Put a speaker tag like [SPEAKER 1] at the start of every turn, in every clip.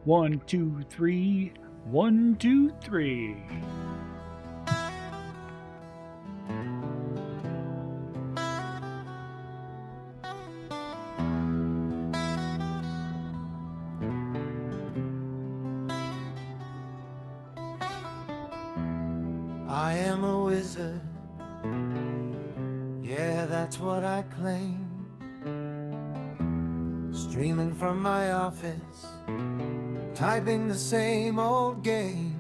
[SPEAKER 1] One, two, three. 1, 2, 3.
[SPEAKER 2] I am a wizard, yeah, that's what I claim. Streaming from my office, typing the same old game.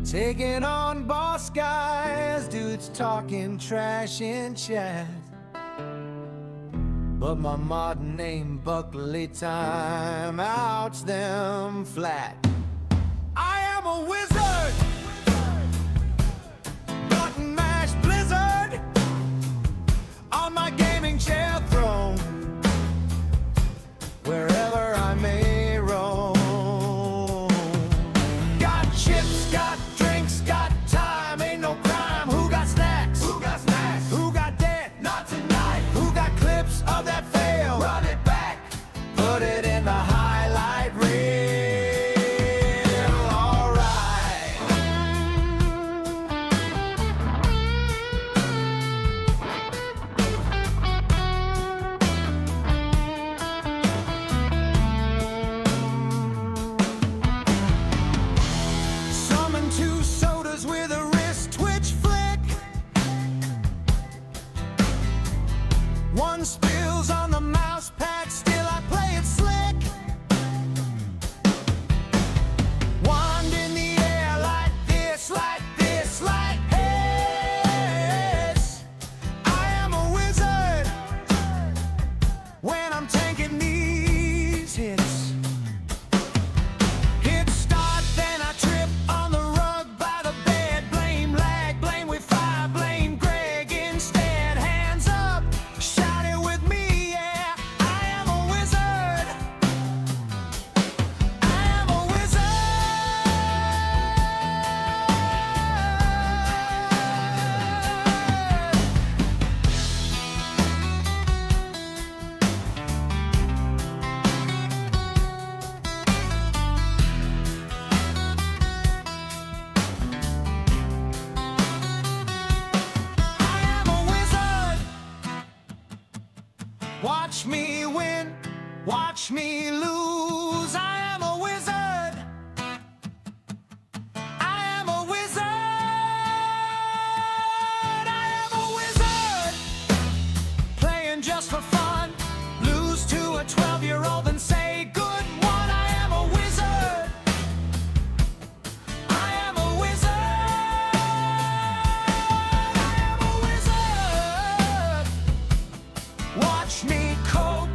[SPEAKER 2] Taking on boss guys, dudes talking trash in chat. But my modern name, Buckley Time, outs them flat. I am a wizard, button mash blizzard, on my gaming chair throne, wherever I may roam. Got chips, got drinks, got time, ain't no crime. Who got snacks? Who got snacks? Who got debt? Not tonight. Who got clips of that fail? Run it back, put it in the highlight reel. Alright. Summon 2 sodas with a wrist twitch flick. One spills on the mouse pad, still I play it slick. Wand in the air like this, like this, like this. I am a wizard when I'm tanking these hits. Hit start, then I trip on the rug by the bed. Blame lag, blame with fire, blame Greg instead. Hands up, shout it with me, yeah. I am a wizard. I am a wizard. I am a wizard. Watch me win, watch me lose. I am a wizard. I am a wizard. I am a wizard. Playing just for fun. Lose to a 12-year-old and say good one. I am a wizard. I am a wizard. I am a wizard. Watch me cope,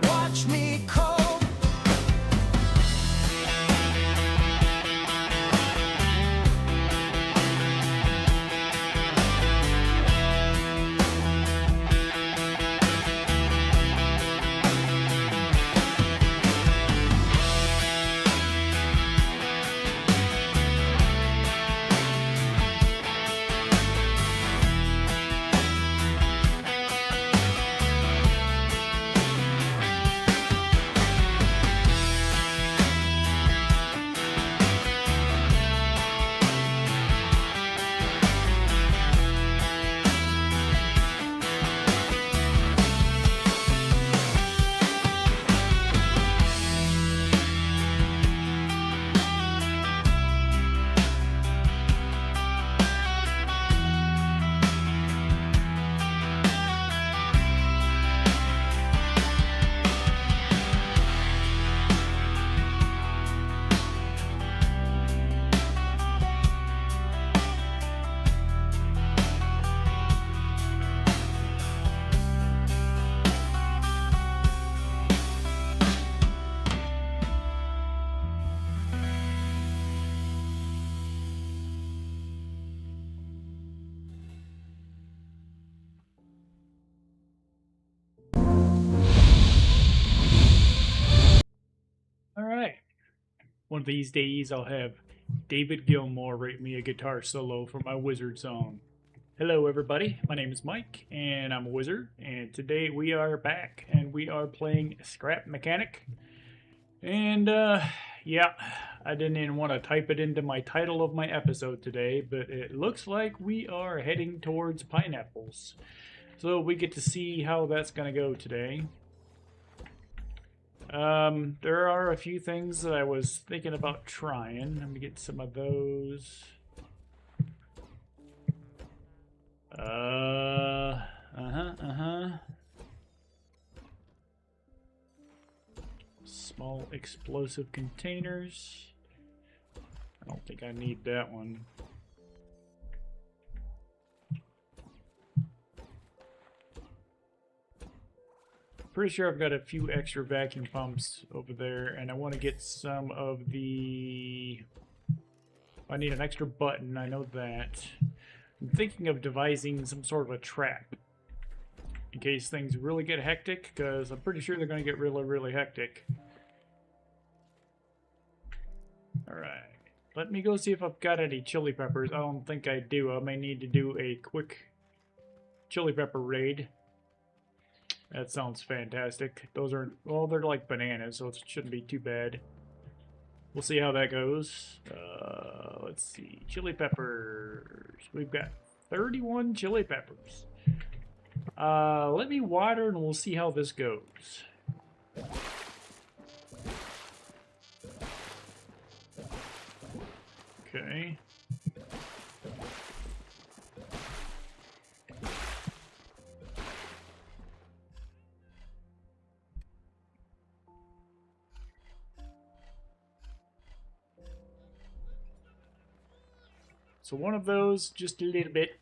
[SPEAKER 2] watch me cope.
[SPEAKER 1] All right. One of these days, I'll have David Gilmour write me a guitar solo for my wizard song. Hello, everybody. My name is Mike, and I'm a wizard. And today we are back, and we are playing Scrap Mechanic. And, yeah, I didn't even want to type it into my title of my episode today, but it looks like we are heading towards pineapples. So we get to see how that's going to go today. There are a few things that I was thinking about trying. Let me get some of those. Small explosive containers. I don't think I need that one. Pretty sure I've got a few extra vacuum pumps over there, and I want to get some of the... I need an extra button, I know that. I'm thinking of devising some sort of a trap in case things really get hectic, because I'm pretty sure they're going to get really, really hectic. Alright. Let me go see if I've got any chili peppers. I don't think I do. I may need to do a quick chili pepper raid. That sounds fantastic. Those are, well, they're like bananas, so it shouldn't be too bad. We'll see how that goes. Let's see. Chili peppers. We've got 31 chili peppers. Let me water and we'll see how this goes. Okay. So one of those, just a little bit.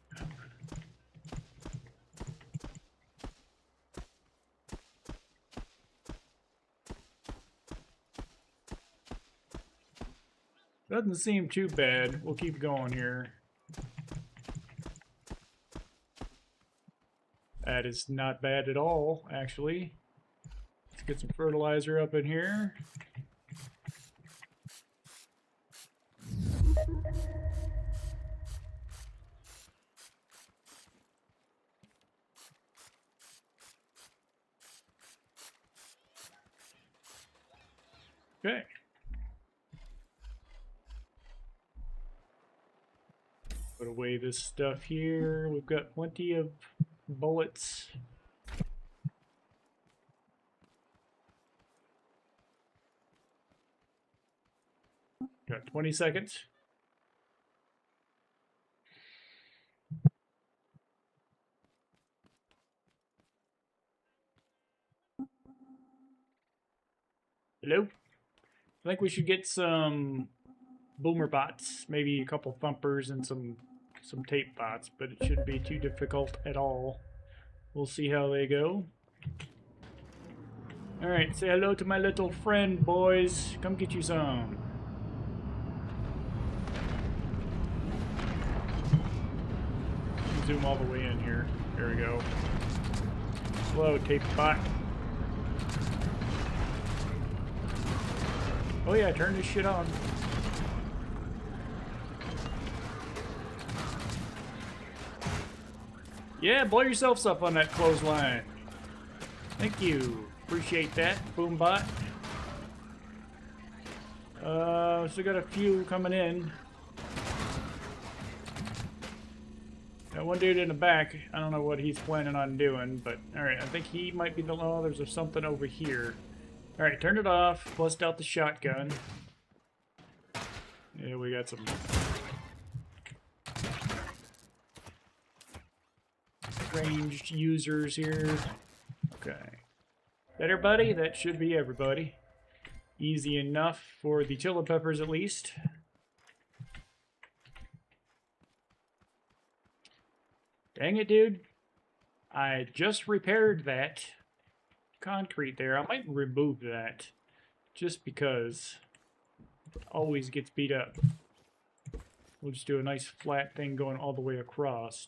[SPEAKER 1] Doesn't seem too bad. We'll keep going here. That is not bad at all, actually. Let's get some fertilizer up in here. Okay. Put away this stuff here. We've got plenty of bullets. Got 20 seconds. Hello? I think we should get some boomer bots, maybe a couple thumpers and some tape bots, but it shouldn't be too difficult at all. We'll see how they go. Alright, say hello to my little friend, boys. Come get you some. Zoom all the way in here. There we go. Slow, tape bot. Oh yeah, turn this shit on. Yeah, blow yourselves up on that clothesline. Thank you. Appreciate that, Boombot. Still got a few coming in. Got one dude in the back. I don't know what he's planning on doing, but alright, I think he might be the... Oh, there's something over here. Alright, turn it off. Bust out the shotgun. Yeah, we got some... ranged users here. Okay. That everybody? That should be everybody. Easy enough for the chili peppers, at least. Dang it, dude. I just repaired that concrete there. I might remove that just because it always gets beat up. We'll just do a nice flat thing going all the way across.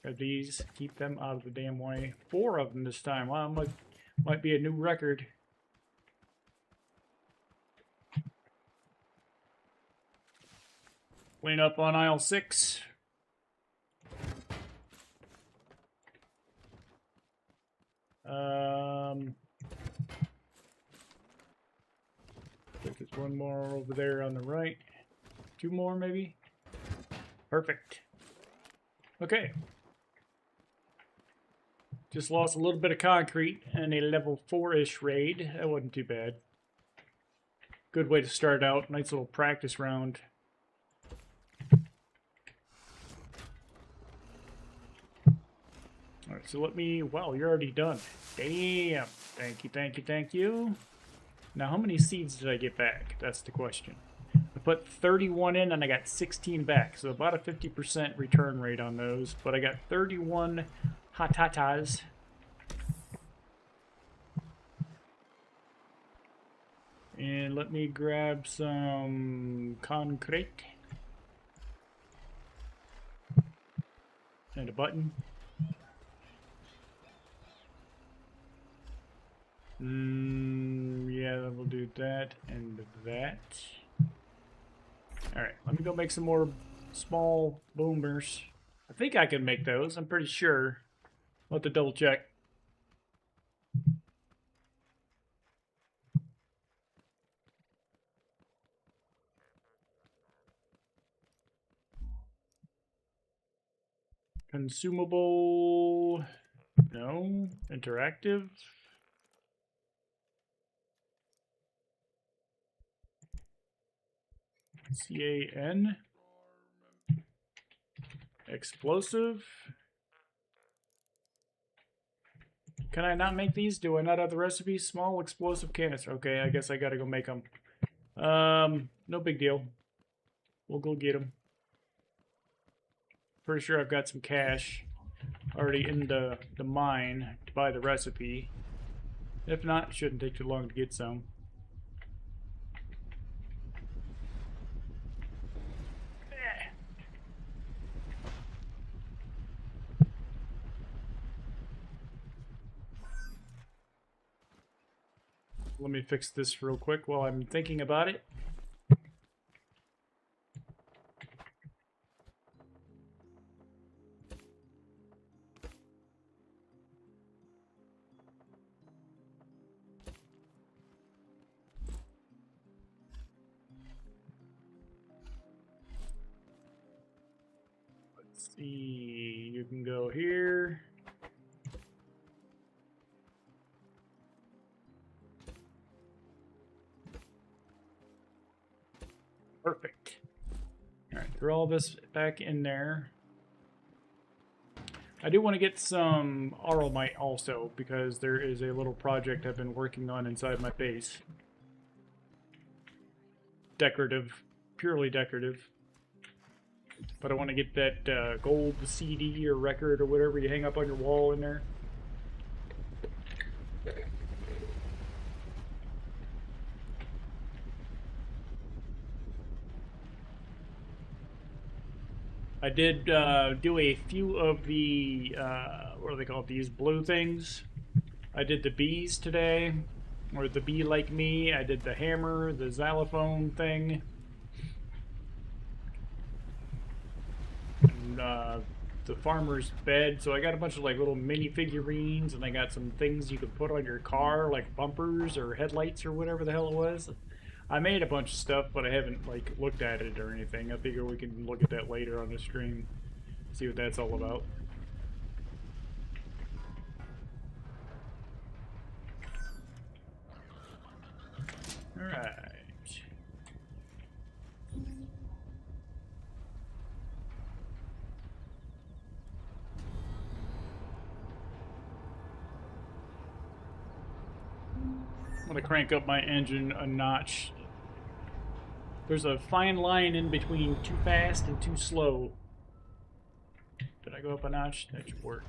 [SPEAKER 1] Grab these, keep them out of the damn way. 4 of them this time. Wow, might be a new record. Clean up on aisle 6. I think there's one more over there on the right. Two more, maybe? Perfect. Okay. Just lost a little bit of concrete in a level 4-ish raid. That wasn't too bad. Good way to start out. Nice little practice round. Alright, so let me... Wow, you're already done. Damn. Thank you, thank you, thank you. Now, how many seeds did I get back? That's the question. I put 31 in and I got 16 back. So about a 50% return rate on those. But I got 31 hatatas. And let me grab some concrete. And a button. Yeah, we'll do that and that. Alright, let me go make some more small boomers. I think I can make those, I'm pretty sure. I'll have to double check. Consumable. No. Interactive. CAN. Explosive. Can I not make these? Do I not have the recipe? Small explosive canister. Okay, I guess I gotta go make them. No big deal. We'll go get them. Pretty sure I've got some cash already in the mine to buy the recipe. If not, it shouldn't take too long to get some. Let me fix this real quick while I'm thinking about it. Let's see, you can go here. Perfect. Alright, throw all this back in there. I do want to get some auralmite also, because there is a little project I've been working on inside my base. Decorative. Purely decorative. But I want to get that gold CD or record or whatever you hang up on your wall in there. I did do a few of the, what do they call it, these blue things. I did the bees today, or the bee like me. I did the hammer, the xylophone thing. And, the farmer's bed. So I got a bunch of like little mini figurines, and I got some things you could put on your car, like bumpers or headlights or whatever the hell it was. I made a bunch of stuff, but I haven't like looked at it or anything. I figure we can look at that later on the stream, see what that's all about. All right. I'm gonna crank up my engine a notch. There's a fine line in between too fast and too slow. Did I go up a notch? That should work.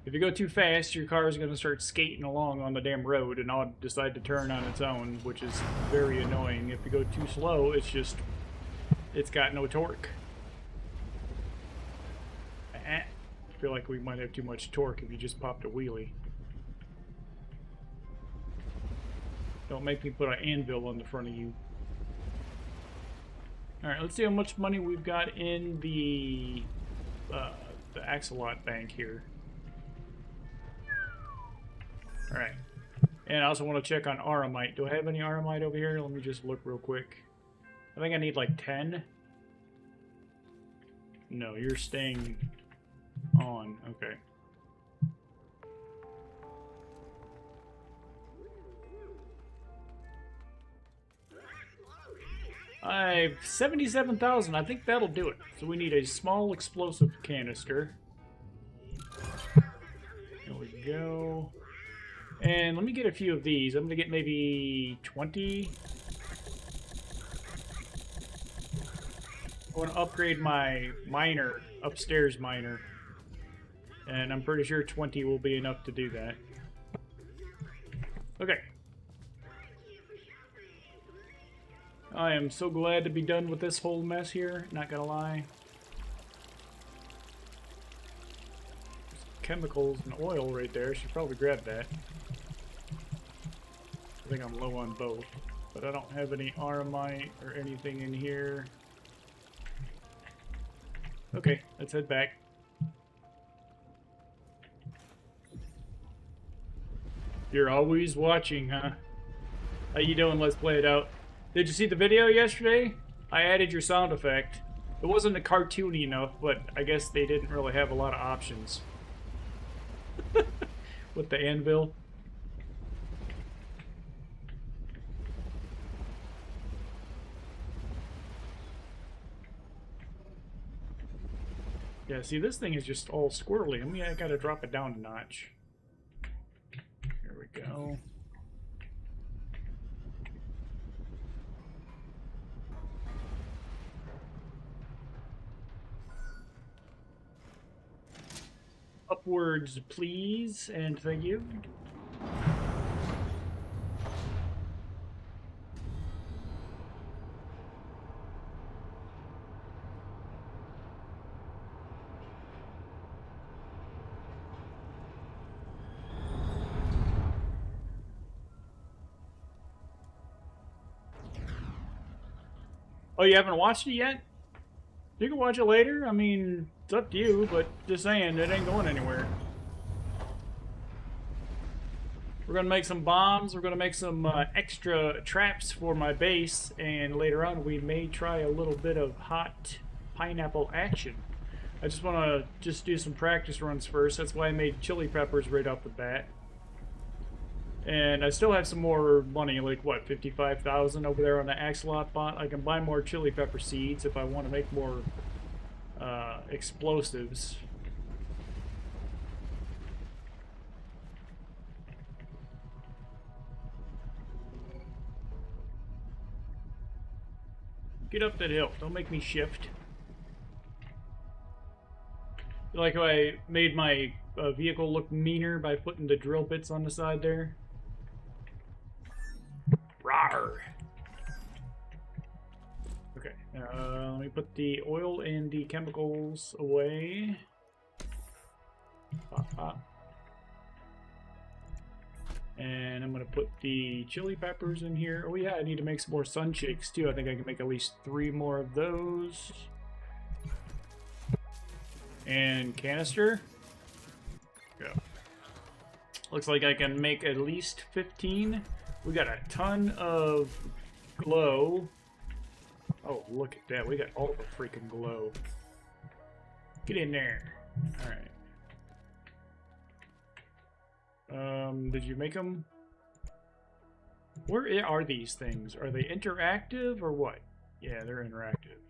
[SPEAKER 1] If you go too fast, your car is going to start skating along on the damn road and I'll decide to turn on its own, which is very annoying. If you go too slow, it's got no torque. I feel like we might have too much torque if you just popped a wheelie. Don't make me put an anvil on the front of you. Alright, let's see how much money we've got in the axolot bank here. Alright. And I also want to check on Aramite. Do I have any Aramite over here? Let me just look real quick. I think I need like 10. No, you're staying on. Okay. I've 77,000. I think that'll do it. So we need a small explosive canister. There we go. And let me get a few of these. I'm going to get maybe 20. I want to upgrade my miner, upstairs miner. And I'm pretty sure 20 will be enough to do that. Okay. I am so glad to be done with this whole mess here, not gonna lie. Chemicals and oil right there, should probably grab that. I think I'm low on both, but I don't have any Aramite or anything in here. Okay, let's head back. You're always watching, huh? How you doing? Let's play it out. Did you see the video yesterday? I added your sound effect. It wasn't cartoony enough, but I guess they didn't really have a lot of options. With the anvil. Yeah, see, this thing is just all squirrely. I gotta drop it down a notch. Here we go. Upwards, please, and thank you. Oh, you haven't watched it yet? You can watch it later. I mean, it's up to you, but just saying, it ain't going anywhere. We're going to make some bombs. We're going to make some extra traps for my base. And later on, we may try a little bit of hot pineapple action. I just want to do some practice runs first. That's why I made chili peppers right off the bat. And I still have some more money, like what, 55,000 over there on the Axolot bot. I can buy more chili pepper seeds if I want to make more explosives. Get up that hill. Don't make me shift. Like how I made my vehicle look meaner by putting the drill bits on the side there. Rawr. Okay, let me put the oil and the chemicals away. Pop, pop. And I'm gonna put the chili peppers in here. Oh yeah, I need to make some more sun shakes too. I think I can make at least 3 more of those. And canister. Go. Looks like I can make at least 15. We got a ton of glow. Oh, look at that. We got all the freaking glow. Get in there. Alright. Did you make them? Where are these things? Are they interactive or what? Yeah, they're interactive.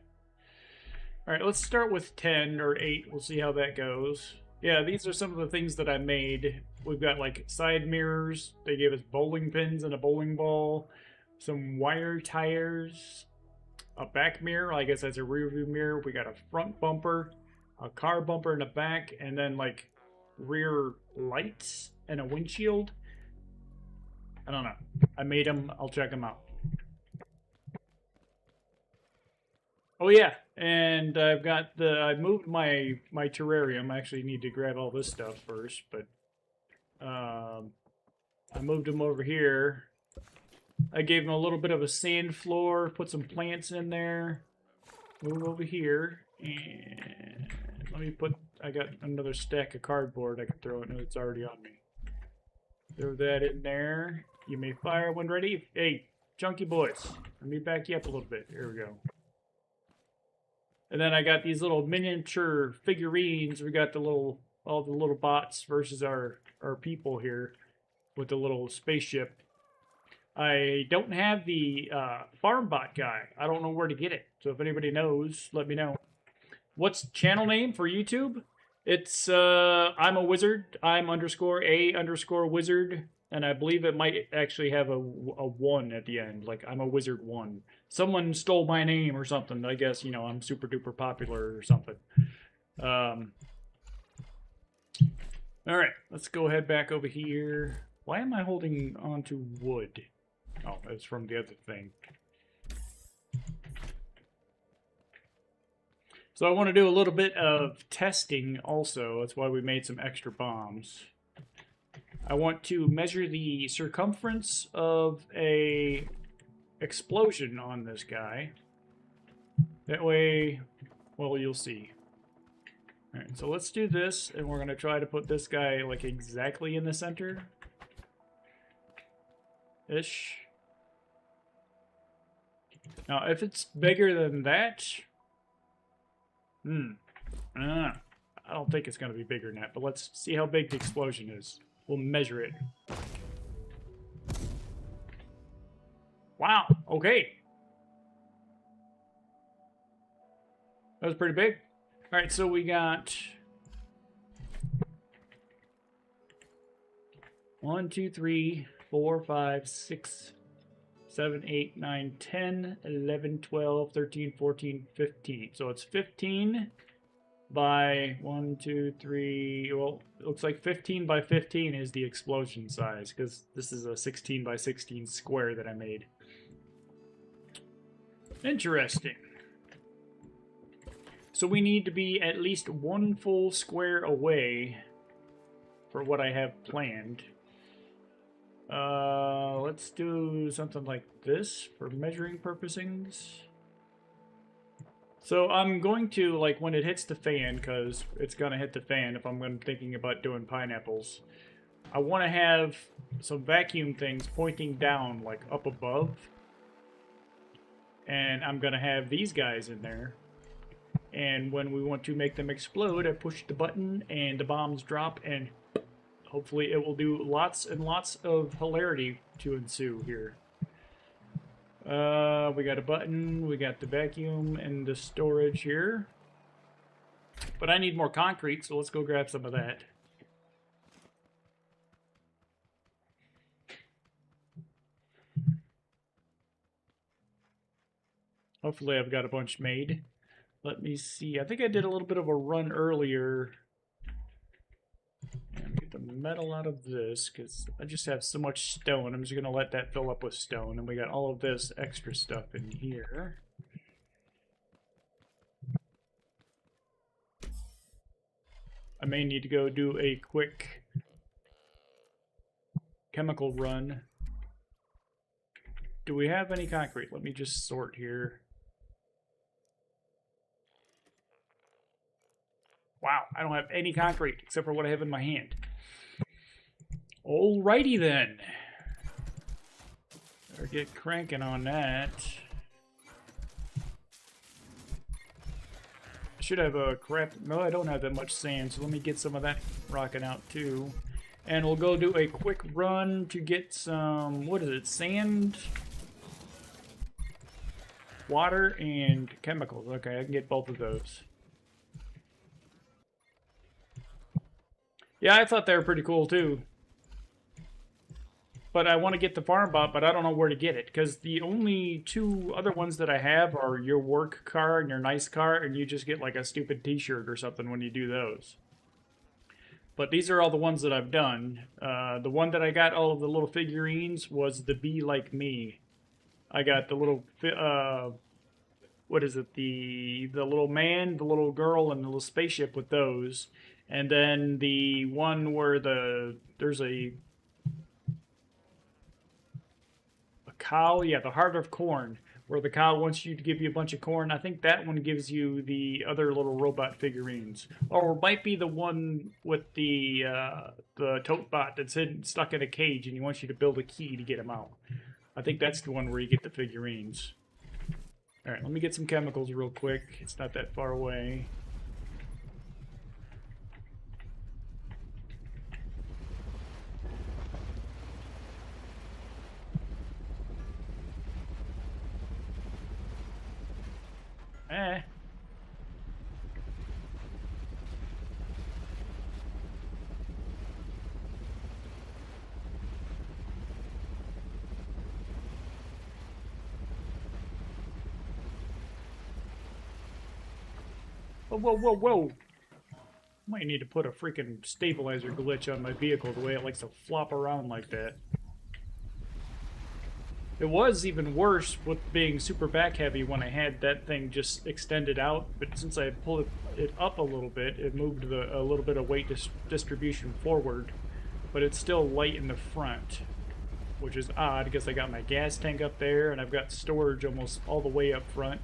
[SPEAKER 1] Alright, let's start with 10 or 8. We'll see how that goes. Yeah, these are some of the things that I made. We've got like side mirrors. They gave us bowling pins and a bowling ball. Some wire tires. A back mirror. I guess that's a rear view mirror. We got a front bumper. A car bumper in the back. And then like rear lights and a windshield. I don't know. I made them. I'll check them out. Oh yeah, and I've got I moved my terrarium. I actually need to grab all this stuff first, but I moved them over here. I gave them a little bit of a sand floor, put some plants in there. Move over here, and let me put. I got another stack of cardboard I can throw it. No, it's already on me. Throw that in there. You may fire when ready. Hey, chunky boys. Let me back you up a little bit. Here we go. And then I got these little miniature figurines. We got all the little bots versus our people here with the little spaceship. I don't have the farm bot guy. I don't know where to get it. So if anybody knows, let me know. What's channel name for YouTube? It's I'm a wizard. I'm _a_ wizard. And I believe it might actually have a 1 at the end. Like, I'm a wizard 1. Someone stole my name or something. I guess, you know, I'm super duper popular or something. Alright, let's go head back over here. Why am I holding on to wood? Oh, that's from the other thing. So I want to do a little bit of testing also. That's why we made some extra bombs. I want to measure the circumference of a explosion on this guy. That way, well, you'll see. Alright, so let's do this, and we're going to try to put this guy, like, exactly in the center. Ish. Now, if it's bigger than that... I don't think it's going to be bigger than that, but let's see how big the explosion is. We'll measure it. Wow, okay. That was pretty big. Alright, so we got 1, 2, 3, 4, 5, 6, 7, 8, 9, 10, 11, 12, 13, 14, 15. So it's 15 by 1, 2, 3. Well, it looks like 15 by 15 is the explosion size, because this is a 16 by 16 square that I made. Interesting. So we need to be at least 1 full square away for what I have planned. Let's do something like this for measuring purposes. So I'm going to, like, when it hits the fan, because it's going to hit the fan if I'm thinking about doing pineapples, I want to have some vacuum things pointing down, like, up above. And I'm going to have these guys in there. And when we want to make them explode, I push the button and the bombs drop, and hopefully it will do lots and lots of hilarity to ensue here. We got a button, we got the vacuum and the storage here. But I need more concrete, so let's go grab some of that. Hopefully I've got a bunch made. Let me see. I think I did a little bit of a run earlier. And get the metal out of this, because I just have so much stone. I'm just going to let that fill up with stone. And we got all of this extra stuff in here. I may need to go do a quick chemical run. Do we have any concrete? Let me just sort here. Wow, I don't have any concrete except for what I have in my hand. Alrighty then. Better get cranking on that. I should have a crap. No, I don't have that much sand, so let me get some of that rocking out too. And we'll go do a quick run to get some, what is it, sand, water, and chemicals. Okay, I can get both of those. Yeah, I thought they were pretty cool too. But I want to get the farm bot, but I don't know where to get it. Because the only 2 other ones that I have are your work car and your nice car, and you just get like a stupid t-shirt or something when you do those. But these are all the ones that I've done. The one that I got all of the little figurines was the Be Like Me. I got the little, what is it? The little man, the little girl, and the little spaceship with those. And then the one where there's a cow, yeah, the heart of corn, where the cow wants you to give you a bunch of corn. I think that one gives you the other little robot figurines, or it might be the one with the tote bot that's stuck in a cage, and he wants you to build a key to get him out. I think that's the one where you get the figurines. All right, let me get some chemicals real quick. It's not that far away. Eh. Whoa, whoa, whoa, whoa. Might need to put a freaking stabilizer glitch on my vehicle the way it likes to flop around like that. It was even worse with being super back heavy when I had that thing just extended out, but since I pulled it up a little bit, it moved a little bit of weight distribution forward, but it's still light in the front, which is odd because I got my gas tank up there and I've got storage almost all the way up front.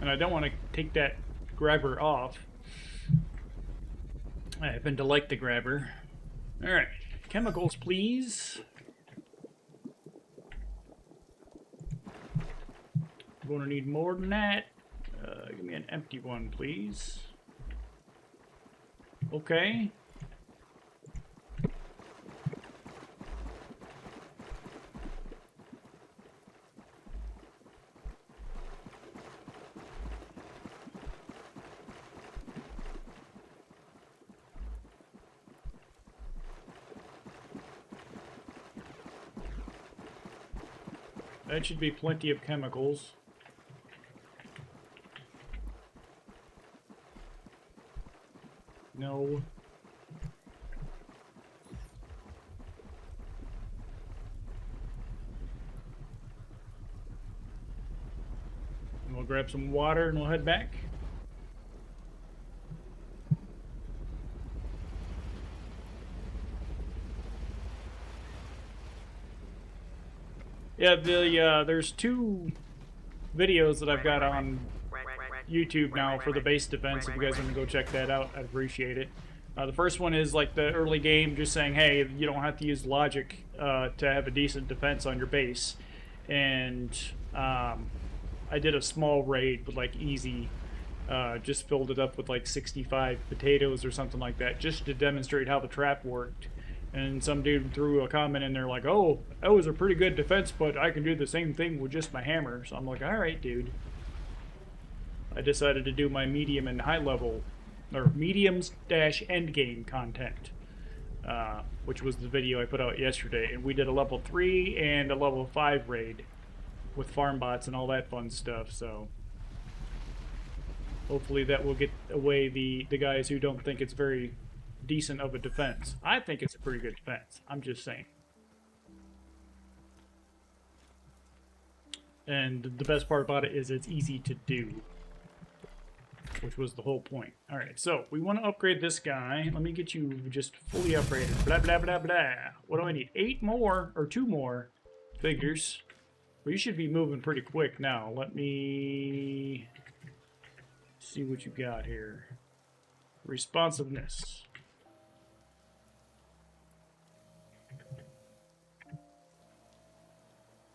[SPEAKER 1] And I don't want to take that grabber off. I happen to like the grabber. Alright, chemicals please. I'm going to need more than that. Give me an empty one please. Okay. That should be plenty of chemicals. No. And we'll grab some water and we'll head back. Yeah, there's two videos that I've got on YouTube now for the base defense. If you guys want to go check that out, I'd appreciate it. The first one is like the early game, just saying, hey, you don't have to use logic to have a decent defense on your base. And I did a small raid with like easy, just filled it up with like 65 potatoes or something like that, just to demonstrate how the trap worked. And some dude threw a comment in there like, oh, that was a pretty good defense, but I can do the same thing with just my hammer. So I'm like, alright, dude. I decided to do my medium and high level, or mediums-end-game content, which was the video I put out yesterday. And we did a level 3 and a level 5 raid with farm bots and all that fun stuff, so hopefully that will get away the guys who don't think it's very decent of a defense. I think it's a pretty good defense. I'm just saying. And the best part about it is it's easy to do, which was the whole point. Alright, so we want to upgrade this guy. Let me get you just fully upgraded. Blah, blah, blah, blah. What do I need? 8 more, or 2 more figures. Well, you should be moving pretty quick now. Let me see what you got here. Responsiveness.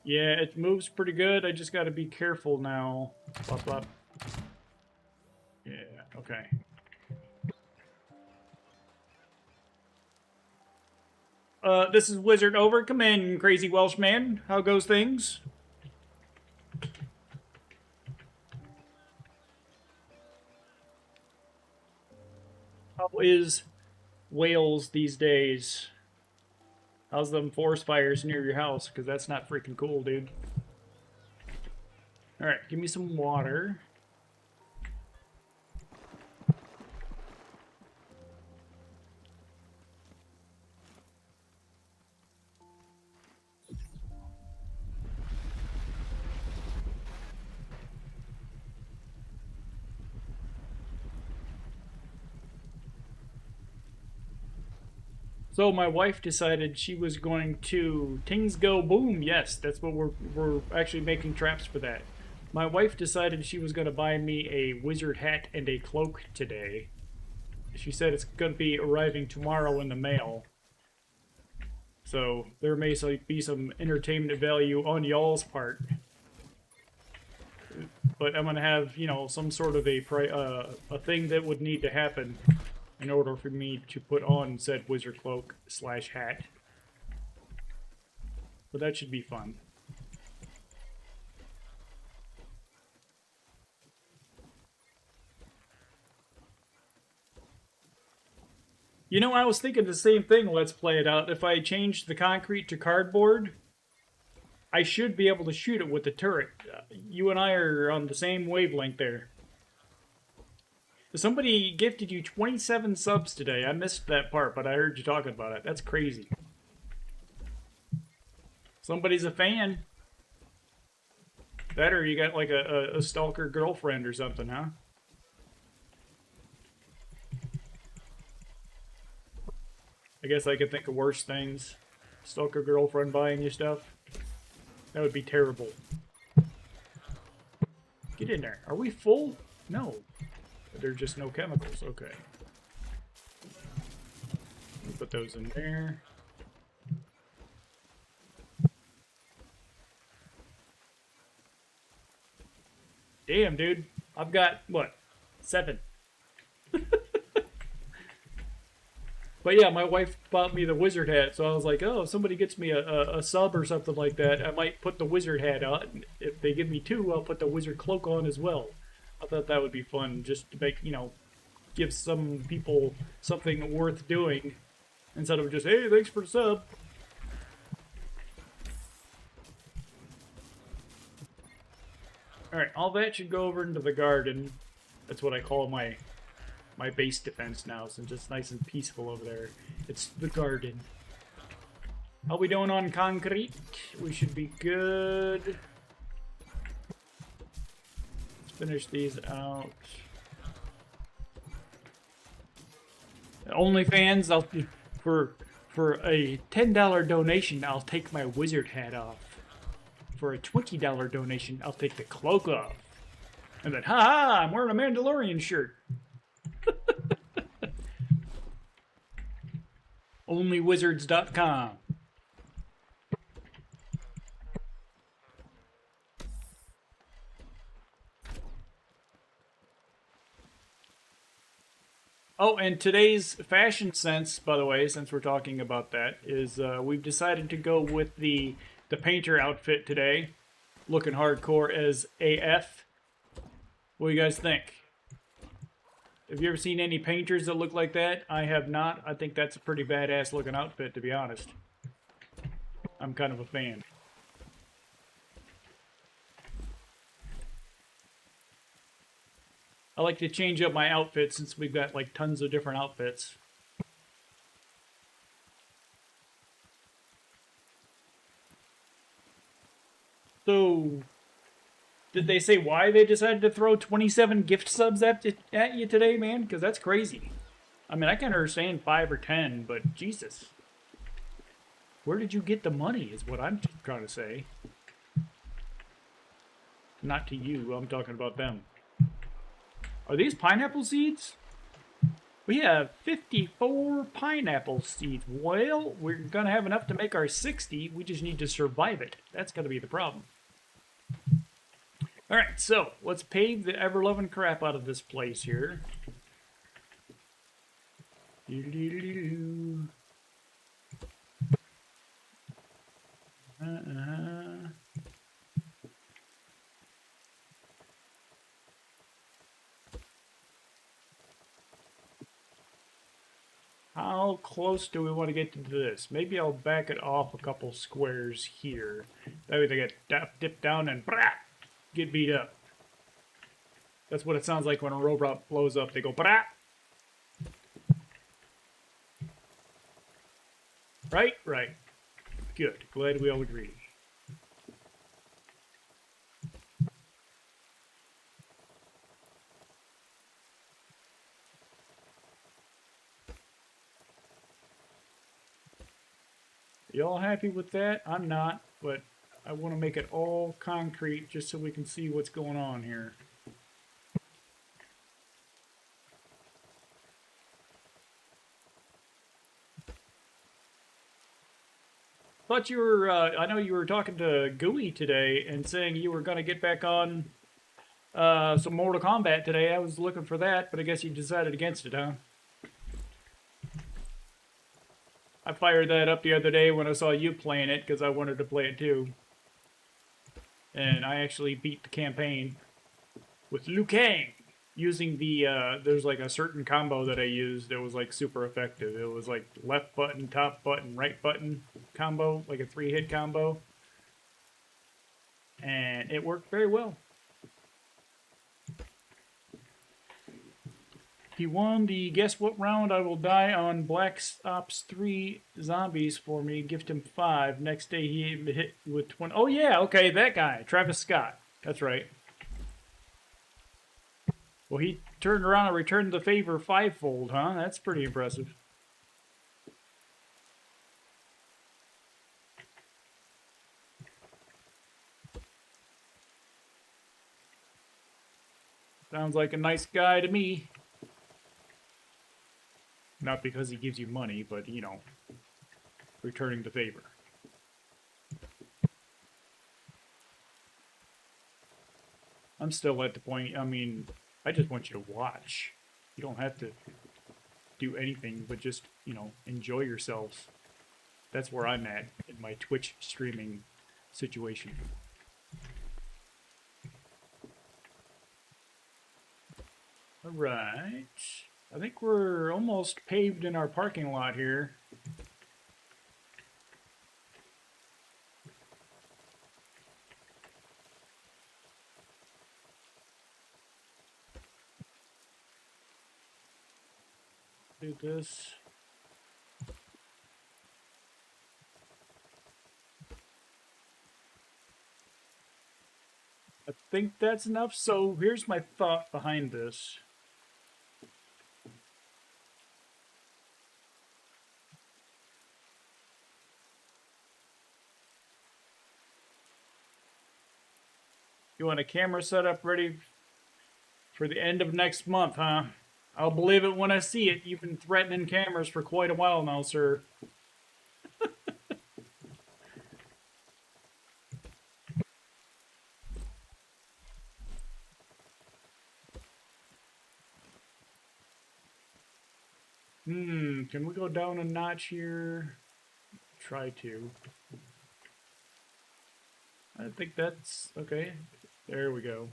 [SPEAKER 1] Yeah, it moves pretty good. I just got to be careful now. Bop, bop. Yeah, okay. This is Wizard over. Come in, crazy Welshman. How goes things? How is Wales these days? How's them forest fires near your house? Because that's not freaking cool, dude. Alright, give me some water. So my wife decided she was going to Tings Go Boom. Yes, that's what we're actually making traps for that. My wife decided she was going to buy me a wizard hat and a cloak today. She said it's going to be arriving tomorrow in the mail. So there may be some entertainment value on y'all's part. But I'm going to have, you know, some sort of a thing that would need to happen in order for me to put on said wizard cloak / hat. But that should be fun. You know, I was thinking the same thing, let's play it out. If I change the concrete to cardboard, I should be able to shoot it with the turret. You and I are on the same wavelength there. Somebody gifted you 27 subs today. I missed that part, but I heard you talking about it. That's crazy. Somebody's a fan. That or you got like a stalker girlfriend or something, huh? I guess I could think of worse things. Stalker girlfriend buying you stuff. That would be terrible. Get in there. Are we full? No. There's just no chemicals. Okay. Put those in there. Damn, dude. I've got, what, 7. But yeah, my wife bought me the wizard hat, so I was like, oh, if somebody gets me a sub or something like that, I might put the wizard hat on. If they give me 2, I'll put the wizard cloak on as well. I thought that would be fun, just to make, you know, give some people something worth doing, instead of just, hey, thanks for the sub. Alright, all that should go over into the garden. That's what I call my base defense now, since it's nice and peaceful over there. It's the garden. How we doing on concrete? We should be good. Let's finish these out. OnlyFans, for a $10 donation, I'll take my wizard hat off. For a $20 donation, I'll take the cloak off. And then, ha! I'm wearing a Mandalorian shirt. Onlywizards.com. Oh, and today's fashion sense, by the way, since we're talking about that, is we've decided to go with the painter outfit today. Looking hardcore as AF. What do you guys think? Have you ever seen any painters that look like that? I have not. I think that's a pretty badass looking outfit, to be honest. I'm kind of a fan. I like to change up my outfit since we've got like tons of different outfits. So, did they say why they decided to throw 27 gift subs at you today, man? Because that's crazy. I mean, I can understand 5 or 10, but Jesus. Where did you get the money is what I'm trying to say. Not to you, I'm talking about them. Are these pineapple seeds? We have 54 pineapple seeds. Well, we're going to have enough to make our 60. We just need to survive it. That's going to be the problem. Alright, so let's pave the ever-loving crap out of this place here. How close do we want to get to this? Maybe I'll back it off a couple squares here. That way they get dipped down and get beat up. That's what it sounds like when a robot blows up. They go brah. Right? Right. Good. Glad we all agree. Y'all happy with that? I'm not, but I want to make it all concrete just so we can see what's going on here. Thought you were, I know you were talking to Gooey today and saying you were going to get back on some Mortal Kombat today. I was looking for that, but I guess you decided against it, huh? I fired that up the other day when I saw you playing it because I wanted to play it too. And I actually beat the campaign with Liu Kang using the, there's like a certain combo that I used that was like super effective. It was like left button, top button, right button combo, like a 3-hit combo. And it worked very well. He won the guess what round I will die on Black Ops 3 zombies for me. Gift him 5. Next day he hit with 20. Oh yeah, okay, that guy. Travis Scott. That's right. Well, he turned around and returned the favor 5-fold, huh? That's pretty impressive. Sounds like a nice guy to me. Not because he gives you money, but, you know, returning the favor. I'm still at the point, I mean, I just want you to watch. You don't have to do anything but just, you know, enjoy yourselves. That's where I'm at in my Twitch streaming situation. Alright. I think we're almost paved in our parking lot here. Do this. I think that's enough. So here's my thought behind this. You want a camera setup ready for the end of next month, huh? I'll believe it when I see it. You've been threatening cameras for quite a while now, sir. Can we go down a notch here? Try to. I think that's okay. There we go.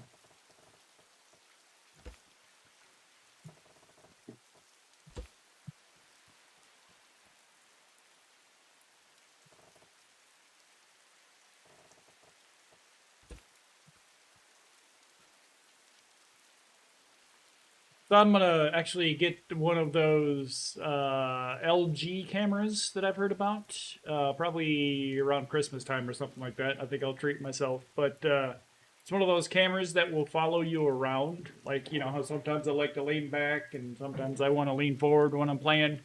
[SPEAKER 1] So I'm gonna actually get one of those LG cameras that I've heard about, probably around Christmas time or something like that. I think I'll treat myself, but it's one of those cameras that will follow you around. Like, you know how sometimes I like to lean back and sometimes I want to lean forward when I'm playing,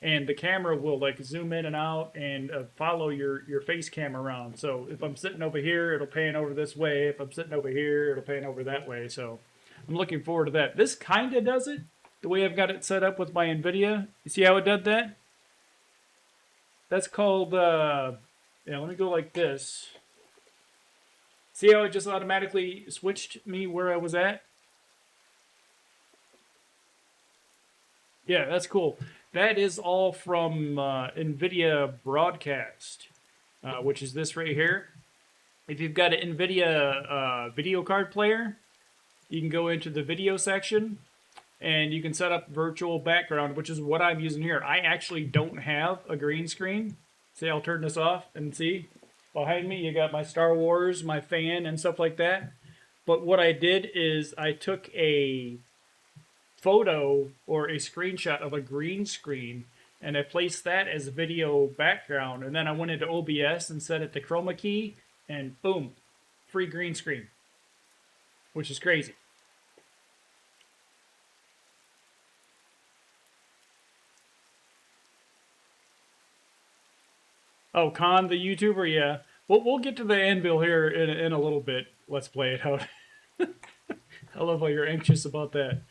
[SPEAKER 1] and the camera will like zoom in and out and follow your face cam around. So if I'm sitting over here, it'll pan over this way. If I'm sitting over here, it'll pan over that way. So I'm looking forward to that. This kind of does it, the way I've got it set up with my NVIDIA. You see how it did that? That's called, yeah, let me go like this. See how it just automatically switched me where I was at? Yeah, that's cool. That is all from NVIDIA Broadcast, which is this right here. If you've got an NVIDIA video card player, you can go into the video section and you can set up virtual background, which is what I'm using here. I actually don't have a green screen. See, I'll turn this off and see. Behind me, you got my Star Wars, my fan, and stuff like that. But what I did is I took a photo or a screenshot of a green screen and I placed that as a video background. And then I went into OBS and set it to chroma key and boom, free green screen, which is crazy. Oh, Khan the YouTuber, yeah. We'll get to the anvil here in a little bit. Let's play it out. I love how you're anxious about that.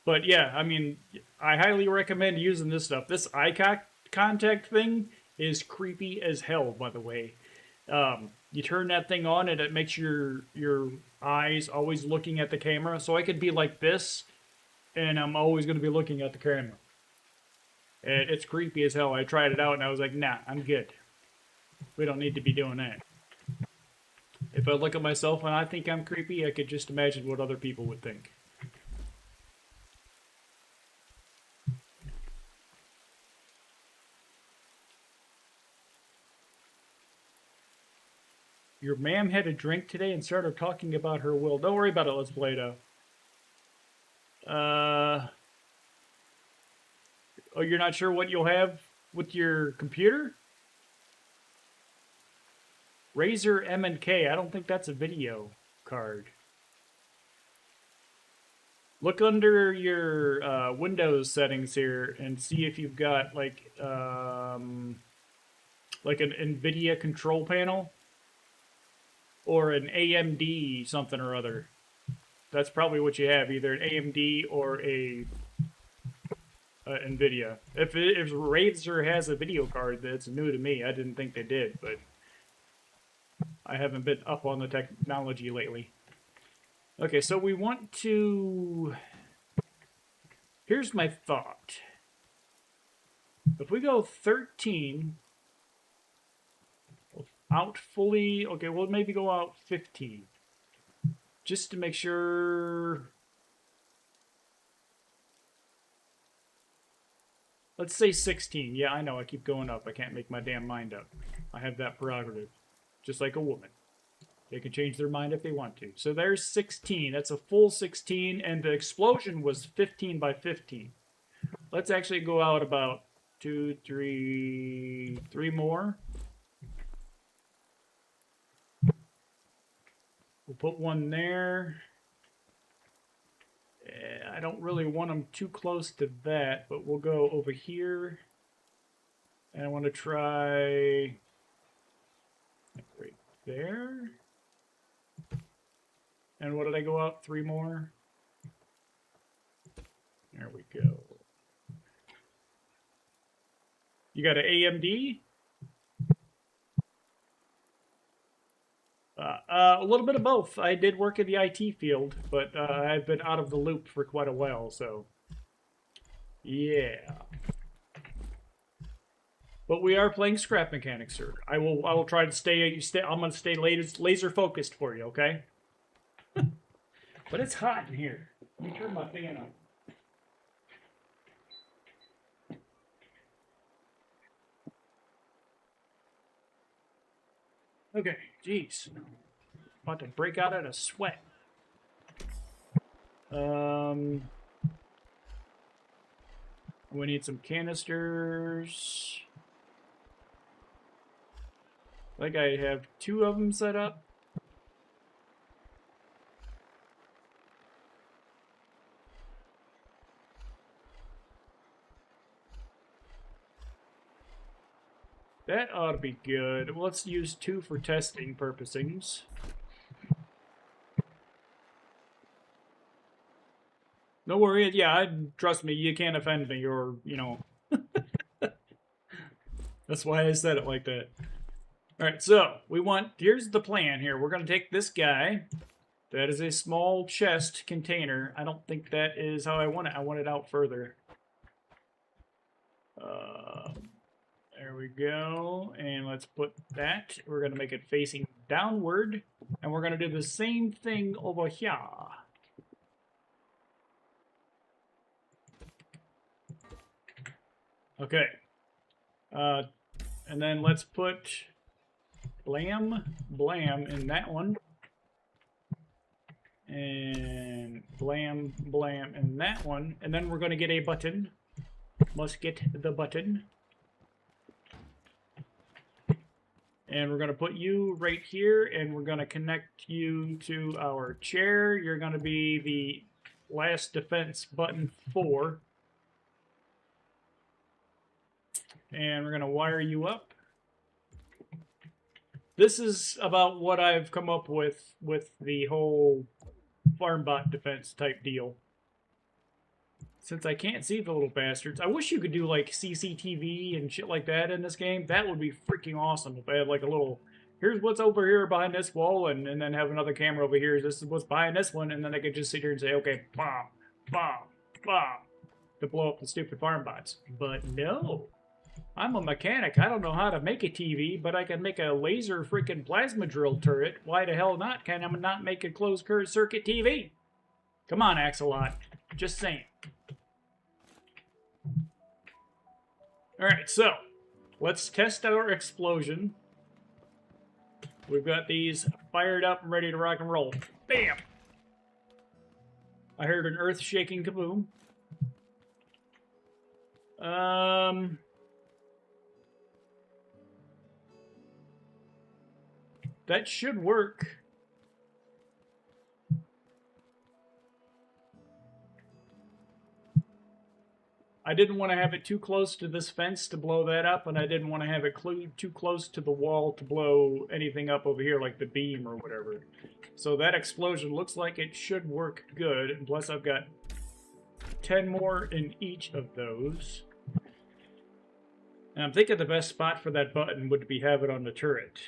[SPEAKER 1] But yeah, I mean, I highly recommend using this stuff. This eye contact thing is creepy as hell, by the way. You turn that thing on and it makes your eyes always looking at the camera. So I could be like this, and I'm always going to be looking at the camera. It's creepy as hell. I tried it out and I was like, nah, I'm good. We don't need to be doing that. If I look at myself and I think I'm creepy, I could just imagine what other people would think. Your ma'am had a drink today and started talking about her will. Don't worry about it. Let's play it out. Oh, you're not sure what you'll have with your computer? Razer M&K. I don't think that's a video card. Look under your Windows settings here and see if you've got like an NVIDIA control panel or an AMD something or other. That's probably what you have, either an AMD or a NVIDIA. If Razer has a video card, that's new to me. I didn't think they did, but I haven't been up on the technology lately. Okay, so we want to... Here's my thought. If we go 13... out fully... Okay, we'll maybe go out 15. Just to make sure... Let's say 16. Yeah, I know, I keep going up. I can't make my damn mind up. I have that prerogative. Just like a woman. They can change their mind if they want to. So there's 16. That's a full 16, and the explosion was 15 by 15. Let's actually go out about 3 more. We'll put one there. I don't really want them too close to that, but we'll go over here. And I want to try right there. And what did I go out? 3 more? There we go. You got an AMD? A little bit of both. I did work in the IT field, but I've been out of the loop for quite a while, so yeah. But we are playing Scrap Mechanics, sir. I will try to stay. I'm gonna stay laser focused for you, okay? But it's hot in here. Let me turn my fan on. Okay, jeez. About to break out in a sweat. We need some canisters. I think I have 2 of them set up. That ought to be good. Well, let's use 2 for testing purposes. No worry, yeah, trust me, you can't offend me, or, you know. That's why I said it like that. Alright, so, here's the plan here. We're going to take this guy. That is a small chest container. I don't think that is how I want it. I want it out further. There we go. And let's put that. We're going to make it facing downward. And we're going to do the same thing over here. Okay. And then let's put blam in that one. And blam in that one. And then we're going to get a button. Must get the button. And we're going to put you right here, and we're going to connect you to our chair. You're going to be the last defense button 4. And we're going to wire you up. this is about what I've come up with the whole farm bot defense type deal. Since I can't see the little bastards, I wish you could do like CCTV and shit like that in this game. That would be freaking awesome if I had like a little, here's what's over here behind this wall, and then have another camera over here. This is what's behind this one, and then I could just sit here and say, okay, bomb, bomb, bomb, to blow up the stupid farm bots. But no. I'm a mechanic. I don't know how to make a TV, but I can make a laser freaking plasma drill turret. Why the hell not? Can I not make a closed current circuit TV? Come on, Axolot. Just saying. Alright, so let's test our explosion. We've got these fired up and ready to rock and roll. Bam! I heard an earth-shaking kaboom. That should work. I didn't want to have it too close to this fence to blow that up, and I didn't want to have it too close to the wall to blow anything up over here, like the beam or whatever. So that explosion looks like it should work good, and plus I've got 10 more in each of those. And I'm thinking the best spot for that button would be have it on the turret.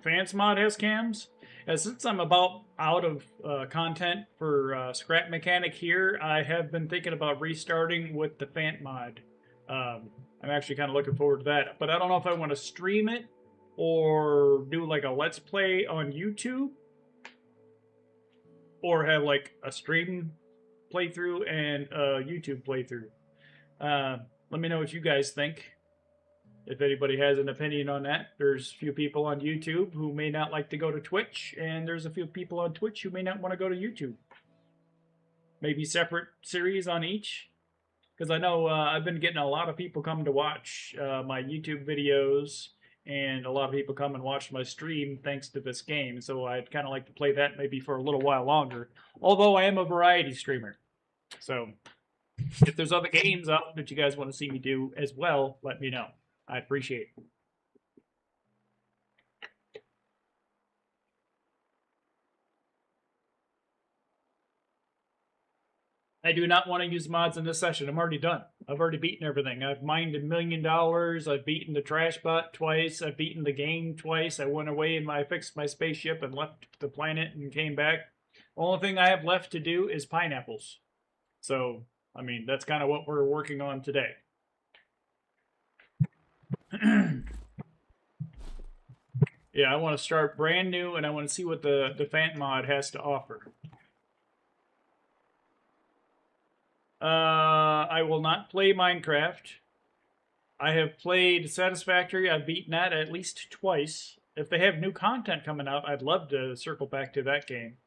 [SPEAKER 1] Fans Mod has cams. Since I'm about out of content for Scrap Mechanic here, I have been thinking about restarting with the Fant Mod. I'm actually kind of looking forward to that. But I don't know if I want to stream it or do like a Let's Play on YouTube. Or have like a stream playthrough and a YouTube playthrough. Let me know what you guys think. If anybody has an opinion on that. There's a few people on YouTube who may not like to go to Twitch, and there's a few people on Twitch who may not want to go to YouTube. Maybe separate series on each. Because I know I've been getting a lot of people come to watch my YouTube videos, and a lot of people come and watch my stream thanks to this game. So I'd kind of like to play that maybe for a little while longer. Although I am a variety streamer. So if there's other games out that you guys want to see me do as well, let me know. I appreciate it. I do not want to use mods in this session. I'm already done. I've already beaten everything. I've mined $1 million. I've beaten the trash bot twice. I've beaten the game twice. I went away and I fixed my spaceship and left the planet and came back. Only thing I have left to do is pineapples. So, I mean, that's kind of what we're working on today. Yeah, I want to start brand new, and I want to see what the Fant Mod has to offer. I will not play Minecraft. I have played Satisfactory. I've beaten that at least twice. If they have new content coming out, I'd love to circle back to that game.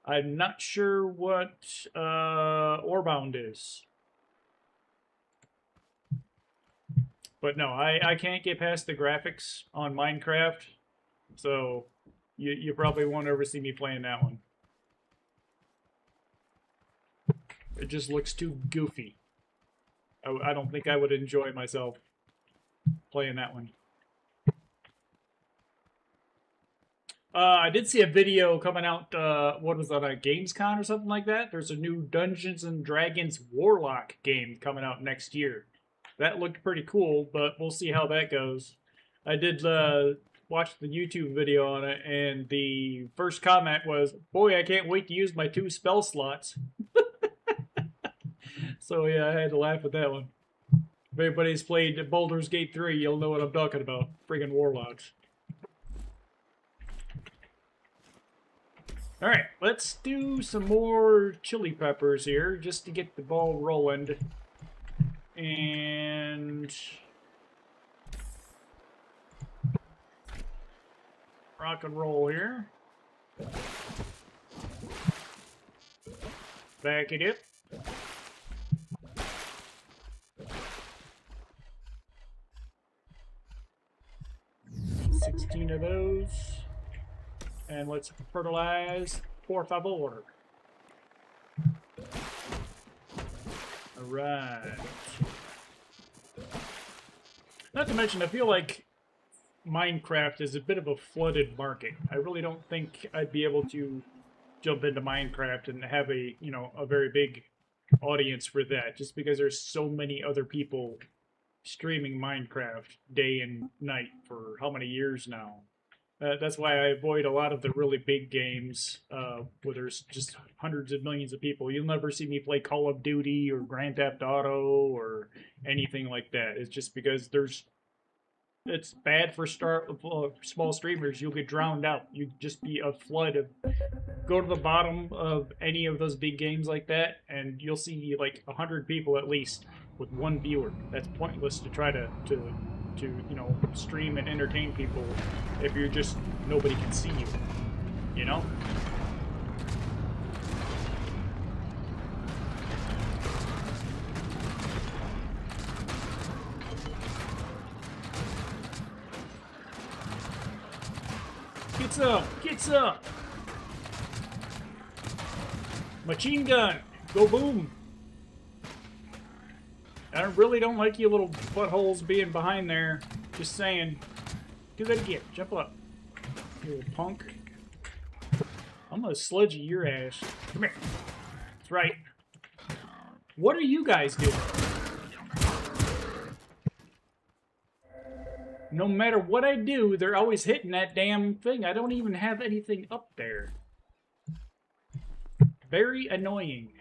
[SPEAKER 1] I'm not sure what Orebound is. But no, I can't get past the graphics on Minecraft, so you probably won't ever see me playing that one. It just looks too goofy. I don't think I would enjoy myself playing that one. I did see a video coming out, what was that, at Gamescom or something like that? There's a new Dungeons & Dragons Warlock game coming out next year. That looked pretty cool, but we'll see how that goes. I did watch the YouTube video on it, and the first comment was, boy, I can't wait to use my 2 spell slots. So yeah, I had to laugh at that one. If anybody's played Baldur's Gate 3, you'll know what I'm talking about. Friggin' Warlocks. Alright, let's do some more chili peppers here, just to get the ball rolling. And rock and roll here. Back it up. 16 of those. And let's fertilize, por favor. Alright. Not to mention, I feel like Minecraft is a bit of a flooded market. I really don't think I'd be able to jump into Minecraft and have a, you know, a very big audience for that, just because there's so many other people streaming Minecraft day and night for how many years now. That's why I avoid a lot of the really big games where there's just hundreds of millions of people. You'll never see me play Call of Duty or Grand Theft Auto or anything like that. It's just because it's bad for small streamers. You'll get drowned out. You'd just be a flood of. Go to the bottom of any of those big games like that, and you'll see like 100 people at least with one viewer. That's pointless to try to you know, stream and entertain people if you're just nobody can see you. You know. Get some! Get some! Machine gun! Go boom! I really don't like you little buttholes being behind there. Just saying. Do that again. Jump up. You little punk. I'm gonna sludge your ass. Come here. That's right. What are you guys doing? No matter what I do, they're always hitting that damn thing. I don't even have anything up there. Very annoying.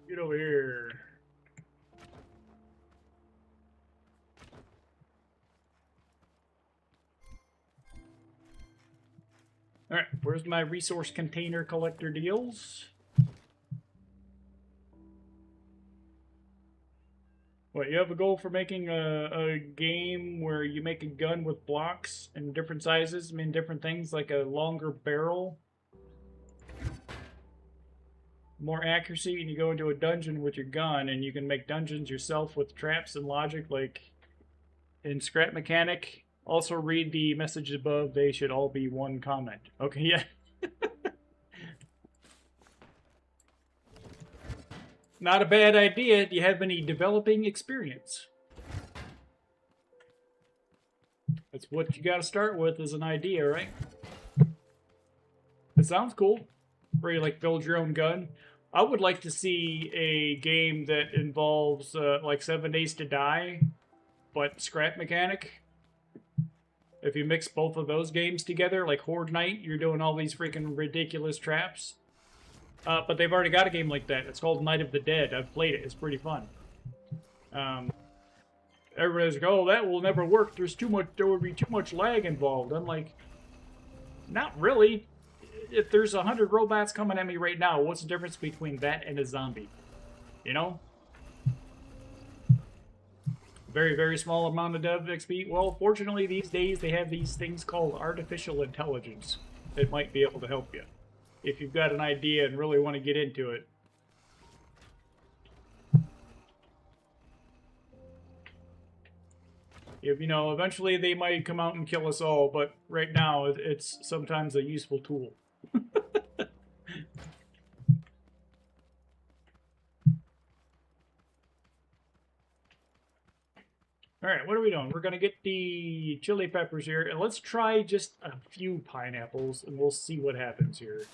[SPEAKER 1] Get over here. Alright, where's my resource container collector deals? What, you have a goal for making a game where you make a gun with blocks in different sizes, I mean different things, like a longer barrel? More accuracy, and you go into a dungeon with your gun, and you can make dungeons yourself with traps and logic, like in Scrap Mechanic. Also read the message above, they should all be one comment. Okay, yeah. Not a bad idea. Do you have any developing experience? That's what you gotta start with, is an idea, right? It sounds cool. Where you like build your own gun. I would like to see a game that involves like 7 Days to Die, but Scrap Mechanic. If you mix both of those games together, like Horde Night, you're doing all these freaking ridiculous traps. But they've already got a game like that. It's called Night of the Dead. I've played it. It's pretty fun. Everybody's like, oh, that will never work. There would be too much lag involved. I'm like, not really. If there's 100 robots coming at me right now, what's the difference between that and a zombie? You know? Very, very small amount of dev XP. Well, fortunately, these days they have these things called artificial intelligence that might be able to help you. If you've got an idea and really want to get into it. If, you know, eventually they might come out and kill us all, but right now it's sometimes a useful tool. Alright, what are we doing? We're going to get the chili peppers here, and let's try just a few pineapples, and we'll see what happens here.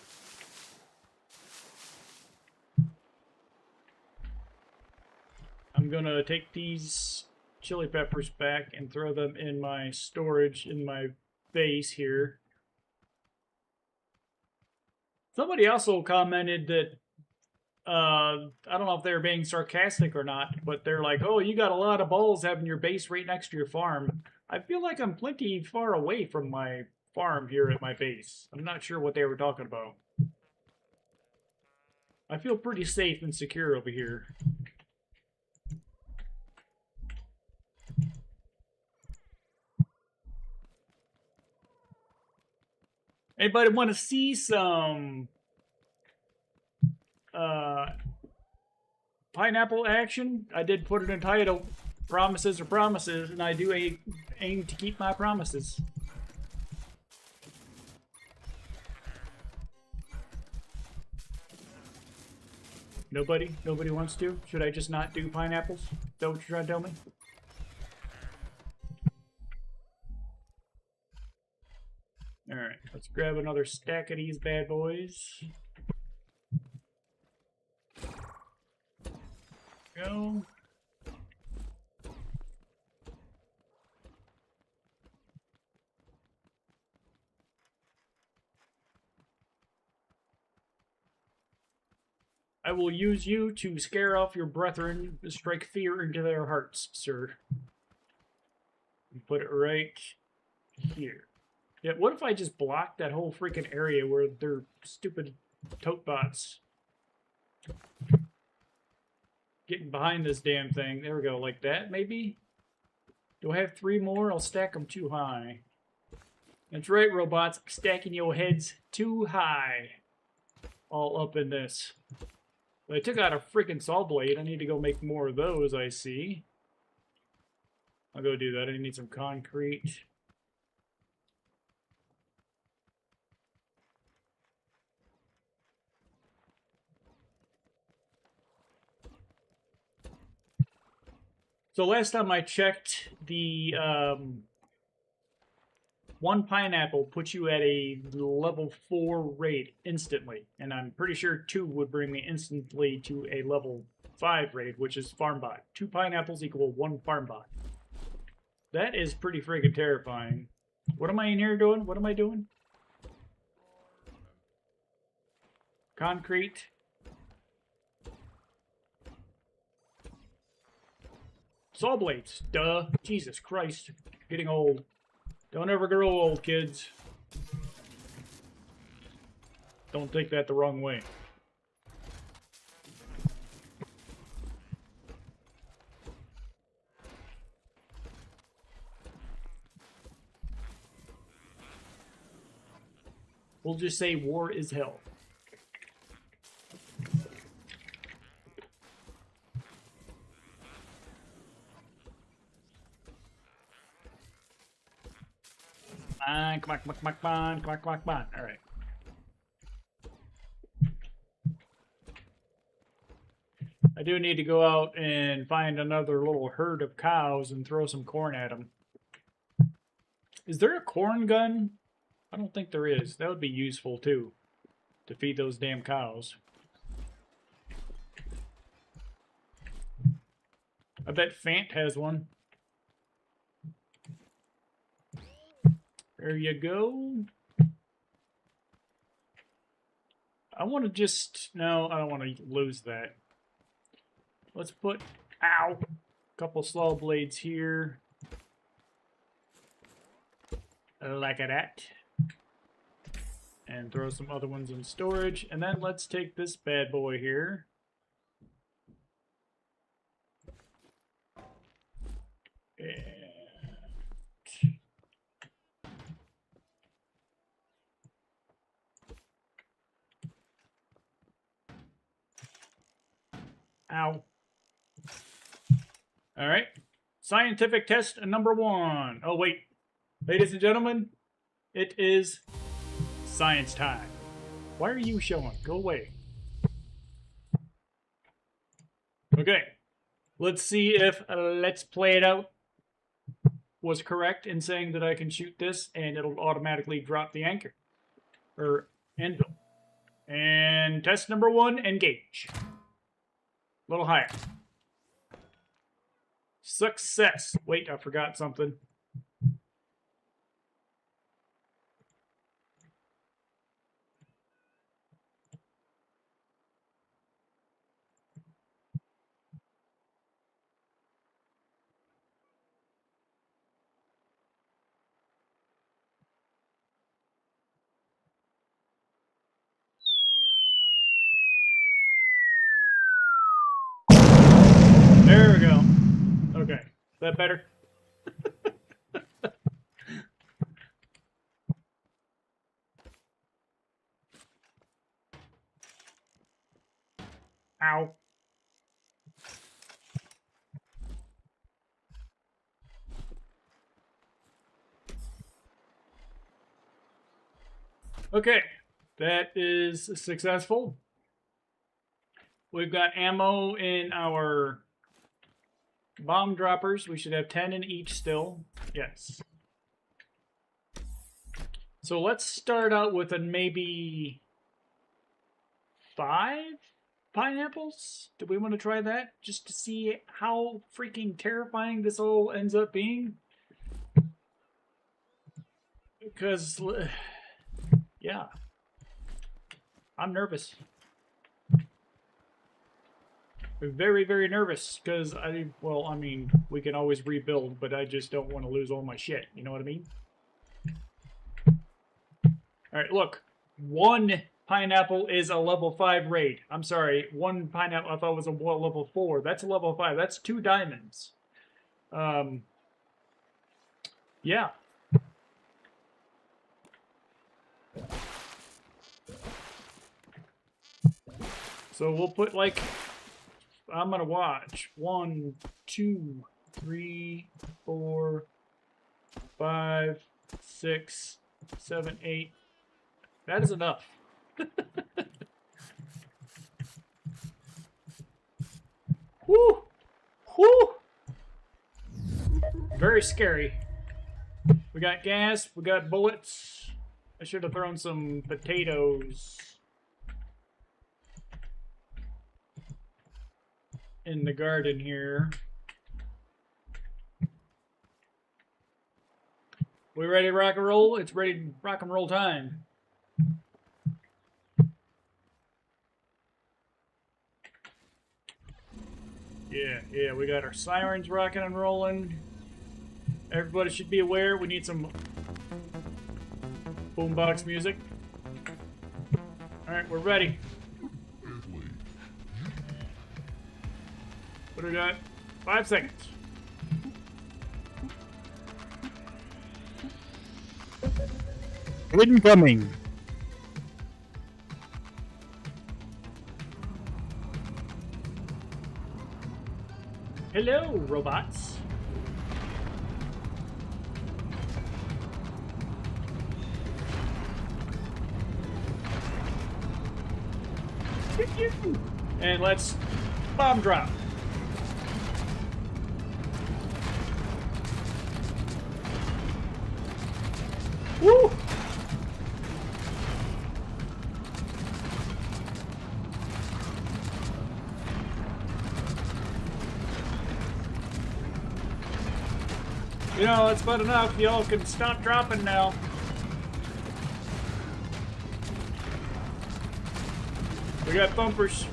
[SPEAKER 1] I'm going to take these chili peppers back and throw them in my storage in my base here. Somebody also commented that I don't know if they were being sarcastic or not, but they're like, oh, you got a lot of balls having your base right next to your farm. I feel like I'm plenty far away from my farm here at my base. I'm not sure what they were talking about. I feel pretty safe and secure over here. Anybody want to see some pineapple action? I did put it in title, Promises are Promises, and I do aim to keep my promises. Nobody? Nobody wants to? Should I just not do pineapples? Is that what you're trying to tell me? Alright, let's grab another stack of these bad boys. Go. I will use you to scare off your brethren, strike fear into their hearts, sir. Put it right here. Yeah, what if I just block that whole freaking area where they're stupid tote bots getting behind this damn thing? There we go, like that, maybe? Do I have 3 more? I'll stack them too high. That's right, robots. I'm stacking your heads too high. All up in this. I took out a freaking saw blade. I need to go make more of those, I see. I'll go do that. I need some concrete. So last time I checked, the 1 pineapple puts you at a level 4 raid instantly. And I'm pretty sure 2 would bring me instantly to a level 5 raid, which is farm bot. 2 pineapples equal 1 farm bot. That is pretty freaking terrifying. What am I in here doing? What am I doing? Concrete. Saw blades. Duh. Jesus Christ. Getting old. Don't ever grow old, kids. Don't take that the wrong way. We'll just say war is hell. Come on. All right. I do need to go out and find another little herd of cows and throw some corn at them. Is there a corn gun? I don't think there is. That would be useful too, to feed those damn cows. I bet Fant has one. There you go. I want to just... No, I don't want to lose that. Let's put... Ow! A couple saw blades here. Like that. And throw some other ones in storage. And then let's take this bad boy here. And... Ow. All right. Scientific test number 1. Oh, wait. Ladies and gentlemen, it is science time. Why are you showing? Go away. Okay. Let's see if Let's Play It Out was correct in saying that I can shoot this and it'll automatically drop the anchor. Or anvil. And test number 1, engage. A little higher. Success. Wait, I forgot something. There we go. Okay. Is that better? Ow. Okay. That is successful. We've got ammo in our bomb droppers. We should have 10 in each still. Yes. So let's start out with a maybe 5 pineapples. Do we want to try that just to see how freaking terrifying this all ends up being? Because, yeah, I'm nervous. Very, very nervous because I mean, we can always rebuild, but I just don't want to lose all my shit. You know what I mean? All right, look. 1 pineapple is a level 5 raid. I'm sorry, 1 pineapple I thought was a level 4. That's a level 5. That's 2 diamonds. Yeah. So we'll put like, I'm gonna watch 1, 2, 3, 4, 5, 6, 7, 8. That is enough. Whoo! Whoo! Very scary. We got gas, we got bullets. I should have thrown some potatoes in the garden here. We ready to rock and roll? It's ready to rock and roll time. Yeah, we got our sirens rocking and rolling. Everybody should be aware we need some boombox music. Alright, we're ready. What do we got? 5 seconds.
[SPEAKER 3] Incoming.
[SPEAKER 1] Hello, robots. And let's bomb drop. Woo! You know, that's about enough. Y'all can stop dropping now. We got thumpers.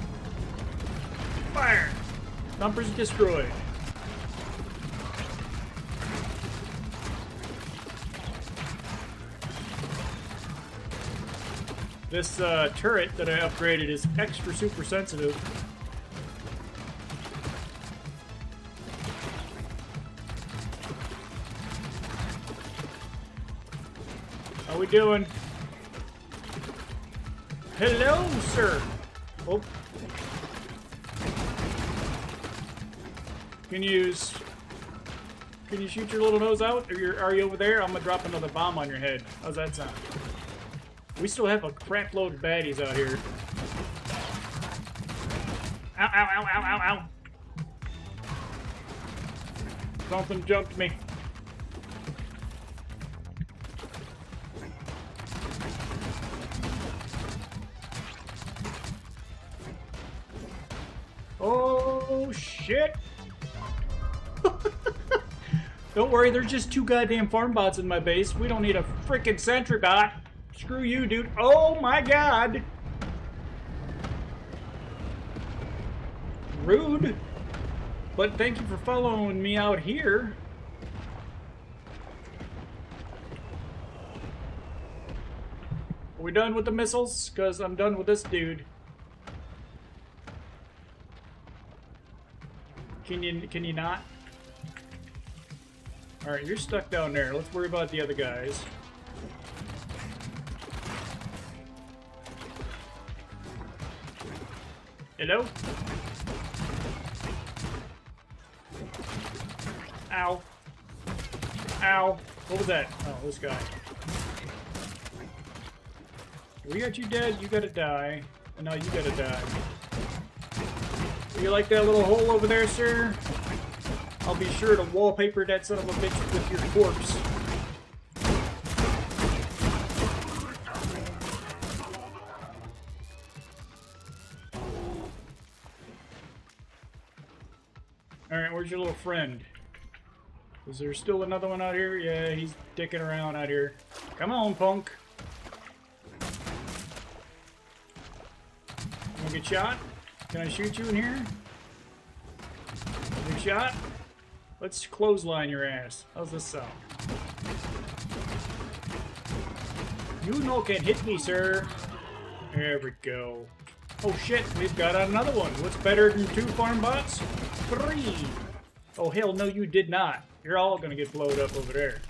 [SPEAKER 1] Fire! Thumpers destroyed. This turret that I upgraded is extra super sensitive. How we doing? Hello, sir. Oh. Can you shoot your little nose out? Are you over there? I'm gonna drop another bomb on your head. How's that sound? We still have a crap load of baddies out here. Ow, ow, ow, ow, ow, ow. Something jumped me. Oh, shit. Don't worry, there's just 2 goddamn farm bots in my base. We don't need a frickin' sentry bot. Screw you, dude. Oh my god. Rude. But thank you for following me out here. Are we done with the missiles? Because I'm done with this dude. Can you not? Alright, you're stuck down there. Let's worry about the other guys. Hello? Ow. Ow. What was that? Oh, this guy. We got you dead, you gotta die. And now you gotta die. You like that little hole over there, sir? I'll be sure to wallpaper that son of a bitch with your corpse. Alright, where's your little friend? Is there still another one out here? Yeah, he's dicking around out here. Come on, punk. Wanna get shot? Can I shoot you in here? Big shot? Let's clothesline your ass. How's this sound? You no can hit me, sir. There we go. Oh shit, we've got another one. What's better than 2 farm bots? 3. Oh hell no, you did not. You're all gonna get blowed up over there.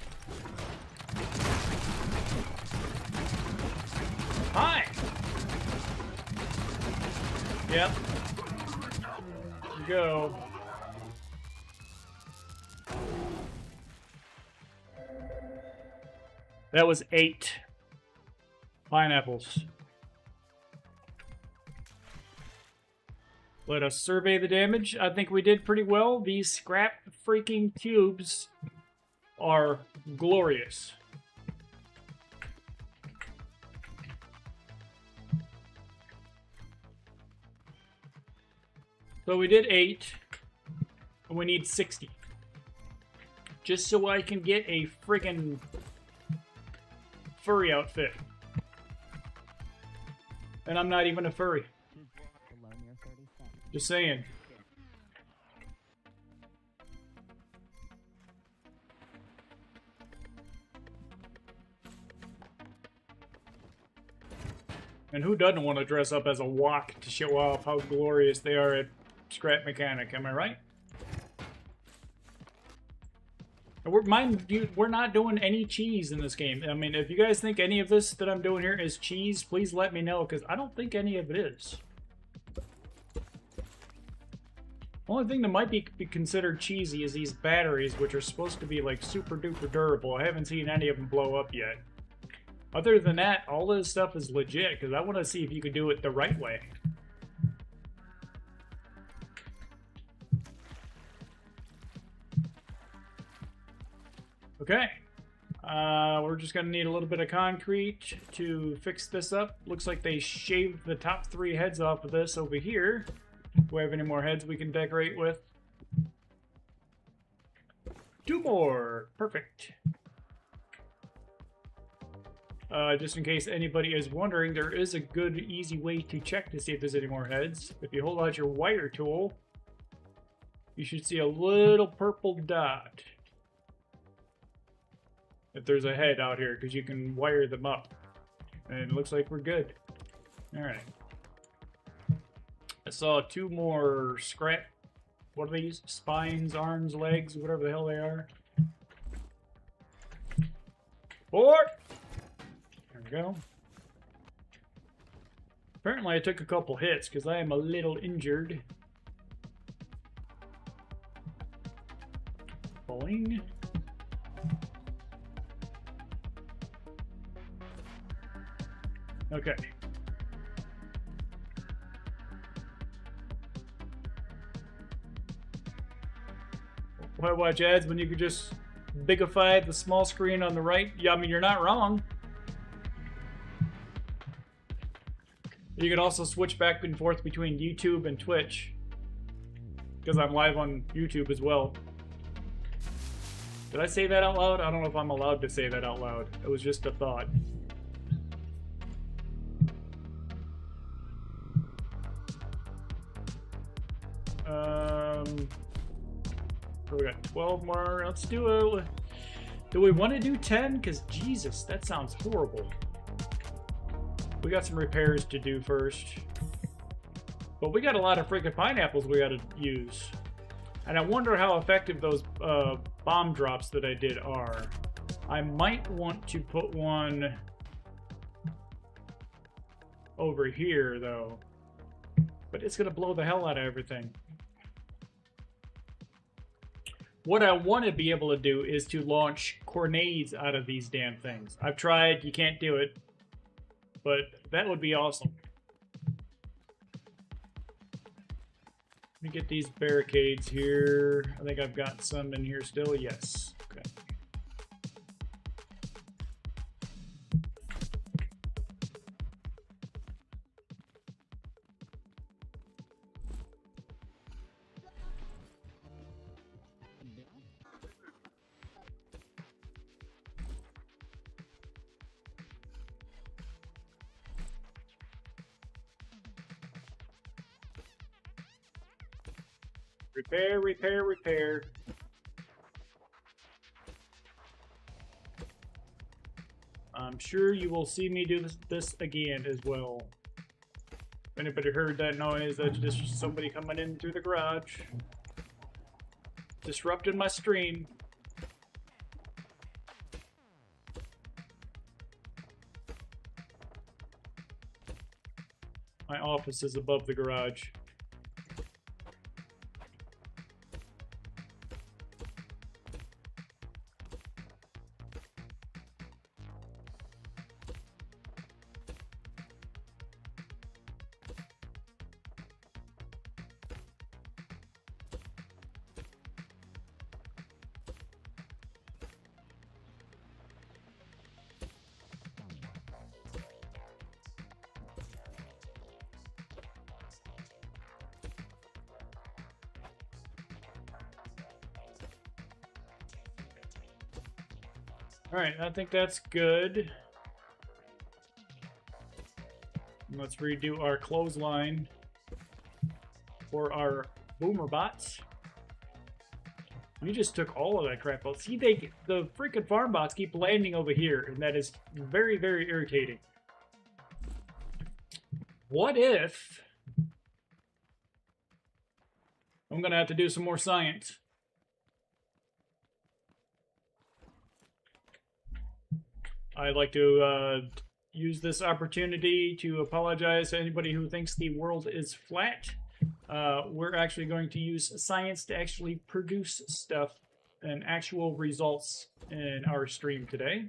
[SPEAKER 1] Hi! Yep. Go. That was 8 pineapples. Let us survey the damage. I think we did pretty well. These scrap freaking cubes are glorious. So we did 8, and we need 60. Just so I can get a friggin' furry outfit. And I'm not even a furry. Just saying. And who doesn't want to dress up as a wok to show off how glorious they are at scrap mechanic, am I right? Mind you, we're not doing any cheese in this game. I mean, if you guys think any of this that I'm doing here is cheese, please let me know, because I don't think any of it is. Only thing that might be considered cheesy is these batteries, which are supposed to be like super duper durable. I haven't seen any of them blow up yet. Other than that, all this stuff is legit, because I want to see if you could do it the right way. Okay. We're just going to need a little bit of concrete to fix this up. Looks like they shaved the top 3 heads off of this over here. Do we have any more heads we can decorate with? 2 more. Perfect. Just in case anybody is wondering, there is a good, easy way to check to see if there's any more heads. If you hold out your wire tool, you should see a little purple dot. If there's a head out here, because you can wire them up. And it looks like we're good. Alright. I saw 2 more scrap. What are these? Spines, arms, legs, whatever the hell they are. 4! There we go. Apparently I took a couple hits because I am a little injured. Boing. Okay. Why watch ads when you could just bigify the small screen on the right? Yeah, I mean, you're not wrong. You can also switch back and forth between YouTube and Twitch, because I'm live on YouTube as well. Did I say that out loud? I don't know if I'm allowed to say that out loud. It was just a thought. So we got 12 more. Let's do a... Do we want to do 10? Because, Jesus, that sounds horrible. We got some repairs to do first. But we got a lot of freaking pineapples we got to use. And I wonder how effective those bomb drops that I did are. I might want to put one over here, though. But it's going to blow the hell out of everything. What I want to be able to do is to launch grenades out of these damn things. I've tried, you can't do it. But that would be awesome. Let me get these barricades here. I think I've got some in here still. Yes. Okay. Repair, repair, repair. I'm sure you will see me do this again as well. If anybody heard that noise, that's just somebody coming in through the garage. Disrupting my stream. My office is above the garage. Alright, I think that's good. Let's redo our clothesline for our boomer bots. You just took all of that crap out. See, the freaking farm bots keep landing over here, and that is very, very irritating. What if I'm gonna have to do some more science? I'd like to use this opportunity to apologize to anybody who thinks the world is flat. We're actually going to use science to actually produce stuff and actual results in our stream today,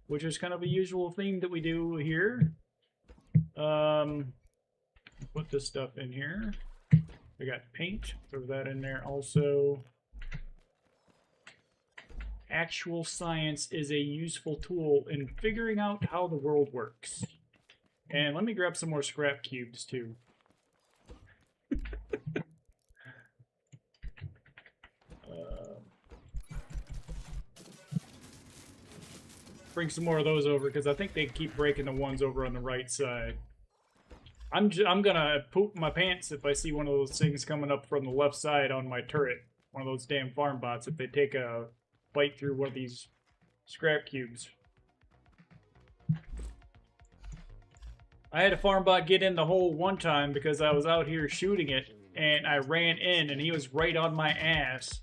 [SPEAKER 1] which is kind of a usual thing that we do here. Put this stuff in here. We got paint, throw that in there also. Actual science is a useful tool in figuring out how the world works. And let me grab some more scrap cubes too. Bring some more of those over because I think they keep breaking the ones over on the right side. I'm gonna poop my pants if I see one of those things coming up from the left side on my turret. One of those damn farm bots if they take a bite through one of these scrap cubes. I had a farm bot get in the hole one time because I was out here shooting it and I ran in and he was right on my ass.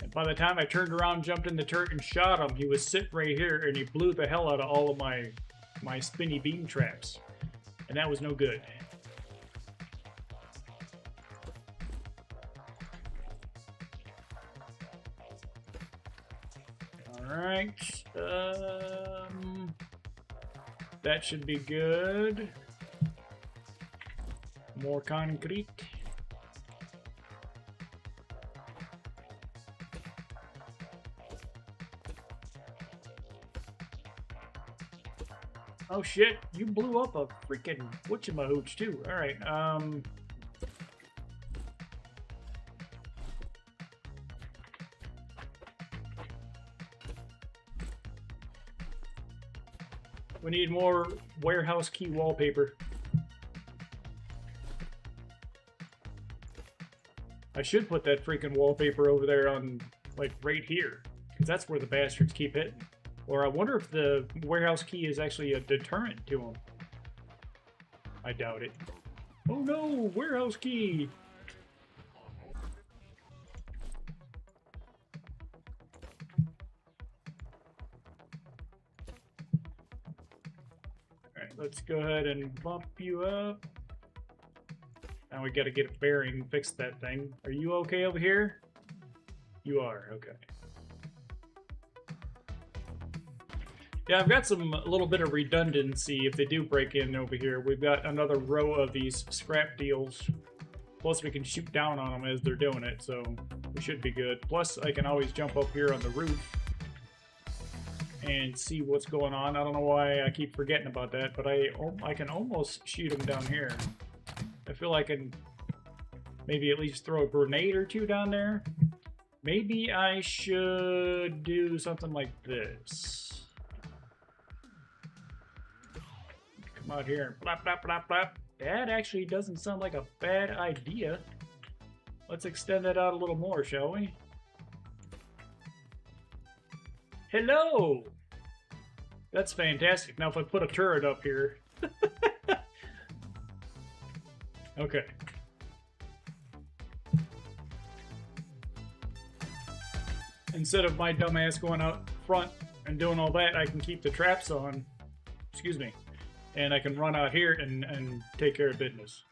[SPEAKER 1] And by the time I turned around, jumped in the turret and shot him, he was sitting right here and he blew the hell out of all of my spinny beam traps. And that was no good. Alright, that should be good. More concrete. Oh shit, you blew up a freaking whatchamahooch too. Alright, we need more warehouse key wallpaper. I should put that freaking wallpaper over there on, like, right here. Because that's where the bastards keep hitting. Or I wonder if the warehouse key is actually a deterrent to them. I doubt it. Oh no, warehouse key! Alright, let's go ahead and bump you up. Now we gotta get a bearing and fix that thing. Are you okay over here? You are, okay. Yeah, I've got a little bit of redundancy if they do break in over here. We've got another row of these scrap deals Plus, we can shoot down on them as they're doing it, so we should be good. Plus, I can always jump up here on the roof and see what's going on. I don't know why I keep forgetting about that, but I can almost shoot them down here. I feel I can maybe at least throw a grenade or two down there. Maybe I should do something like this. Come out here and blap, blap, blap, blap. That actually doesn't sound like a bad idea. Let's extend that out a little more, shall we? Hello! That's fantastic. Now if I put a turret up here... Okay. Instead of my dumbass going out front and doing all that, I can keep the traps on. Excuse me. And I can run out here and take care of business.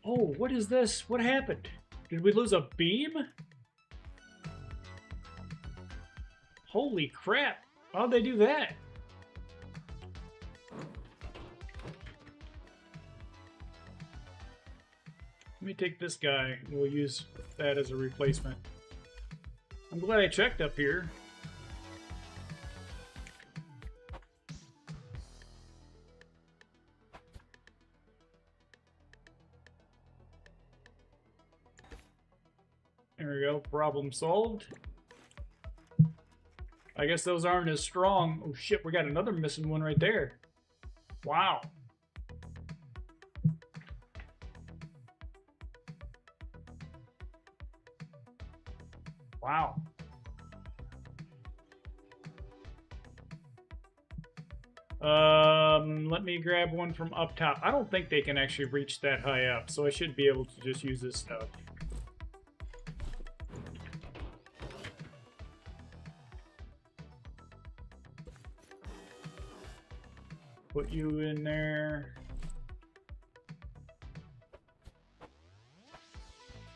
[SPEAKER 1] Oh, what is this? What happened? Did we lose a beam? Holy crap. How'd they do that? Let me take this guy and we'll use that as a replacement. I'm glad I checked up here. There we go, problem solved. I guess those aren't as strong. Oh shit, we got another missing one right there. Wow. Wow. Let me grab one from up top. I don't think they can actually reach that high up, so I should be able to just use this stuff. Put you in there.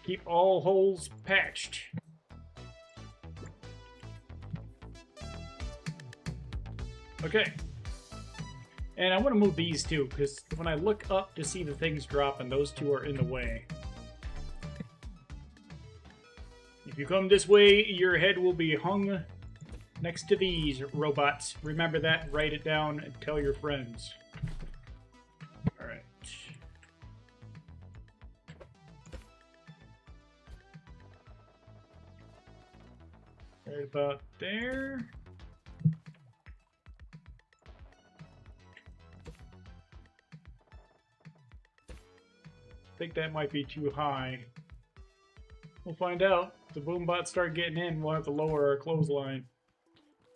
[SPEAKER 1] Keep all holes patched. Okay. And I want to move these too, because when I look up to see the things drop, and those two are in the way. If you come this way, your head will be hung next to these robots. Remember that, write it down, and tell your friends. Alright. Right about there. I think that might be too high. We'll find out. If the boom bots start getting in, we'll have to lower our clothesline.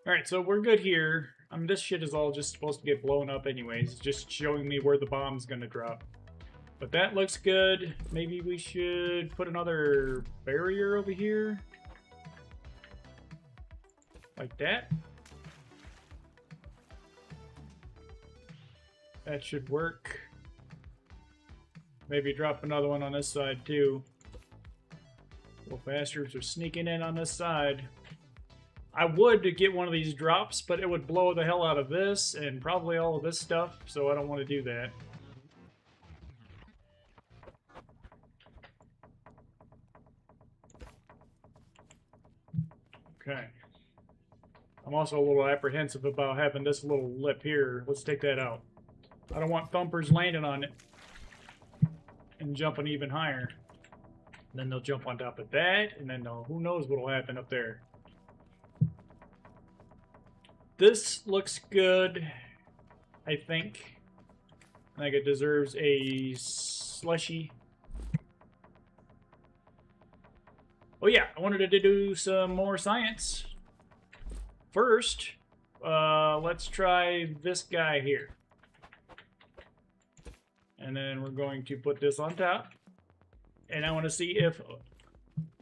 [SPEAKER 1] Alright, so we're good here. I mean, this shit is all just supposed to get blown up anyways. It's just showing me where the bomb's gonna drop. But that looks good. Maybe we should put another barrier over here. Like that. That should work. Maybe drop another one on this side too. Little bastards are sneaking in on this side. I would to get one of these drops, but it would blow the hell out of this and probably all of this stuff, so I don't want to do that. Okay. I'm also a little apprehensive about having this little lip here. Let's take that out. I don't want thumpers landing on it and jumping even higher. And then they'll jump on top of that, and then who knows what will happen up there. This looks good, I think. I think it deserves a slushy. Oh yeah, I wanted to do some more science. First, let's try this guy here. And then we're going to put this on top. And I want to see if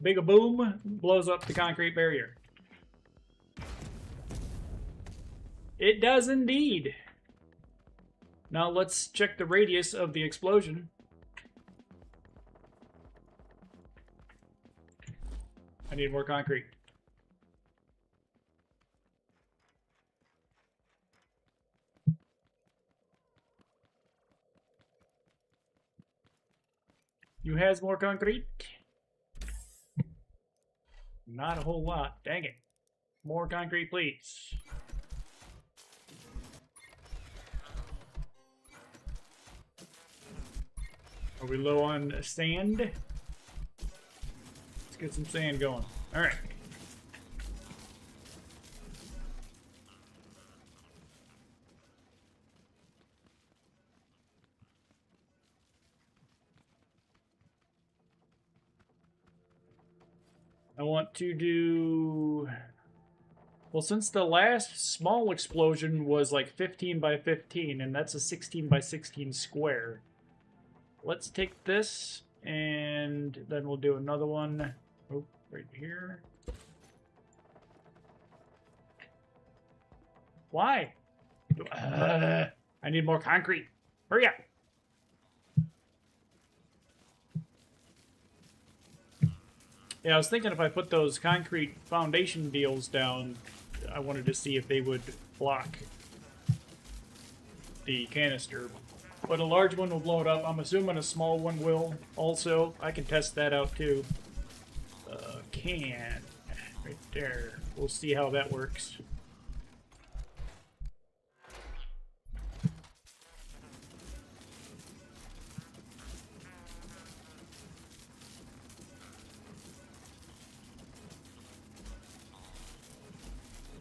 [SPEAKER 1] Big a Boom blows up the concrete barrier. It does indeed. Now let's check the radius of the explosion. I need more concrete. You has more concrete? Not a whole lot. Dang it. More concrete, please. Are we low on sand? Let's get some sand going. Alright. I want to do... Well, since the last small explosion was like 15 by 15, and that's a 16 by 16 square. Let's take this, and then we'll do another one. Oh, right here. Why? I need more concrete. Hurry up. Yeah, I was thinking if I put those concrete foundation deals down, I wanted to see if they would block the canister. But a large one will blow it up. I'm assuming a small one will also. I can test that out too. Can. Right there. We'll see how that works.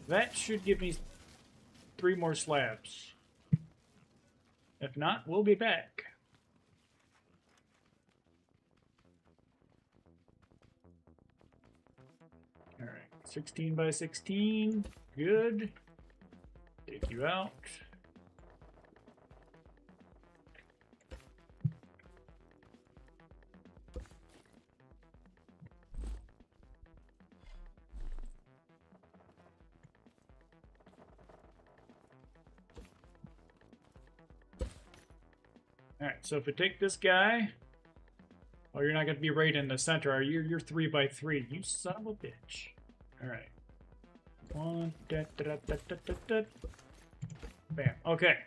[SPEAKER 1] That should give me 3 more slabs. If not, we'll be back. Alright, 16 by 16. Good. Take you out. Alright, so if we take this guy... Oh, you're not going to be right in the center, are you? You're 3 by 3. You son of a bitch. Alright. One, bam. Okay.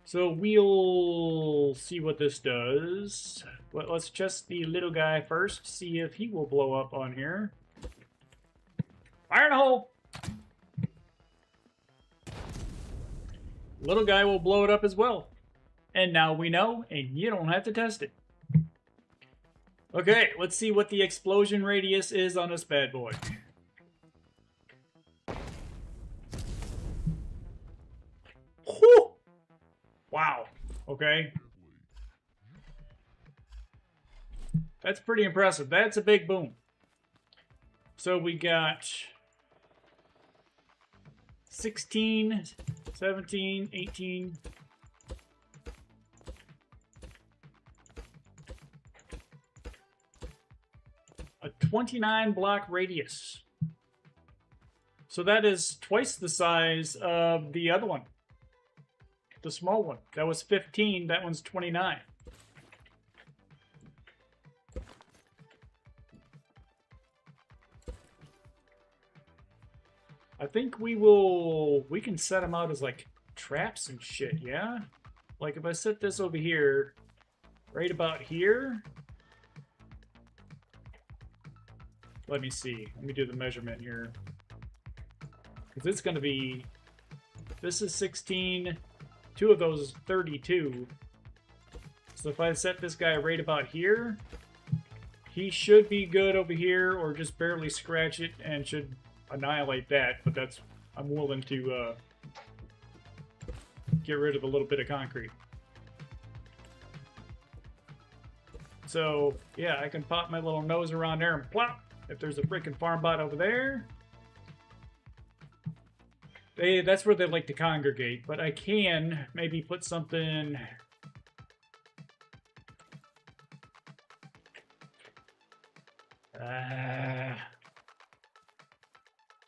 [SPEAKER 1] So we'll see what this does. But let's test the little guy first, see if he will blow up on here. Fire in the hole! Little guy will blow it up as well. And now we know, and you don't have to test it. Okay, let's see what the explosion radius is on this bad boy. Whew! Wow. Okay. That's pretty impressive. That's a big boom. So we got 16, 17, 18... a 29 block radius. So that is twice the size of the other one. The small one. That was 15, that one's 29. I think we can set them out as like traps and shit, yeah? Like if I set this over here, right about here. Let me see. Let me do the measurement here. Because it's going to be... This is 16. 2 of those is 32. So if I set this guy right about here, he should be good over here, or just barely scratch it and should annihilate that. But that's... I'm willing to get rid of a little bit of concrete. So, yeah, I can pop my little nose around there and plop. If there's a freaking farm bot over there, that's where they like to congregate. But I can maybe put something... I'd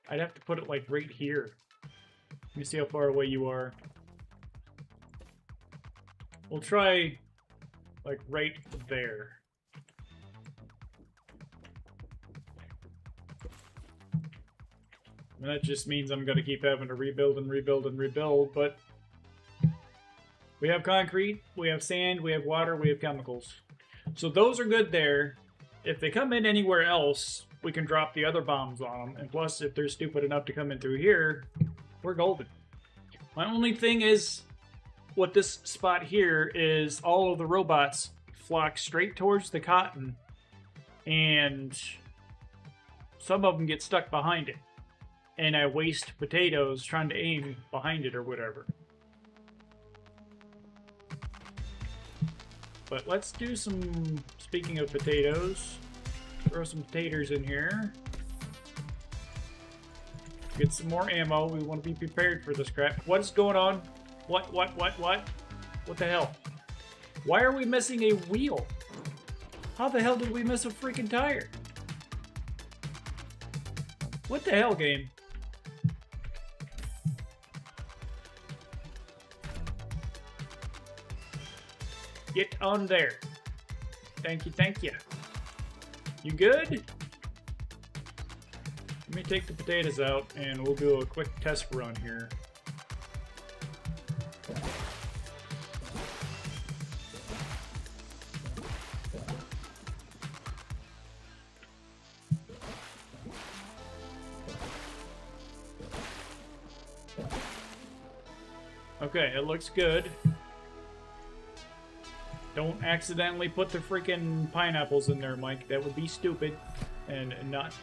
[SPEAKER 1] have to put it like right here. Let me see how far away you are. We'll try like right there. And that just means I'm going to keep having to rebuild and rebuild and rebuild, but we have concrete, we have sand, we have water, we have chemicals. So those are good there. If they come in anywhere else, we can drop the other bombs on them. And plus, if they're stupid enough to come in through here, we're golden. My only thing is, what this spot here is all of the robots flock straight towards the cotton, and some of them get stuck behind it. And I waste potatoes trying to aim behind it or whatever. But let's do some, speaking of potatoes, throw some taters in here. Get some more ammo. We want to be prepared for this crap. What is going on? What? What the hell? Why are we missing a wheel? How the hell did we miss a freaking tire? What the hell, game? Get on there. Thank you, thank you. You good? Let me take the potatoes out and we'll do a quick test run here. Okay, it looks good. Don't accidentally put the freaking pineapples in there, Mike. That would be stupid and not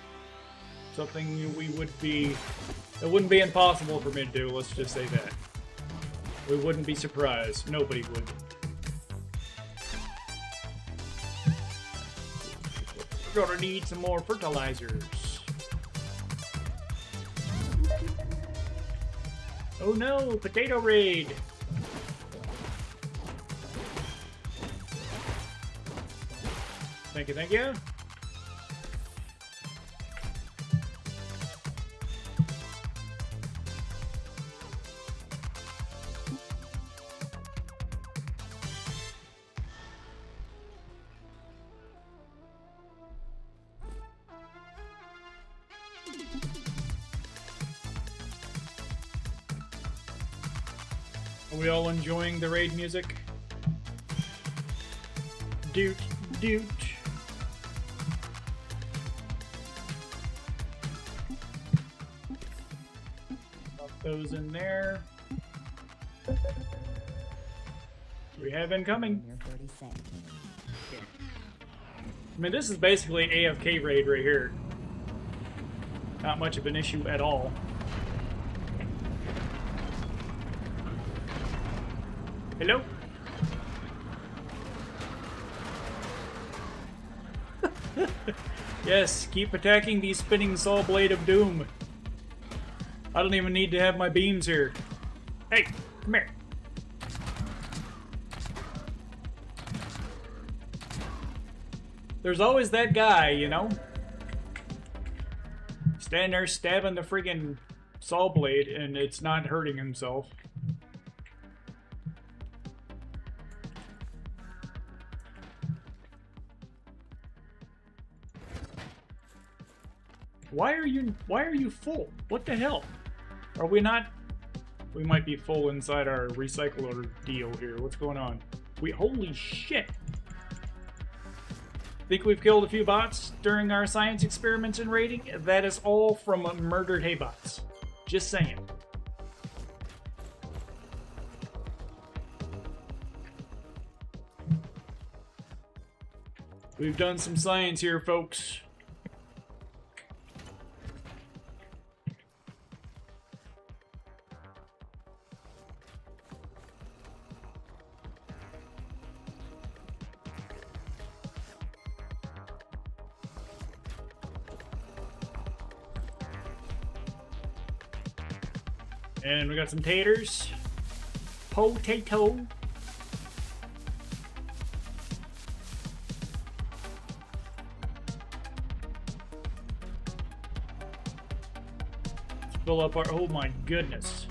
[SPEAKER 1] something we would be... It wouldn't be impossible for me to do, let's just say that. We wouldn't be surprised. Nobody would. We're gonna need some more fertilizers. Oh no, potato raid! Thank you, thank you. Are we all enjoying the raid music? Doot, doot. Pop those in there. We have incoming. I mean, this is basically AFK raid right here. Not much of an issue at all. Hello? Yes, keep attacking the spinning saw blade of doom. I don't even need to have my beams here. Hey, come here. There's always that guy, you know? Standing there stabbing the friggin' saw blade and it's not hurting himself. Why are you full? What the hell? Are we not? We might be full inside our recycler deal here. What's going on? Holy shit! Think we've killed a few bots during our science experiments and raiding? That is all from murdered hay bots. Just saying. We've done some science here, folks. And we got some taters. Potato. Let's fill up our... Oh my goodness.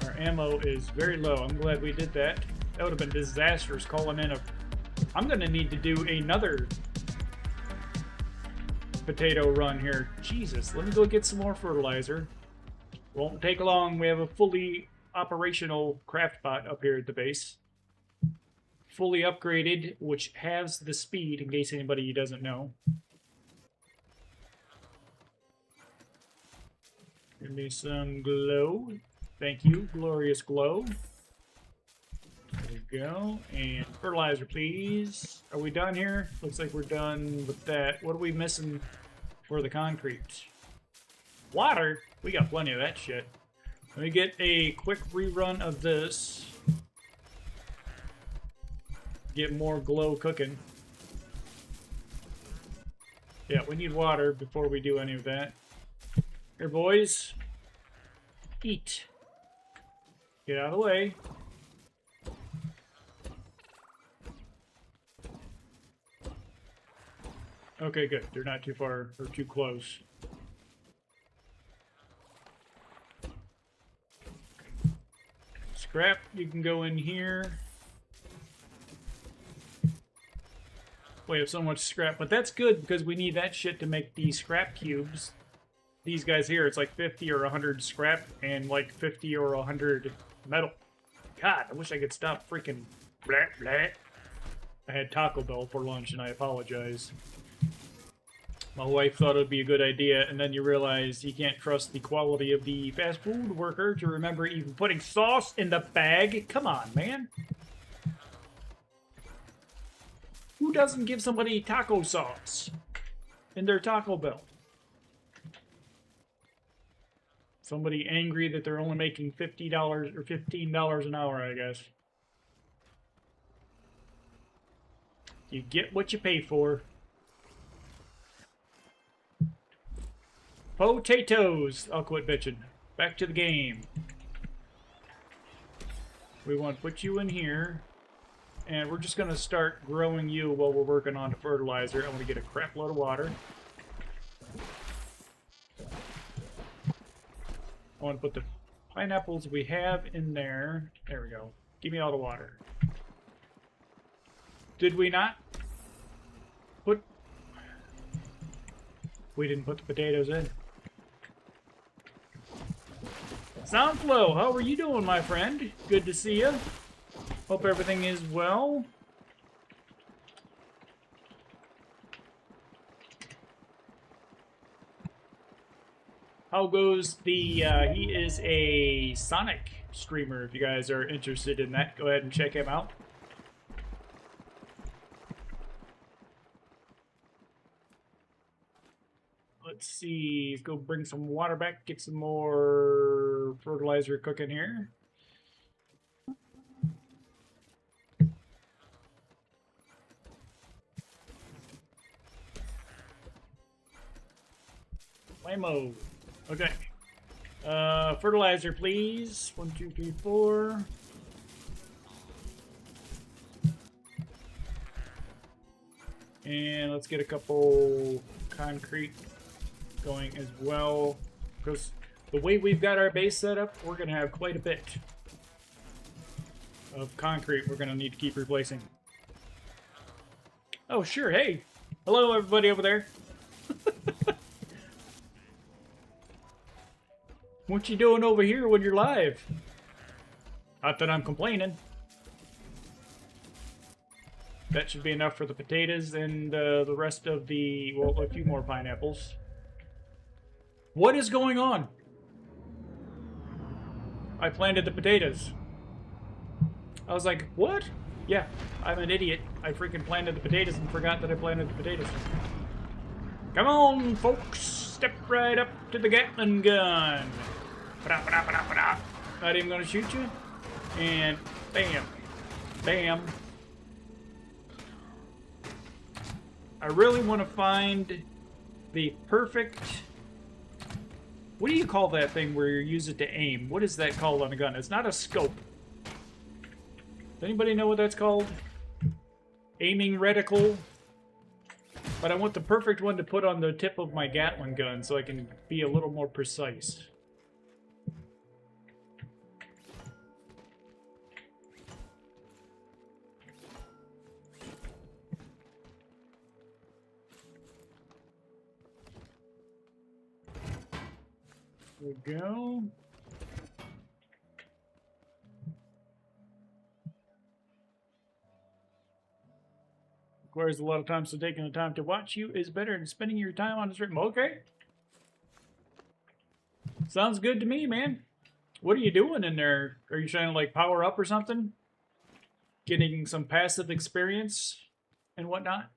[SPEAKER 1] Our ammo is very low. I'm glad we did that. That would have been disastrous calling in a... I'm going to need to do another potato run here. Jesus, let me go get some more fertilizer. Won't take long. We have a fully operational craft bot up here at the base. fully upgraded, which halves the speed, in case anybody doesn't know. Give me some glow. Thank you, glorious glow. There we go. And fertilizer, please. Are we done here? Looks like we're done with that. What are we missing for the concrete? Water? We got plenty of that shit. Let me get a quick rerun of this. Get more glow cooking. Yeah, we need water before we do any of that. Here, boys. Eat. Get out of the way. Okay, good. They're not too far or too close. Scrap, you can go in here. We have so much scrap, but that's good because we need that shit to make the scrap cubes. These guys here, it's like 50 or 100 scrap and like 50 or 100 metal. God, I wish I could stop freaking blah, blah. I had Taco Bell for lunch and I apologize. My wife thought it would be a good idea, and then you realize you can't trust the quality of the fast food worker to remember even putting sauce in the bag. Come on, man. Who doesn't give somebody taco sauce in their Taco Bell? Somebody angry that they're only making $50 or $15 an hour, I guess. You get what you pay for. Potatoes! I'll quit bitching. Back to the game. We want to put you in here. And we're just going to start growing you while we're working on the fertilizer. I'm going to get a crap load of water. I want to put the pineapples we have in there. There we go. Give me all the water. Did we not put... We didn't put the potatoes in. Soundflow, how are you doing, my friend? Good to see you. Hope everything is well. How goes the, he is a Sonic streamer. If you guys are interested in that, go ahead and check him out. Let's see, let's go bring some water back, get some more fertilizer cooking here. Flamo. Okay. Fertilizer, please. 1, 2, 3, 4. And let's get a couple concrete going as well. Because the way we've got our base set up, we're going to have quite a bit of concrete we're going to need to keep replacing. Oh, sure. Hey. Hello, everybody over there. What you doing over here when you're live? Not that I'm complaining. That should be enough for the potatoes and the rest of the, well, a few more pineapples. What is going on? I planted the potatoes. I was like, what? Yeah, I'm an idiot. I freaking planted the potatoes and forgot that I planted the potatoes. Come on, folks. Step right up to the Gatling gun. Not even gonna shoot you. And bam. Bam. I really want to find the perfect... What do you call that thing where you use it to aim? What is that called on a gun? It's not a scope. Does anybody know what that's called? Aiming reticle. But I want the perfect one to put on the tip of my Gatling gun so I can be a little more precise. There we go. Requires a lot of time, so taking the time to watch you is better than spending your time on the stream. Okay. Sounds good to me, man. What are you doing in there? Are you trying to, like, power up or something? Getting some passive experience and whatnot?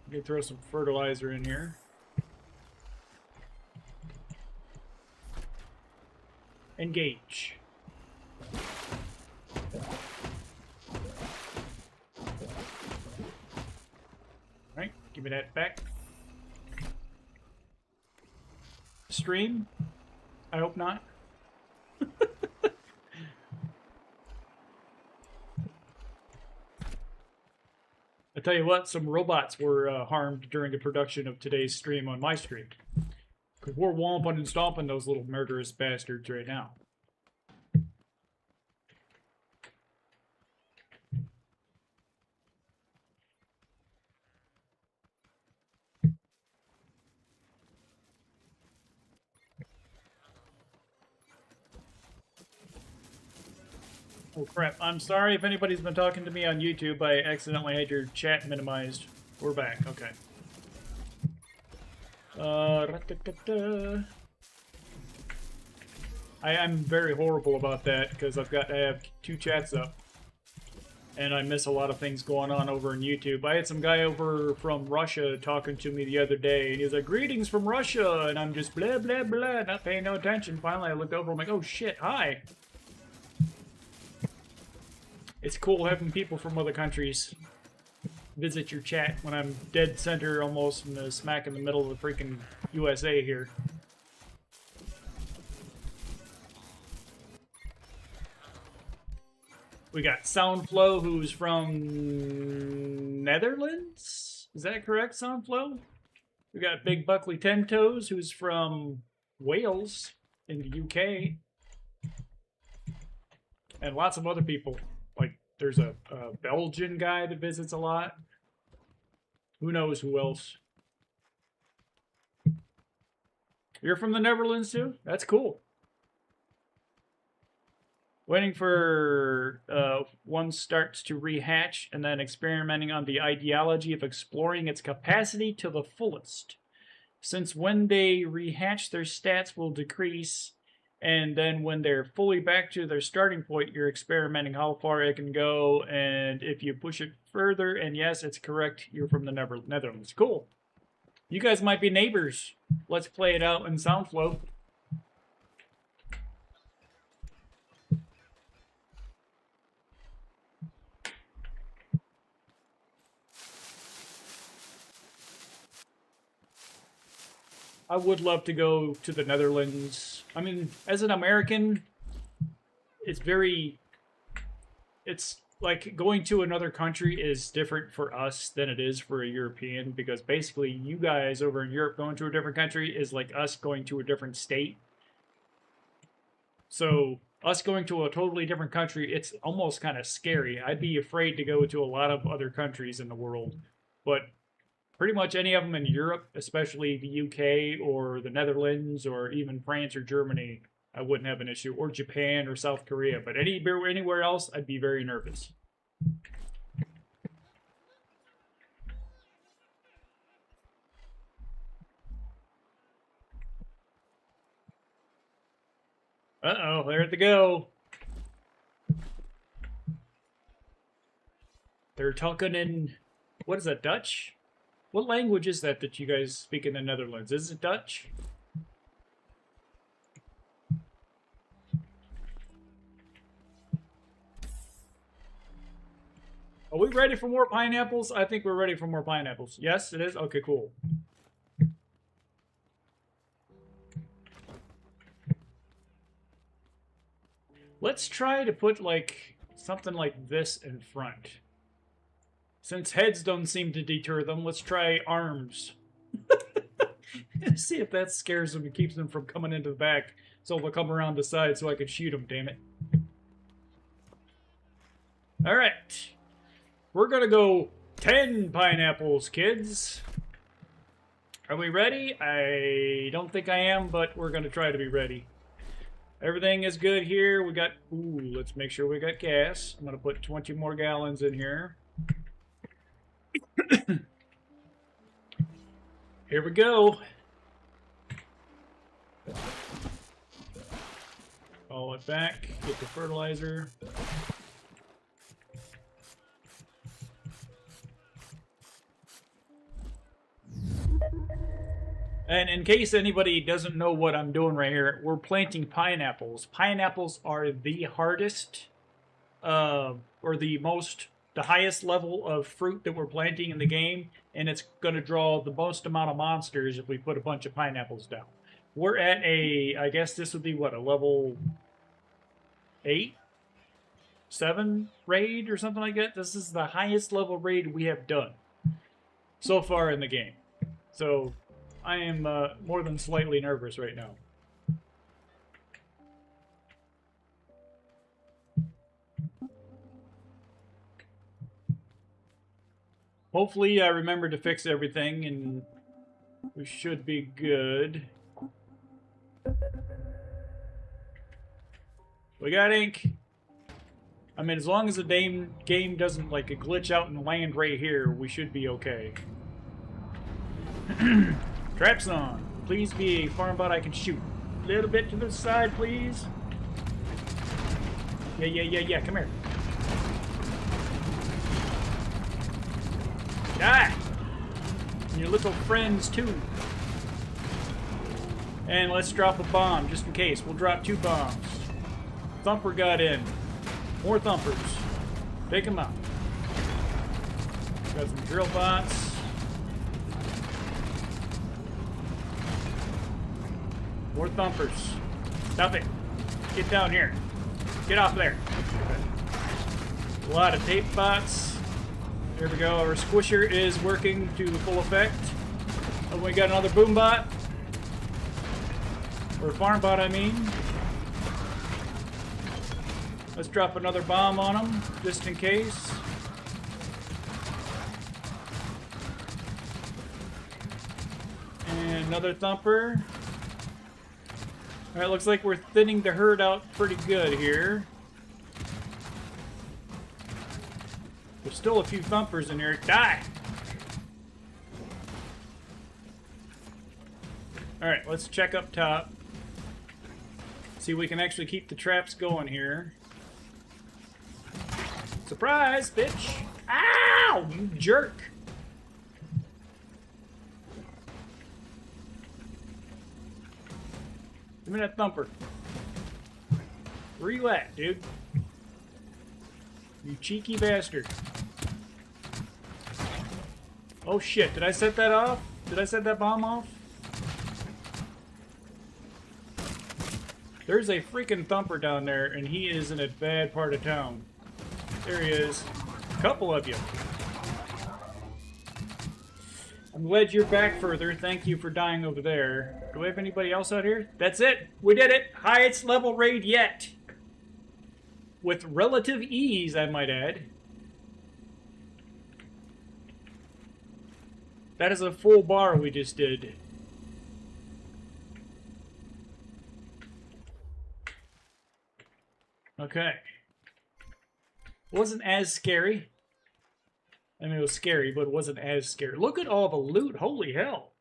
[SPEAKER 1] Let me throw some fertilizer in here. Engage. Alright, give me that back. Stream? I hope not. I tell you what, some robots were harmed during the production of today's stream on my stream. Because we're womping and stomping those little murderous bastards right now. Oh crap, I'm sorry if anybody's been talking to me on YouTube. I accidentally had your chat minimized. We're back, okay. I am very horrible about that because I've got to have 2 chats up. And I miss a lot of things going on over on YouTube. I had some guy over from Russia talking to me the other day, and he was like, "Greetings from Russia," and I'm just blah, blah, blah, not paying no attention. Finally, I looked over, I'm like, oh shit, hi. It's cool having people from other countries visit your chat when I'm dead center, almost in the smack in the middle of the freaking USA here. We got Soundflow, who's from Netherlands? Is that correct, Soundflow? We got Big Buckley Ten Toes, who's from Wales in the UK. And lots of other people. Like, there's a Belgian guy that visits a lot. Who knows who else? You're from the Netherlands too? That's cool. Waiting for one starts to rehatch and then experimenting on the ideology of exploring its capacity to the fullest. Since when they rehatch, their stats will decrease, and then when they're fully back to their starting point, you're experimenting how far it can go, and if you push it further, and yes, it's correct, you're from the Netherlands. Cool. You guys might be neighbors. Let's play it out in Soundflow. I would love to go to the Netherlands. I mean, as an American, it's like going to another country is different for us than it is for a European, because basically you guys over in Europe going to a different country is like us going to a different state. So us going to a totally different country, it's almost kind of scary. I'd be afraid to go to a lot of other countries in the world, but pretty much any of them in Europe, especially the UK or the Netherlands or even France or Germany, I wouldn't have an issue. Or Japan or South Korea. But anywhere else, I'd be very nervous. Uh-oh, there they go. They're talking in... What is that, Dutch? What language is that you guys speak in the Netherlands? Is it Dutch? Are we ready for more pineapples? I think we're ready for more pineapples. Yes, it is? Okay, cool. Let's try to put, like, something like this in front. Since heads don't seem to deter them, let's try arms. See if that scares them and keeps them from coming into the back. So they'll come around the side so I can shoot them, damn it. Alright. We're gonna go 10 pineapples, kids. Are we ready? I don't think I am, but we're gonna try to be ready. Everything is good here. We got, ooh, let's make sure we got gas. I'm going to put 20 more gallons in here. Here we go. Haul it back. Get the fertilizer. And in case anybody doesn't know what I'm doing right here, we're planting pineapples. Pineapples are the hardest, or the highest level of fruit that we're planting in the game, and it's going to draw the most amount of monsters if we put a bunch of pineapples down. We're at I guess this would be what, a level 8? 7 raid or something like that? This is the highest level raid we have done so far in the game. So I am more than slightly nervous right now. Hopefully I remember to fix everything and we should be good. We got ink. I mean, as long as the game doesn't like glitch out and land right here, we should be okay. Traps on. Please be a farm bot I can shoot. A little bit to the side, please. Yeah. Come here. Die! And your little friends, too. And let's drop a bomb, just in case. We'll drop 2 bombs. Thumper got in. More thumpers. Take them out. Got some drill bots. More thumpers. Stop it. Get down here. Get off there. A lot of tape bots. There we go. Our squisher is working to full effect. Oh, we got another boom bot. Or farm bot, I mean. Let's drop another bomb on them, just in case. And another thumper. Alright, looks like we're thinning the herd out pretty good here. There's still a few thumpers in here. Die! Alright, let's check up top. See if we can actually keep the traps going here. Surprise, bitch! Ow! You jerk! Give me that thumper. Where you at, dude? You cheeky bastard. Oh shit, did I set that off? Did I set that bomb off? There's a freaking thumper down there, and he is in a bad part of town. There he is. A couple of you. I'm glad you're back further. Thank you for dying over there. Do we have anybody else out here? That's it. We did it. Highest level raid yet. With relative ease, I might add. That is a full bar we just did. Okay. Wasn't as scary. I mean, it was scary, but it wasn't as scary. Look at all the loot. Holy hell.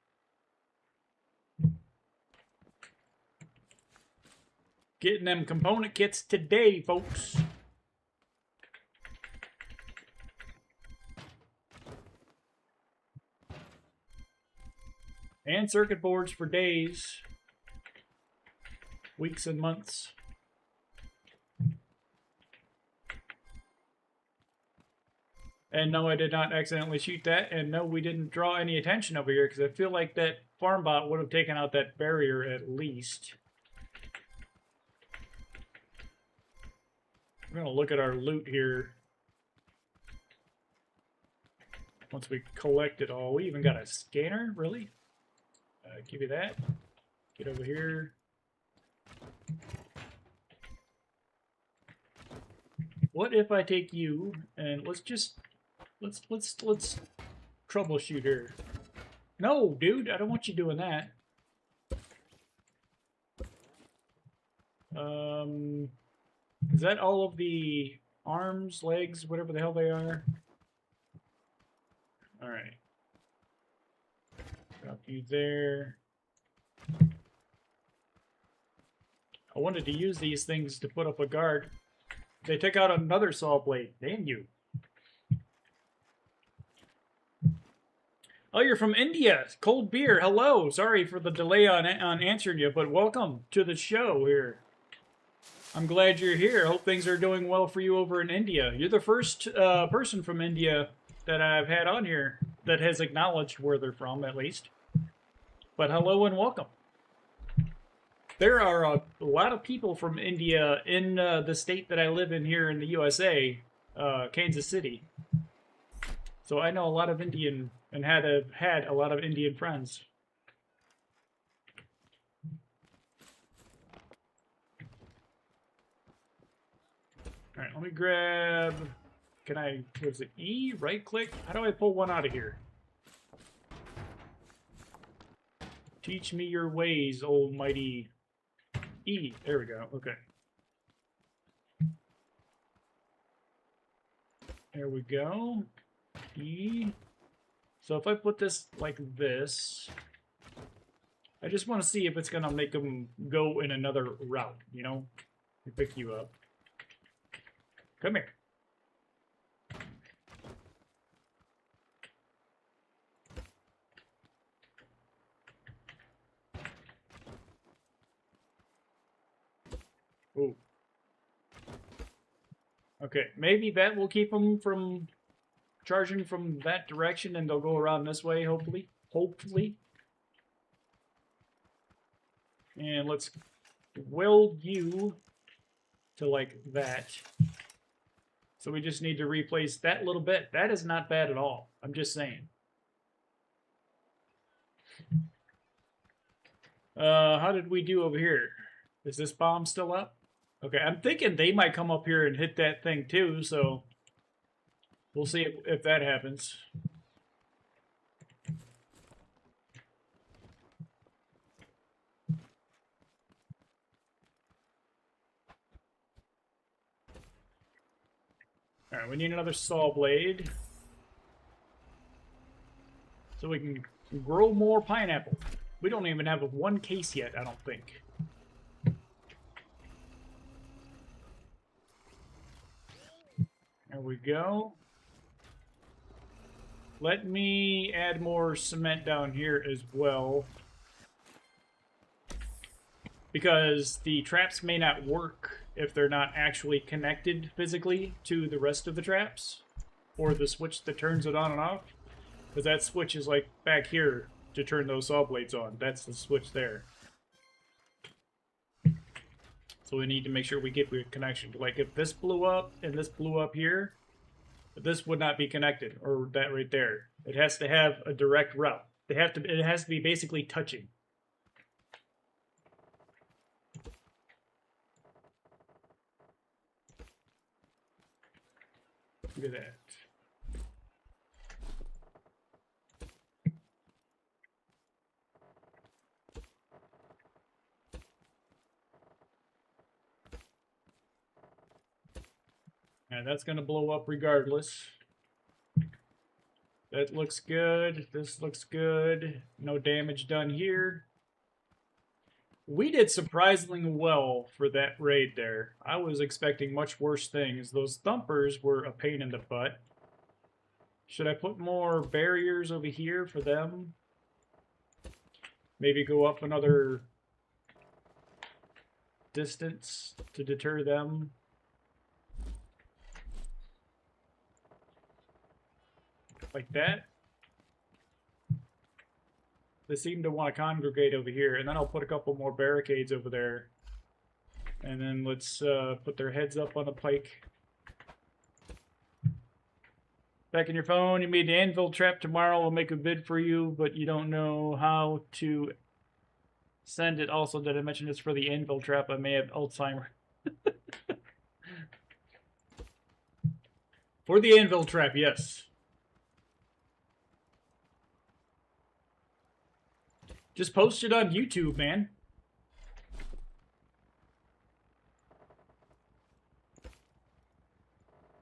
[SPEAKER 1] Getting them component kits today, folks. And circuit boards for days, weeks, and months. And no, I did not accidentally shoot that. And no, we didn't draw any attention over here because I feel like that farm bot would have taken out that barrier at least. We're going to look at our loot here. Once we collect it all. We even got a scanner? Really? Give you that. Get over here. What if I take you and let's troubleshoot here. No, dude, I don't want you doing that. Is that all of the arms, legs, whatever the hell they are? Alright. Drop you there. I wanted to use these things to put up a guard. They took out another saw blade. Damn you. Oh, you're from India. Cold beer. Hello. Sorry for the delay on answering you, but welcome to the show here. I'm glad you're here. Hope things are doing well for you over in India. You're the first person from India that I've had on here that has acknowledged where they're from, at least. But hello and welcome. There are a lot of people from India in the state that I live in here in the USA, Kansas City. So I know a lot of Indian and had a lot of Indian friends. All right, let me grab. Can I? Was it E? Right click? How do I pull one out of here? Teach me your ways, almighty. E. There we go. Okay. There we go. E. So if I put this like this, I just want to see if it's going to make them go in another route, you know? Pick you up. Come here. Ooh. Okay, maybe that will keep them from charging from that direction and they'll go around this way, hopefully. Hopefully. And let's weld you to like that. So we just need to replace that little bit. That is not bad at all. I'm just saying. How did we do over here? Is this bomb still up? Okay, I'm thinking they might come up here and hit that thing too, so we'll see if that happens. Alright, we need another saw blade. So we can grow more pineapple. We don't even have one case yet, I don't think. There we go. Let me add more cement down here as well. Because the traps may not work if they're not actually connected physically to the rest of the traps. Or the switch that turns it on and off. Because that switch is like back here to turn those saw blades on. That's the switch there. So we need to make sure we get the connection. Like if this blew up and this blew up here, this would not be connected, or that right there. It has to have a direct route. It has to be basically touching. Look at that. And that's going to blow up regardless. That looks good. This looks good. No damage done here. We did surprisingly well for that raid there. I was expecting much worse things. Those thumpers were a pain in the butt. Should I put more barriers over here for them? Maybe go up another distance to deter them. Like that. They seem to want to congregate over here, and then I'll put a couple more barricades over there. And then let's put their heads up on a pike. Back in your phone, you made the anvil trap tomorrow. We'll make a bid for you, but you don't know how to send it. Also, did I mention it's for the anvil trap? I may have Alzheimer's. For the anvil trap, yes. Just post it on YouTube, man.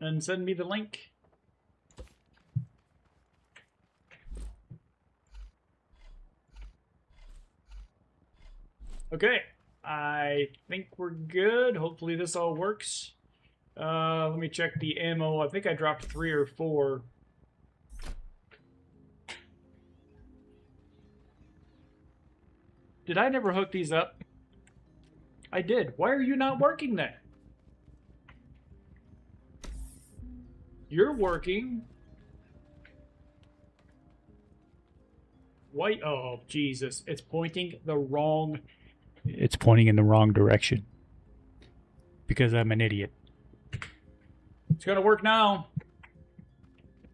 [SPEAKER 1] and send me the link. Okay, I think we're good. Hopefully this all works. Let me check the ammo. I think I dropped 3 or 4. Did I never hook these up? I did. Why are you not working then? You're working. Why? Oh, Jesus. It's pointing the wrong... It's pointing in the wrong direction. Because I'm an idiot. It's gonna work now.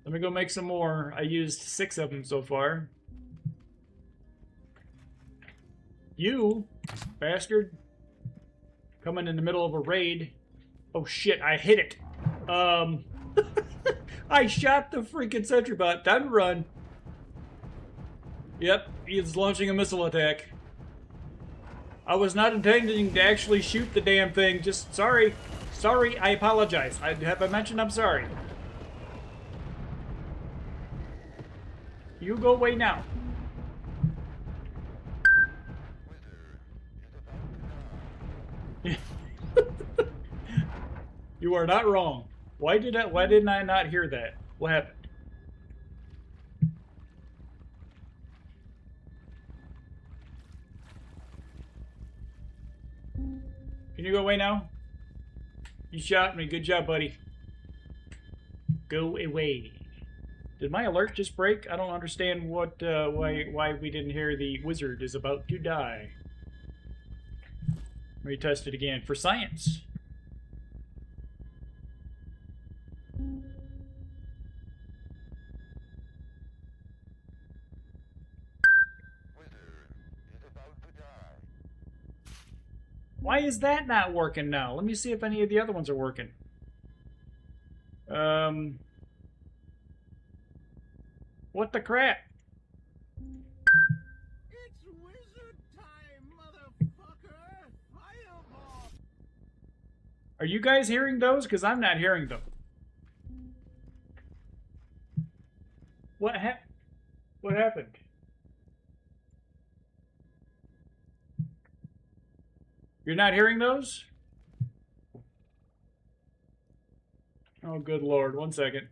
[SPEAKER 1] Let me go make some more. I used 6 of them so far. You, bastard. Coming in the middle of a raid. Oh shit, I hit it. I shot the freaking sentry bot. Time to run. Yep, he's launching a missile attack. I was not intending to actually shoot the damn thing. Just sorry. Sorry, I apologize. Have I mentioned I'm sorry? You go away now. You are not wrong. Why didn't I not hear that? What happened? Can you go away now? You shot me. Good job, buddy. Go away. Did my alert just break? I don't understand what why we didn't hear the wizard is about to die. Retest it again for science. Why is that not working now? Let me see if any of the other ones are working. What the crap?
[SPEAKER 2] It's wizard time, motherfucker! Fireball!
[SPEAKER 1] Are you guys hearing those? Because I'm not hearing them. What happened? You're not hearing those? Oh, good lord. 1 second.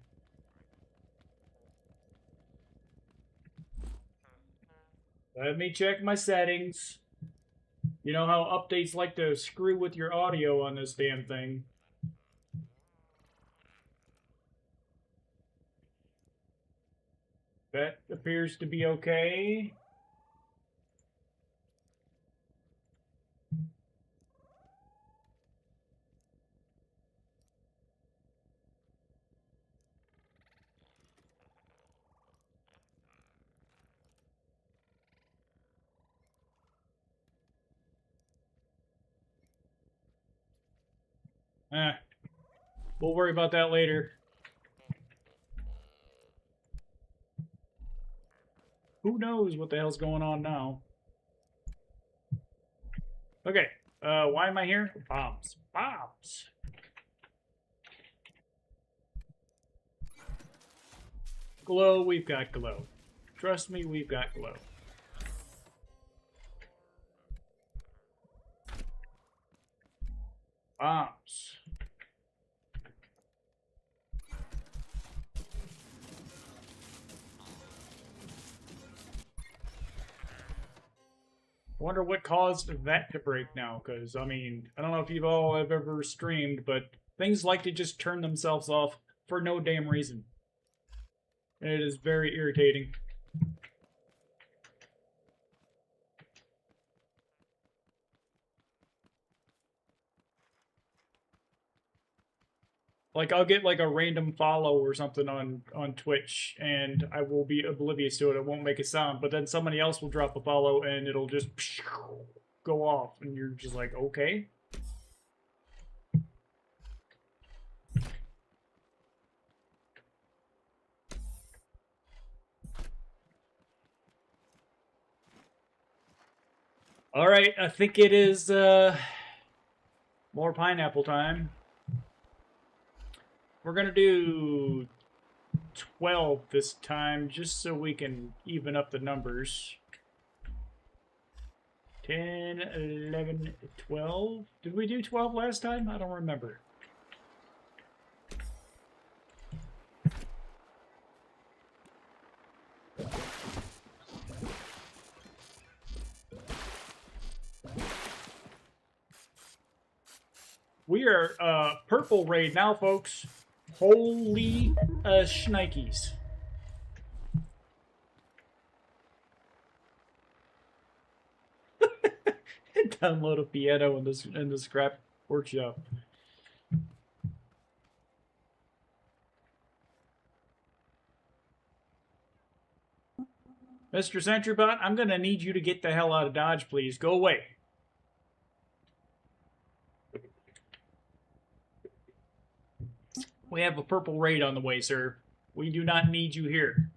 [SPEAKER 1] Let me check my settings. You know how updates like to screw with your audio on this damn thing. That appears to be okay. We'll worry about that later. Who knows what the hell's going on now? Okay, why am I here? Bombs. Bombs! Glow, we've got glow. Trust me, we've got glow. Bombs. I wonder what caused that to break now, because, I mean, I don't know if you've all have ever streamed, but things like to just turn themselves off for no damn reason. It is very irritating. Like, I'll get like a random follow or something on Twitch, and I will be oblivious to it. It won't make a sound, but then somebody else will drop a follow, and it'll just go off, and you're just like, okay. All right, I think it is more pineapple time. We're going to do 12 this time, just so we can even up the numbers. 10, 11, 12. Did we do 12 last time? I don't remember. We are purple raid now, folks. Holy shnikes. Download a piano in the scrap workshop. Mr. Sentrybot, I'm gonna need you to get the hell out of Dodge, please. Go away. We have a purple raid on the way, sir. We do not need you here.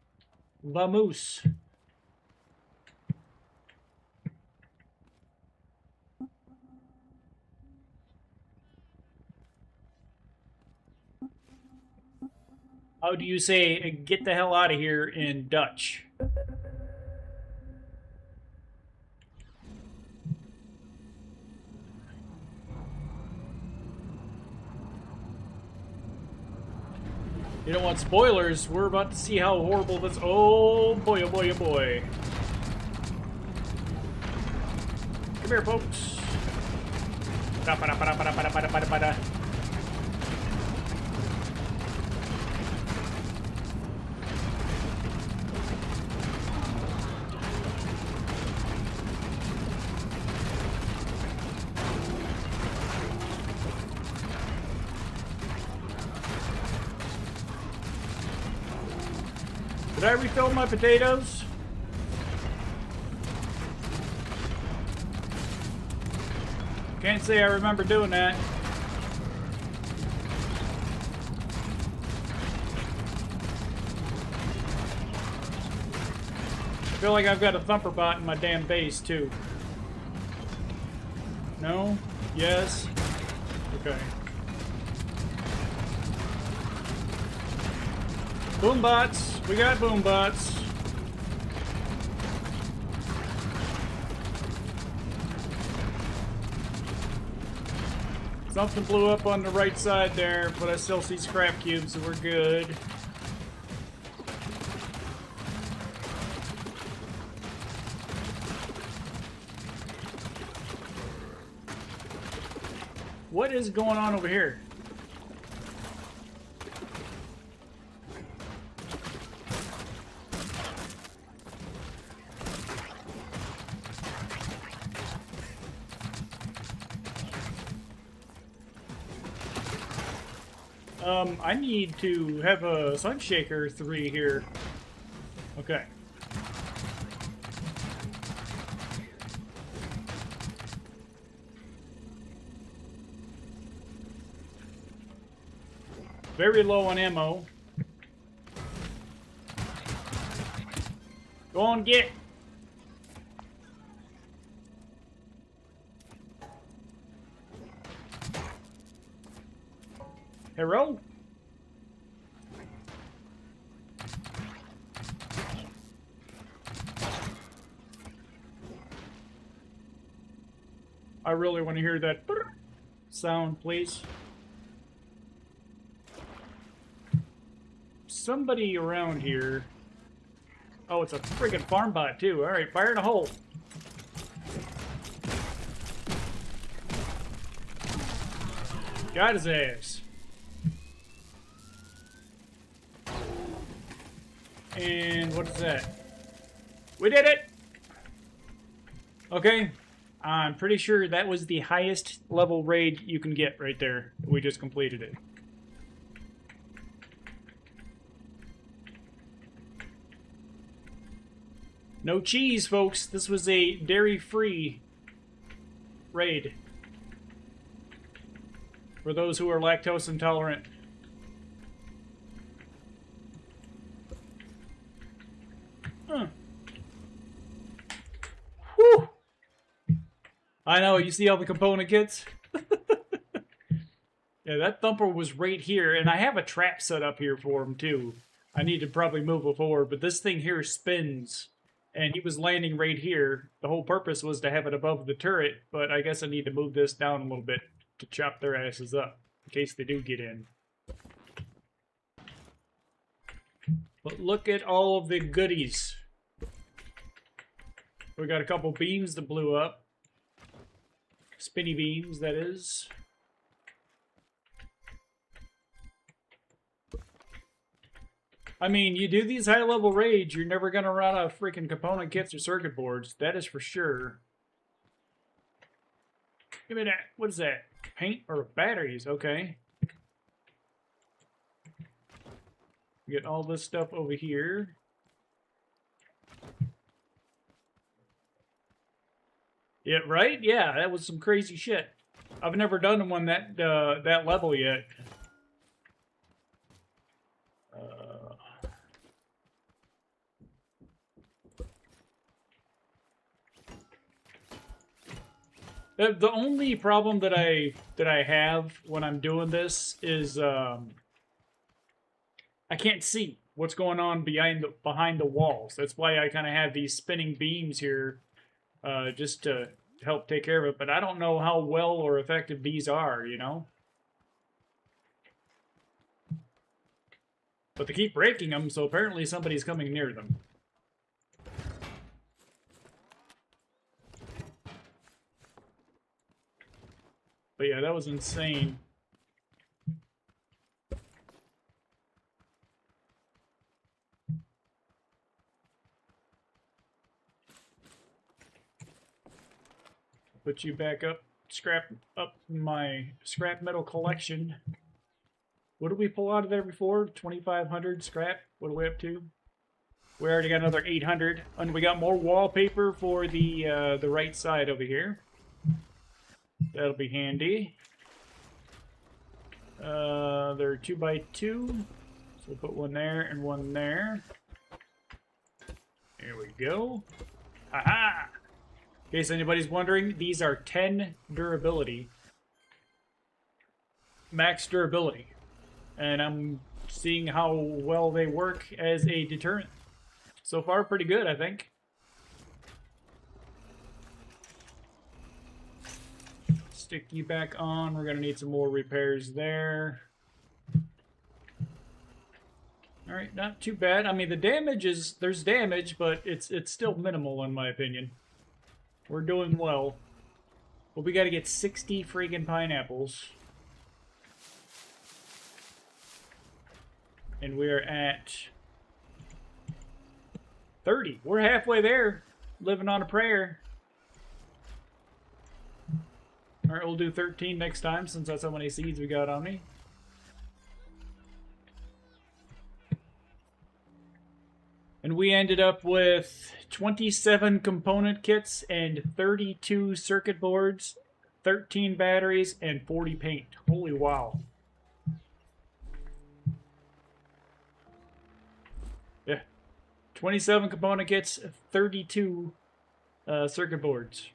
[SPEAKER 1] Vamoose. How do you say get the hell out of here in Dutch? You don't want spoilers. We're about to see how horrible this... Oh boy, oh boy, oh boy. Come here, folks. Did I refill my potatoes? Can't say I remember doing that. I feel like I've got a thumper bot in my damn base too. No? Yes? Okay. Boom bots. We got boom bots. Something blew up on the right side there, but I still see scrap cubes, so we're good. What is going on over here? I need to have a Sunshaker 3 here. Okay. Very low on ammo. Go on, get. Hello? I really want to hear that sound, please. Somebody around here. Oh, it's a friggin' farm bot, too. Alright, fire in a hole. Got his ass. And what is that? We did it! Okay. I'm pretty sure that was the highest level raid you can get right there. We just completed it. No cheese, folks. This was a dairy-free raid. For those who are lactose intolerant. Huh. Whew. I know, you see all the component kits? Yeah, that thumper was right here, and I have a trap set up here for him too. I need to probably move it forward, but this thing here spins, and he was landing right here. The whole purpose was to have it above the turret, but I guess I need to move this down a little bit to chop their asses up, in case they do get in. But look at all of the goodies. We got a couple beams that blew up. Spinny beams, that is. I mean, you do these high-level raids, you're never going to run out of freaking component kits or circuit boards. That is for sure. Give me that. What is that? Paint or batteries? Okay. Get all this stuff over here. Yeah, right? Yeah, that was some crazy shit. I've never done one that level yet. The only problem that I have when I'm doing this is I can't see what's going on behind the walls. That's why I kind of have these spinning beams here, just to help take care of it. But I don't know how well or effective these are, you know. But they keep breaking them, so apparently somebody's coming near them. But yeah, that was insane. Put you back up, scrap up my scrap metal collection. What did we pull out of there before? 2,500 scrap? What are we up to? We already got another 800, and we got more wallpaper for the right side over here. That'll be handy. They're 2x2, so we'll put one there and one there. There we go. Haha! In case anybody's wondering, these are 10 durability. Max durability. And I'm seeing how well they work as a deterrent. So far, pretty good, I think. Stick you back on. We're going to need some more repairs there. Alright, not too bad. I mean, the damage is... There's damage, but it's still minimal in my opinion. We're doing well. But we got to get 60 friggin' pineapples. And we're at 30. We're halfway there. Living on a prayer. Alright, we'll do 13 next time since that's how many seeds we got on me. And we ended up with 27 component kits and 32 circuit boards, 13 batteries, and 40 paint. Holy wow. Yeah. 27 component kits, 32 circuit boards.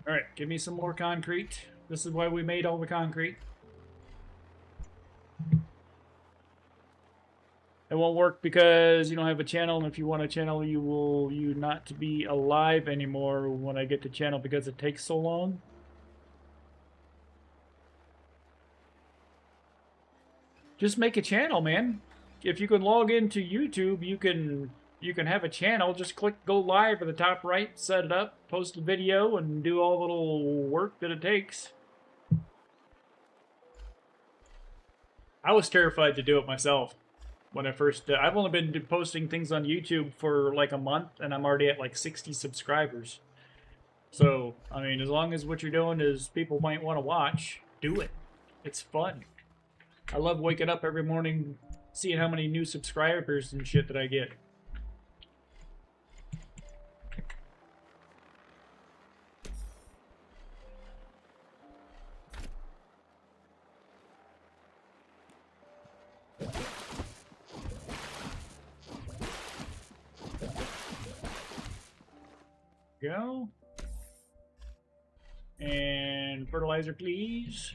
[SPEAKER 1] Alright, give me some more concrete. This is why we made all the concrete. It won't work because you don't have a channel, and if you want a channel, you not to be alive anymore when I get the channel because it takes so long. Just make a channel, man. If you can log into YouTube, you can have a channel. Just click go live at the top right, set it up, post a video, and do all the little work that it takes. I was terrified to do it myself when I first... I've only been posting things on YouTube for like a month, and I'm already at like 60 subscribers. So, I mean, as long as what you're doing is people might want to watch, do it. It's fun. I love waking up every morning, seeing how many new subscribers and shit that I get. Go. And fertilizer, please.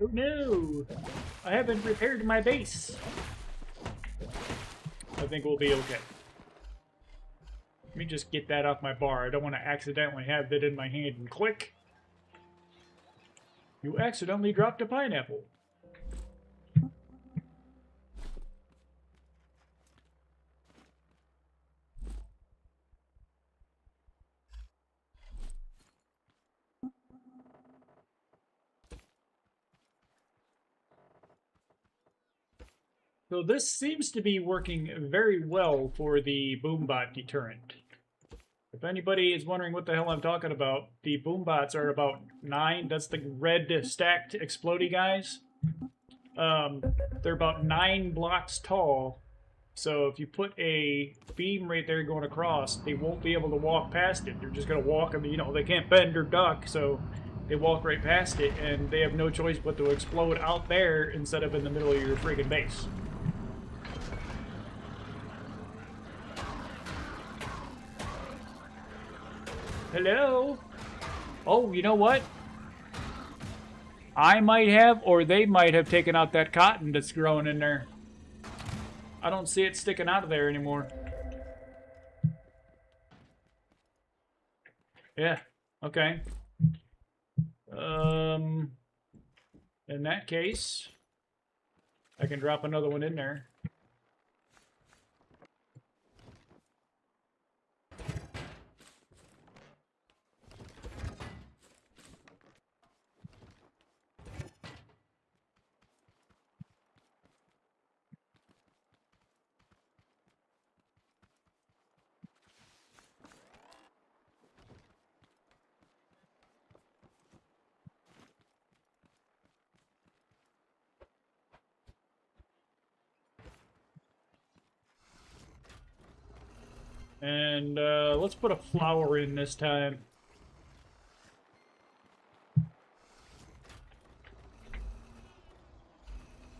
[SPEAKER 1] Oh no! I haven't repaired my base. I think we'll be okay. Let me just get that off my bar. I don't want to accidentally have that in my hand and click. You accidentally dropped a pineapple. So this seems to be working very well for the boombot deterrent. If anybody is wondering what the hell I'm talking about, the boombots are about 9. That's the red stacked explodey guys. They're about 9 blocks tall. So if you put a beam right there going across, they won't be able to walk past it. They're just going to walk, and they can't bend or duck, so they walk right past it, and they have no choice but to explode out there instead of in the middle of your freaking base. Hello? Oh, you know what? I might have, or they might have taken out that cotton that's growing in there. I don't see it sticking out of there anymore. Yeah, okay. In that case, I can drop another one in there. And let's put a flower in this time.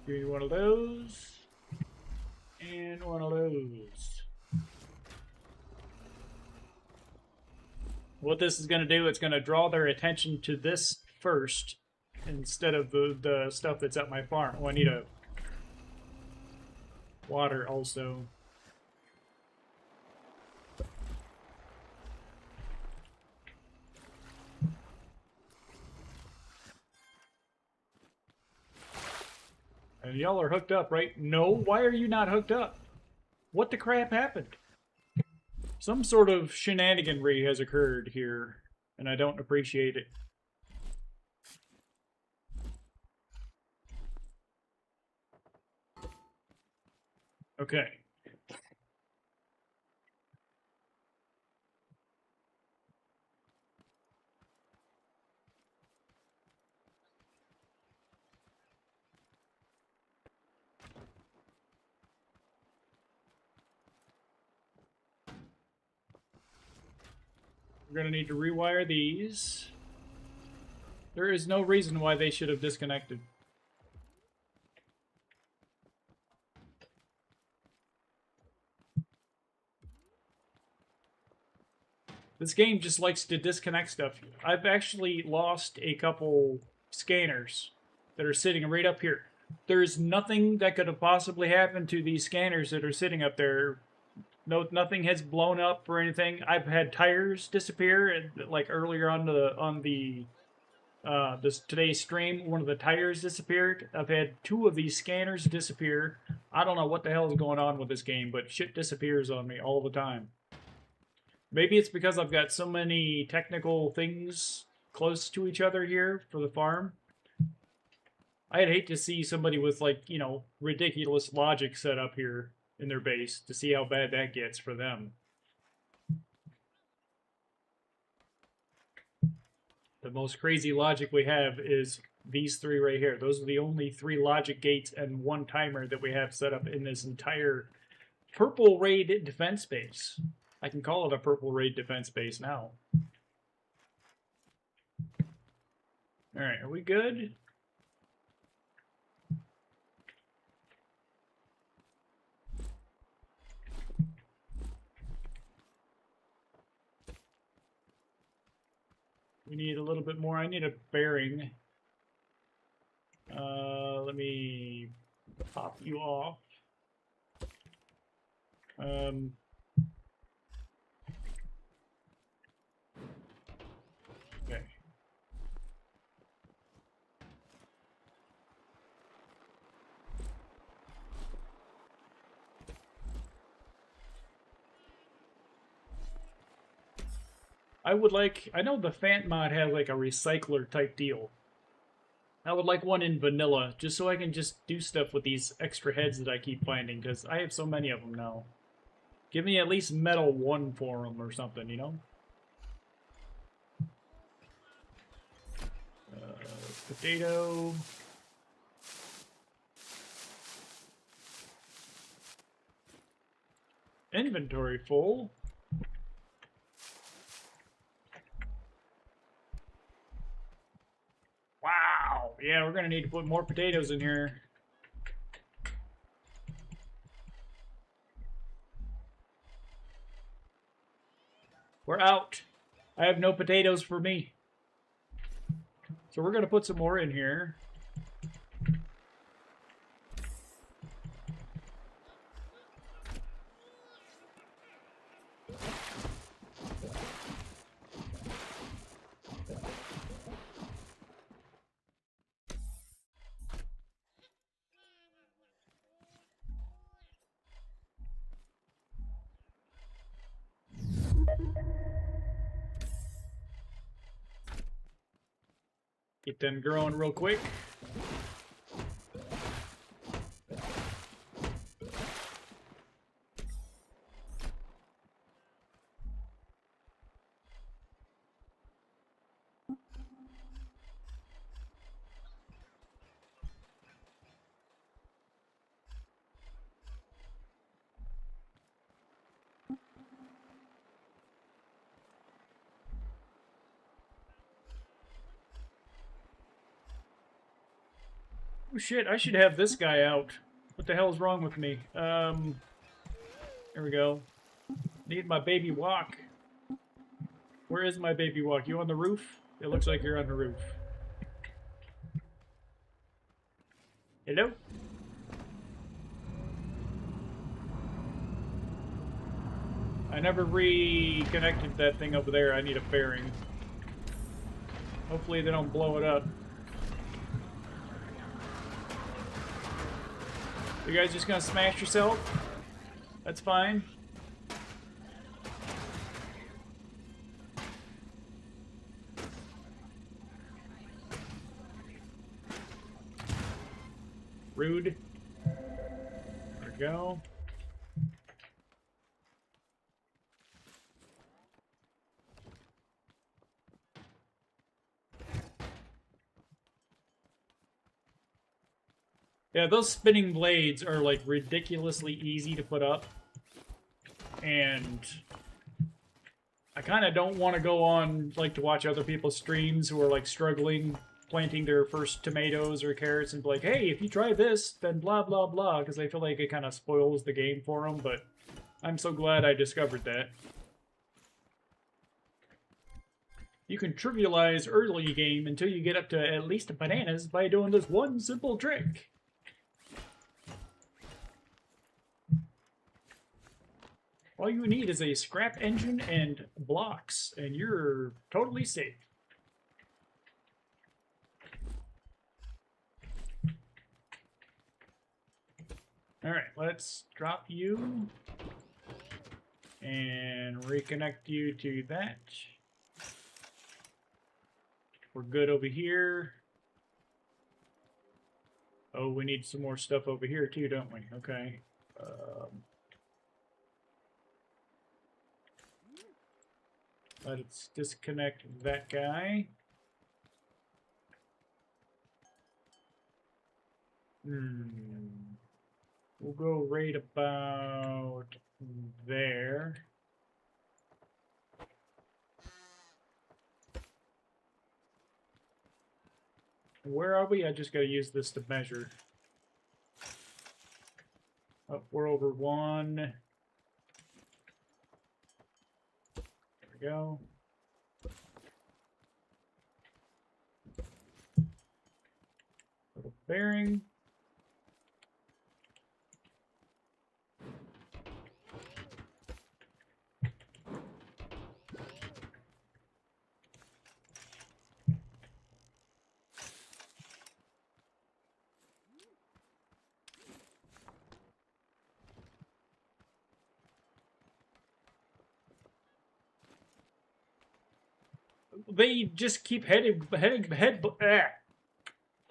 [SPEAKER 1] Give me one of those. And one of those. What this is going to do, it's going to draw their attention to this first instead of the stuff that's at my farm. Oh, I need a water also. And y'all are hooked up, right? No, why are you not hooked up? What the crap happened? Some sort of shenaniganry has occurred here, and I don't appreciate it. Okay. We're going to need to rewire these. There is no reason why they should have disconnected. This game just likes to disconnect stuff. I've actually lost a couple scanners that are sitting right up here. There's nothing that could have possibly happened to these scanners that are sitting up there. No, nothing has blown up or anything. I've had tires disappear, and like earlier on this today's stream, one of the tires disappeared. I've had 2 of these scanners disappear. I don't know what the hell is going on with this game, but shit disappears on me all the time. Maybe it's because I've got so many technical things close to each other here for the farm. I'd hate to see somebody with, like, ridiculous logic set up here in their base to see how bad that gets for them. The most crazy logic we have is these 3 right here. Those are the only 3 logic gates and 1 timer that we have set up in this entire purple raid defense base. I can call it a purple raid defense base now. Alright, are we good? We need a little bit more. I need a bearing. Let me pop you off. Okay. I know the Fant mod has like a recycler type deal. I would like one in vanilla, just so I can just do stuff with these extra heads that I keep finding, because I have so many of them now. Give me at least metal 1 for them or something, you know? Potato. Inventory full. Wow. Yeah, we're going to need to put more potatoes in here. We're out. I have no potatoes for me. So we're going to put some more in here. Get them growing real quick. Oh shit, I should have this guy out. What the hell is wrong with me? There we go. Need my baby walk. Where is my baby walk? You on the roof? It looks like you're on the roof. Hello? I never reconnected that thing over there. I need a bearing. Hopefully they don't blow it up. You guys just gonna smash yourself? That's fine. Rude. There we go. Yeah, those spinning blades are like ridiculously easy to put up. And I kind of don't want to go on like to watch other people's streams who are like struggling planting their first tomatoes or carrots and be like, hey, if you try this, then blah blah blah, because I feel like it kind of spoils the game for them. But I'm so glad I discovered that. You can trivialize early game until you get up to at least bananas by doing this one simple trick. All you need is a scrap engine and blocks, and you're totally safe. Alright, let's drop you and reconnect you to that. We're good over here. Oh, we need some more stuff over here too, don't we? Okay. Let's disconnect that guy. We'll go right about there. Where are we? I just gotta use this to measure. Oh, we're over 1. There we go. bearing. They just keep heading.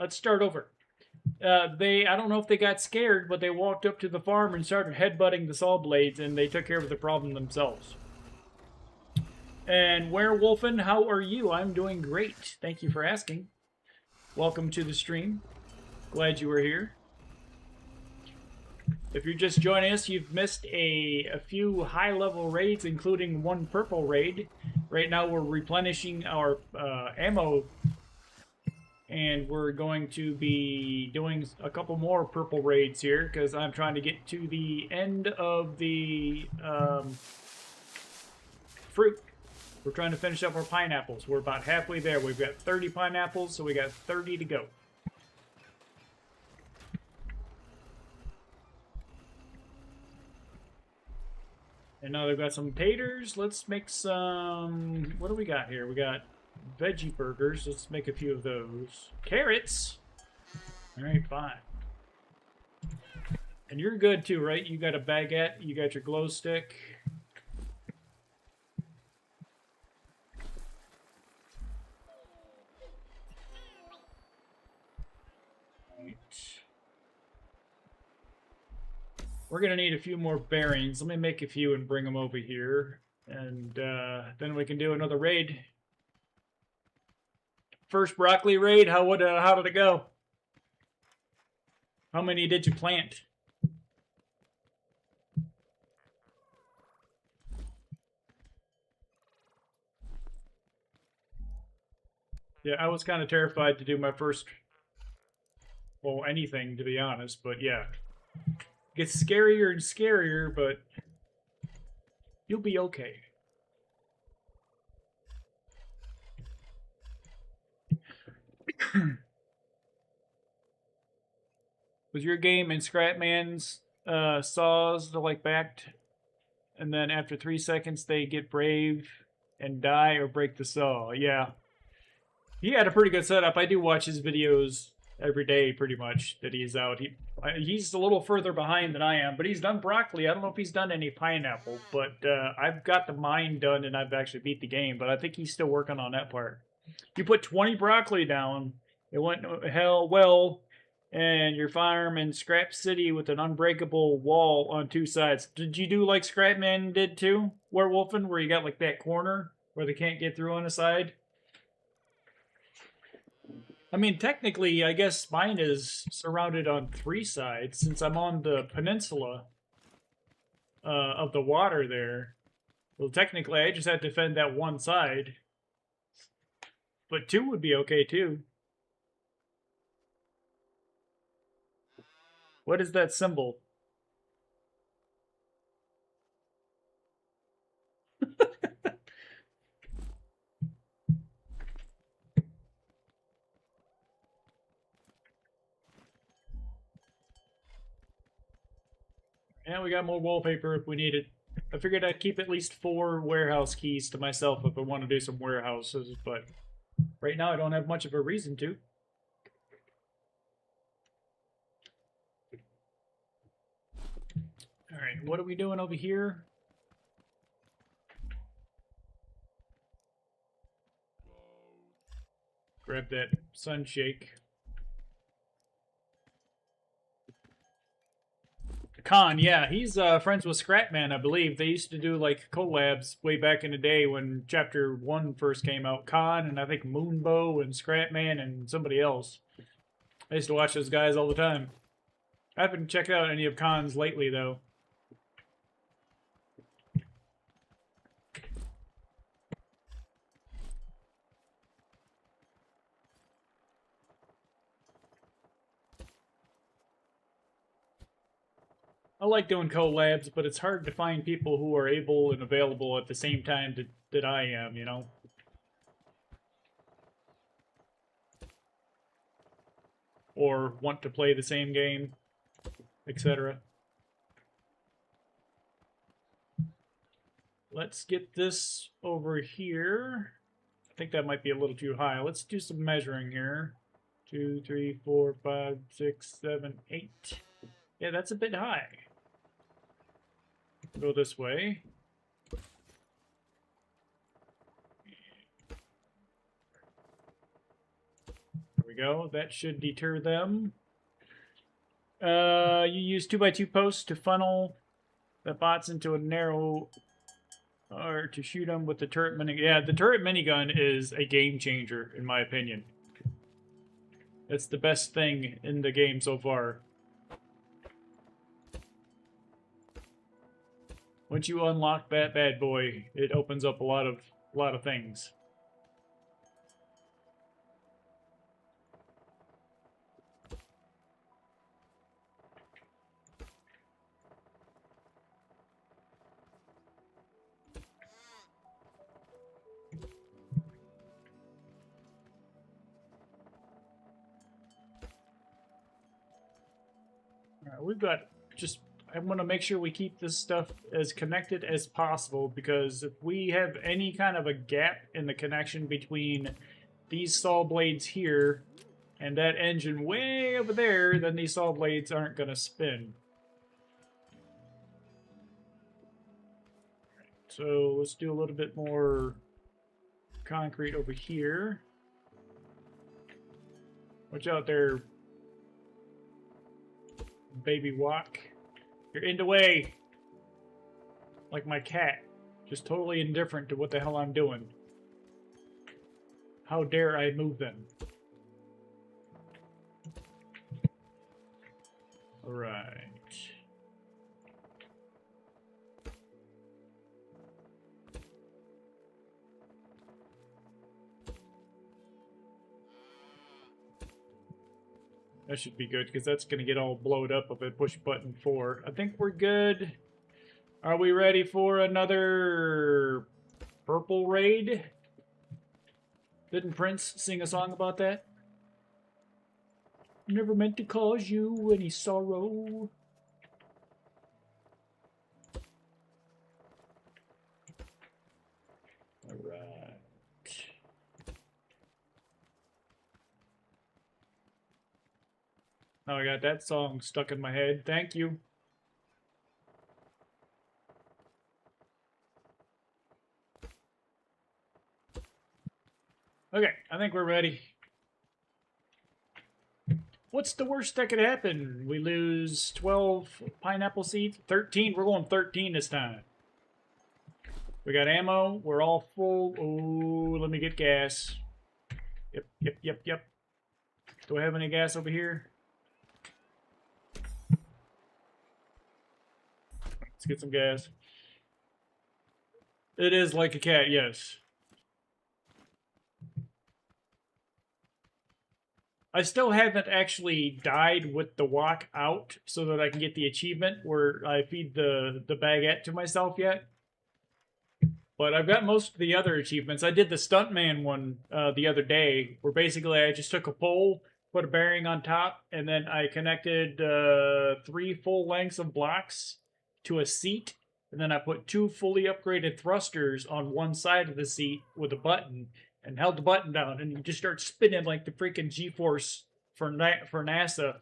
[SPEAKER 1] Let's start over. I don't know if they got scared, but they walked up to the farm and started headbutting the saw blades, and they took care of the problem themselves. And Werewolfen, how are you? I'm doing great. Thank you for asking. Welcome to the stream. Glad you were here. If you're just joining us, you've missed a few high-level raids, including one purple raid. Right now we're replenishing our ammo, and we're going to be doing a couple more purple raids here, because I'm trying to get to the end of the fruit. We're trying to finish up our pineapples. We're about halfway there. We've got 30 pineapples, so we got 30 to go. And now they've got some taters. Let's make some... What do we got here? We got veggie burgers. Let's make a few of those. Carrots! Alright, fine. And you're good too, right? You got a baguette. You got your glow stick. We're going to need a few more bearings. Let me make a few and bring them over here. And then we can do another raid. First broccoli raid, how did it go? How many did you plant? Yeah, I was kind of terrified to do my first... Well, anything, to be honest, but yeah. Gets scarier and scarier, but you'll be okay. Was your game in Scrapman's saws to like backed, and then after 3 seconds they get brave and die or break the saw? Yeah. He had a pretty good setup. I do watch his videos every day, pretty much, that he's out. He's a little further behind than I am, but he's done broccoli. I don't know if he's done any pineapple, but I've got the mine done and I've actually beat the game, but I think he's still working on that part. You put 20 broccoli down, it went hell well, and your farm in Scrap City with an unbreakable wall on 2 sides. Did you do like Scrapman did too, Werewolfen, where you got like that corner where they can't get through on the side? I mean, technically, I guess mine is surrounded on 3 sides, since I'm on the peninsula of the water there. Well, technically, I just have to defend that one side. But 2 would be okay, too. What is that symbol? And we got more wallpaper if we need it. I figured I'd keep at least 4 warehouse keys to myself if I want to do some warehouses, but right now I don't have much of a reason to. Alright, what are we doing over here? Grab that sunshake. Khan, yeah, he's friends with Scrapman, I believe. They used to do like collabs way back in the day when Chapter 1 first came out. Khan and I think Moonbow and Scrapman and somebody else. I used to watch those guys all the time. I haven't checked out any of Khan's lately, though. I like doing collabs, but it's hard to find people who are able and available at the same time that I am, you know? or want to play the same game, etc. Let's get this over here. I think that might be a little too high. Let's do some measuring here. 2, 3, 4, 5, 6, 7, 8. Yeah, that's a bit high. Go this way. There we go. That should deter them. You use 2x2 posts to funnel the bots into a narrow, or to shoot them with the turret minigun. Yeah, the turret minigun is a game changer, in my opinion. It's the best thing in the game so far. Once you unlock that bad boy, it opens up a lot of things. Alright, we've got just... I want to make sure we keep this stuff as connected as possible, because if we have any kind of a gap in the connection between these saw blades here and that engine way over there, then these saw blades aren't going to spin. So let's do a little bit more concrete over here. Watch out there, baby walk. You're in the way. Like my cat. Just totally indifferent to what the hell I'm doing. How dare I move them? Alright. That should be good, because that's going to get all blowed up if I push button 4. I think we're good. Are we ready for another purple raid? Didn't Prince sing a song about that? Never meant to cause you any sorrow. Alright. Now I got that song stuck in my head. Thank you. Okay, I think we're ready. What's the worst that could happen? We lose 12 pineapple seeds? 13? We're going 13 this time. We got ammo. We're all full. Oh, let me get gas. Yep. Do I have any gas over here? Let's get some gas. It is like a cat, yes. I still haven't actually died with the walk out so that I can get the achievement where I feed the baguette to myself yet. But I've got most of the other achievements. I did the stuntman one the other day, where basically I just took a pole, put a bearing on top, and then I connected 3 full lengths of blocks to a seat, and then I put 2 fully upgraded thrusters on one side of the seat with a button, and held the button down, and you just start spinning like the freaking G-force for NASA,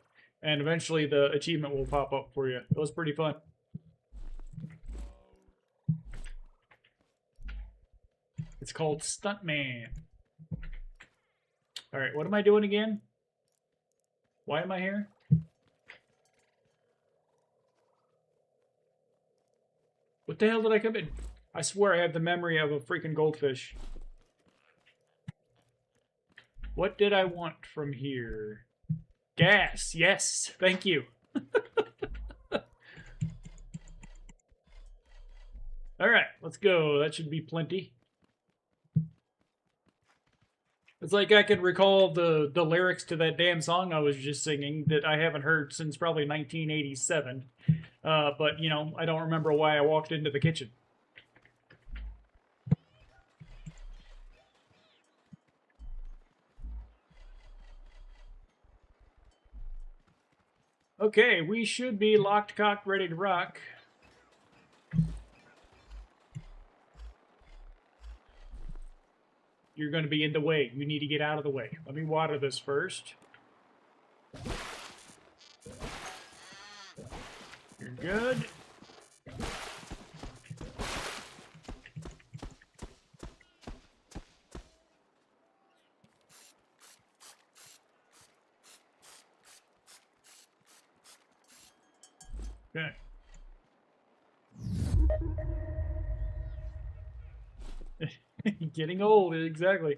[SPEAKER 1] and eventually the achievement will pop up for you. It was pretty fun. It's called Stuntman. Alright, what am I doing again? Why am I here? What the hell did I come in? I swear I have the memory of a freaking goldfish. What did I want from here? Gas, yes, thank you. Alright, let's go. That should be plenty. It's like I can recall the lyrics to that damn song I was just singing that I haven't heard since probably 1987. But, you know, I don't remember why I walked into the kitchen. Okay, we should be locked, cocked, ready to rock. You're going to be in the way. You need to get out of the way. Let me water this first. You're good. Okay. Getting old, exactly.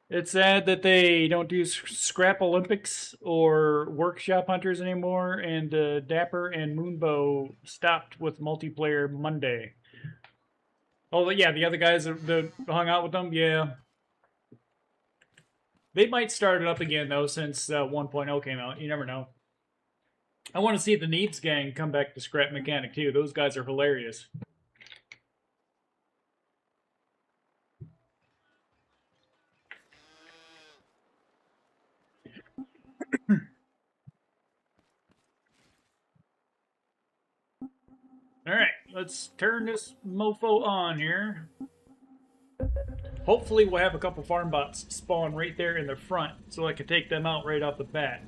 [SPEAKER 1] It's sad that they don't do Scrap Olympics or Workshop Hunters anymore, and Dapper and Moonbow stopped with multiplayer Monday. Oh, yeah, the other guys that hung out with them, yeah. They might start it up again, though, since 1.0 came out. You never know. I want to see the Neebs gang come back to Scrap Mechanic, too. Those guys are hilarious. Alright, let's turn this mofo on here. Hopefully we'll have a couple farm bots spawn right there in the front so I can take them out right off the bat.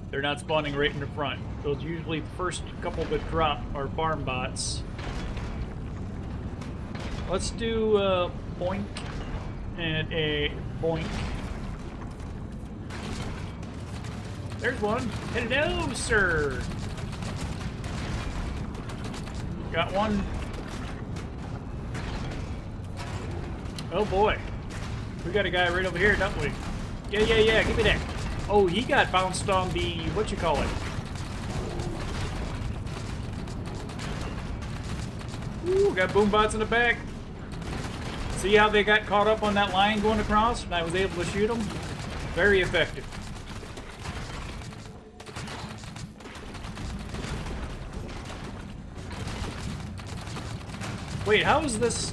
[SPEAKER 1] They're not spawning right in the front. Those usually the first couple that drop are farm bots. Let's do a boink and a boink. There's one. Hello, sir. Got one. Oh boy. We got a guy right over here, don't we? Yeah. Give me that. Oh, he got bounced on the, what you call it? Ooh, got boom bots in the back. See how they got caught up on that line going across and I was able to shoot them? Very effective. Wait, how is this?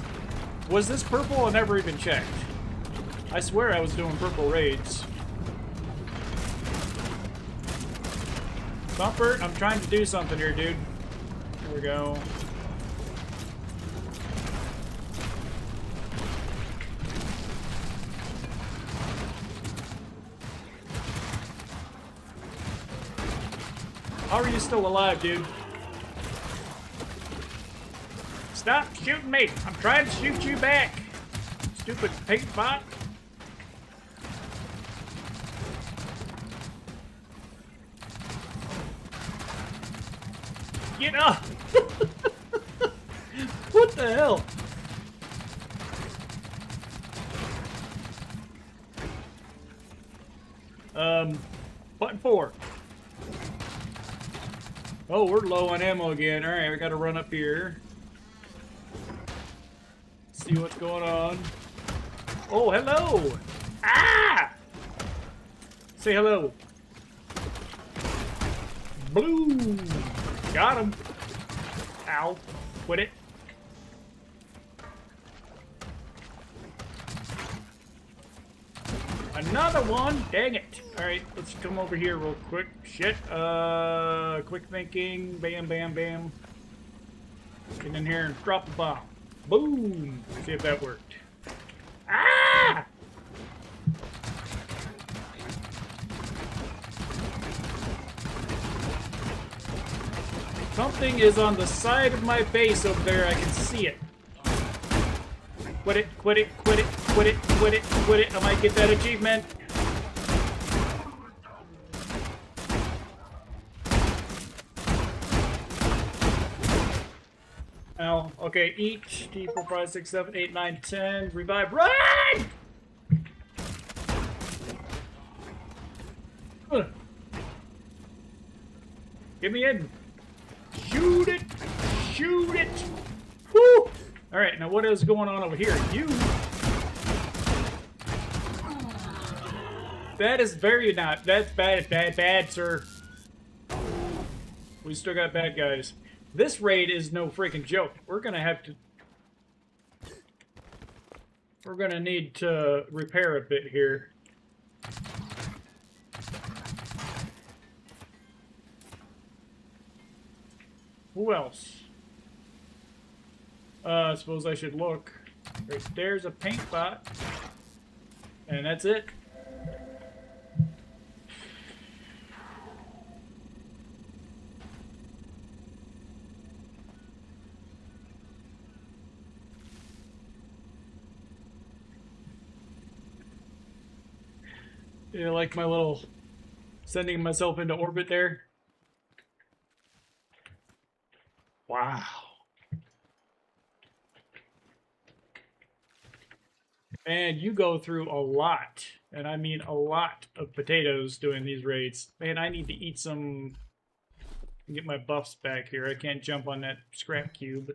[SPEAKER 1] Was this purple? I never even checked. I swear I was doing purple raids. Bumper, I'm trying to do something here, dude. There we go. How are you still alive, dude? Stop shooting me! I'm trying to shoot you back! Stupid pink bot! Get up! What the hell? Button 4. Oh, we're low on ammo again. Alright, we gotta run up here. See what's going on. Oh, hello! Ah! Say hello. Boom! Got him. Ow. Quit it. Another one! Dang it! Alright, let's come over here real quick. Shit. Quick thinking. Bam, bam, bam. Get in here and drop a bomb. Boom! See if that worked. Ah! Something is on the side of my base over there. I can see it. Quit it, quit it, quit it, quit it, quit it, quit it. I might get that achievement. Ow. Okay, each. D 4, 5, 6, 7, 8, 9, 10. Revive. Run! Get me in. Shoot it! Shoot it! Woo! Alright, now what is going on over here? You! That is very not. That's bad, bad, sir. We still got bad guys. This raid is no freaking joke. We're gonna have to... We're gonna need to repair a bit here. Who else? I suppose I should look. Right there's a paint bot. And that's it. You like my little sending myself into orbit there? Wow. And you go through a lot, and I mean a lot of potatoes doing these raids. Man, I need to eat some, get my buffs back here. I can't jump on that scrap cube.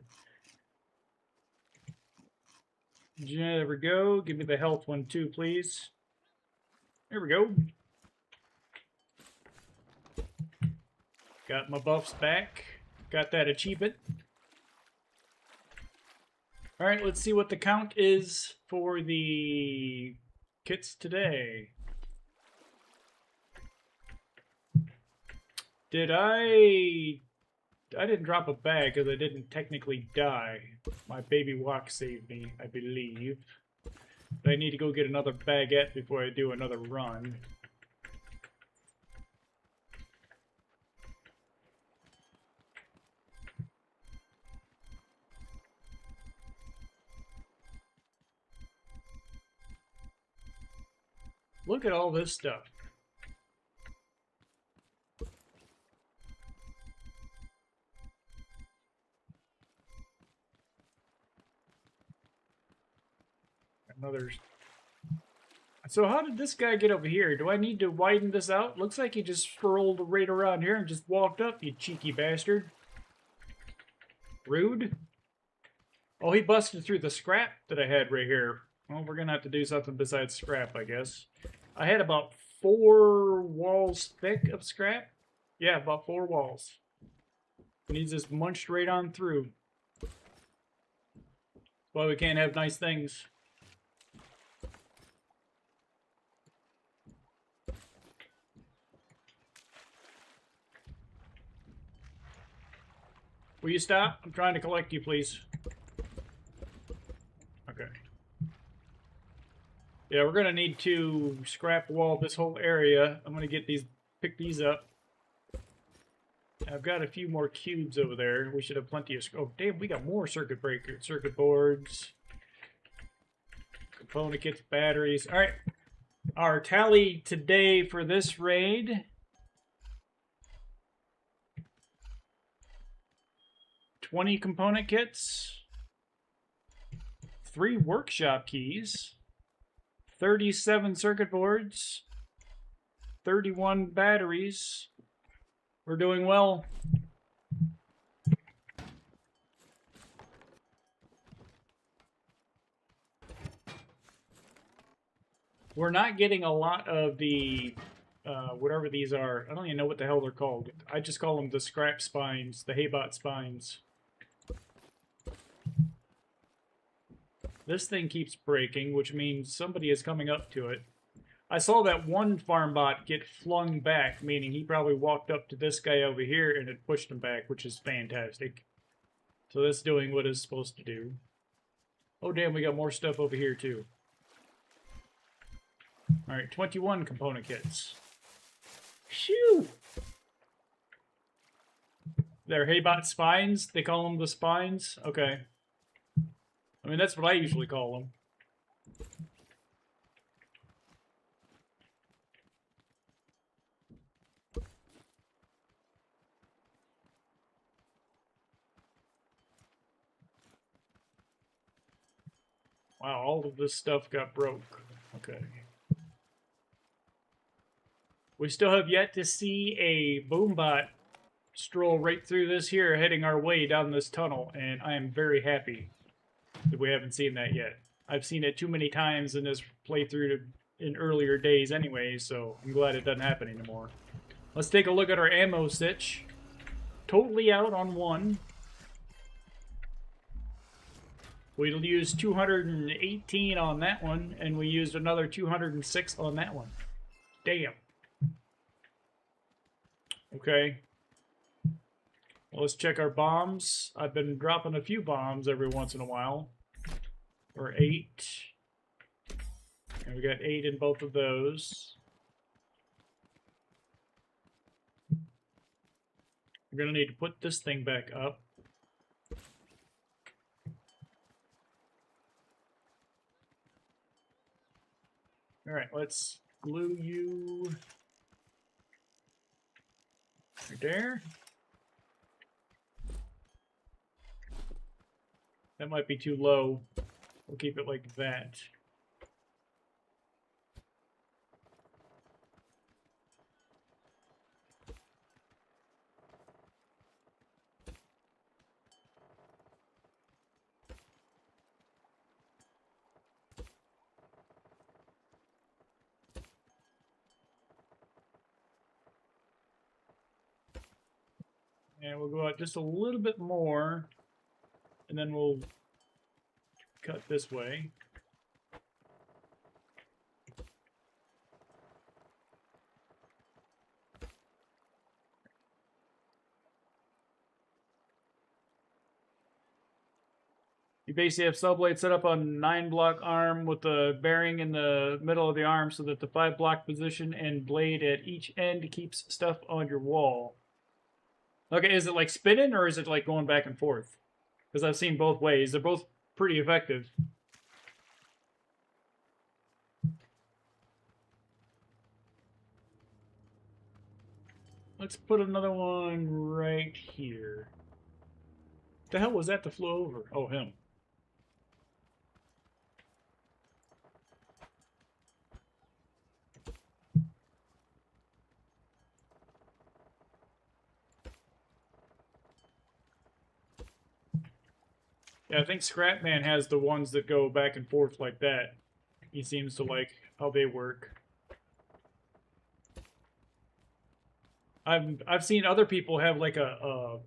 [SPEAKER 1] There we go. Give me the health one too, please. There we go. Got my buffs back. Got that achievement. Alright, let's see what the count is for the kits today. I didn't drop a bag because I didn't technically die. My baby walk saved me, I believe. But I need to go get another baguette before I do another run. Look at all this stuff. Another. So how did this guy get over here? Do I need to widen this out? Looks like he just strolled right around here and just walked up, you cheeky bastard. Rude. Oh, he busted through the scrap that I had right here. Well, we're gonna have to do something besides scrap, I guess. I had about 4 walls thick of scrap. Yeah, about 4 walls. Needs this munched right on through. Well, we can't have nice things. Will you stop? I'm trying to collect you, please. Okay. Yeah, we're gonna need to scrap wall this whole area. I'm gonna get these, pick these up. I've got a few more cubes over there. We should have plenty of. Oh, damn, we got more circuit breakers, circuit boards, component kits, batteries. All right, our tally today for this raid. 20 component kits, 3 workshop keys, 37 circuit boards, 31 batteries. We're doing well. We're not getting a lot of the, whatever these are. I don't even know what the hell they're called. I just call them the scrap spines, the Haybot spines. This thing keeps breaking, which means somebody is coming up to it. I saw that one farm bot get flung back, meaning he probably walked up to this guy over here and it pushed him back, which is fantastic. So that's doing what it's supposed to do. Oh damn, we got more stuff over here too. Alright, 21 component kits. Phew! They're Haybot spines? They call them the spines? Okay. I mean, that's what I usually call them. Wow, all of this stuff got broke. Okay. We still have yet to see a boombot stroll right through this here, heading our way down this tunnel, and I am very happy that we haven't seen that yet. I've seen it too many times in this playthrough in earlier days anyway, so I'm glad it doesn't happen anymore. Let's take a look at our ammo sitch. Totally out on 1. We'll use 218 on that one, and we used another 206 on that one. Damn. Okay. Well, let's check our bombs. I've been dropping a few bombs every once in a while. Or 8. And we got 8 in both of those. We're going to need to put this thing back up. Alright, let's glue you right there. That might be too low. We'll keep it like that. And we'll go out just a little bit more, and then we'll cut this way. You basically have subblade set up on 9-block arm with the bearing in the middle of the arm so that the 5-block position and blade at each end keeps stuff on your wall. Okay, is it like spinning or is it like going back and forth? Because I've seen both ways. They're both pretty effective. Let's put another one right here. The hell was that that flew over? Oh, him. Yeah, I think Scrapman has the ones that go back and forth like that. He seems to like how they work. I've seen other people have like a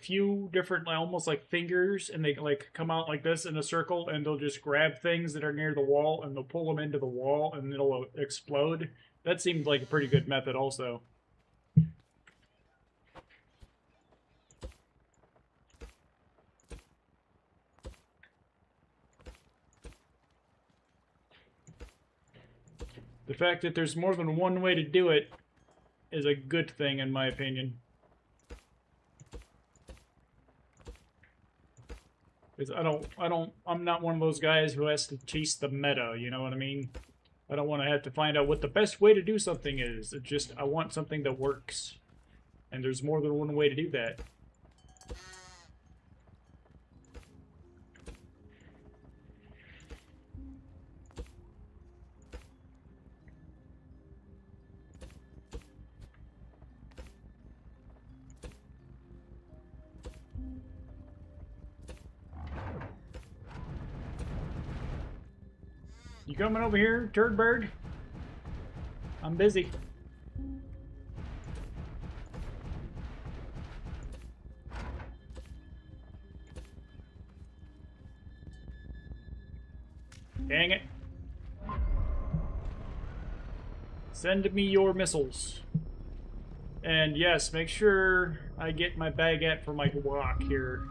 [SPEAKER 1] few different almost like fingers, and they like come out like this in a circle, and they'll just grab things that are near the wall and they'll pull them into the wall and it'll explode. That seemed like a pretty good method also. The fact that there's more than one way to do it is a good thing, in my opinion. Because I'm not one of those guys who has to chase the meta, you know what I mean? I don't want to have to find out what the best way to do something is. It's just, I want something that works. And there's more than one way to do that. You coming over here, turd bird? I'm busy. Dang it. Send me your missiles. And yes, make sure I get my baguette for my walk here.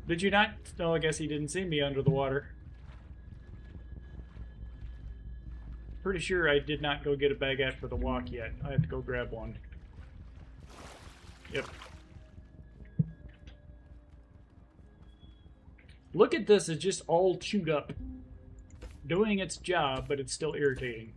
[SPEAKER 1] Did you not? No, I guess he didn't see me under the water. Pretty sure I did not go get a baguette for the walk yet. I have to go grab one. Yep. Look at this, it's just all chewed up. Doing its job, but it's still irritating.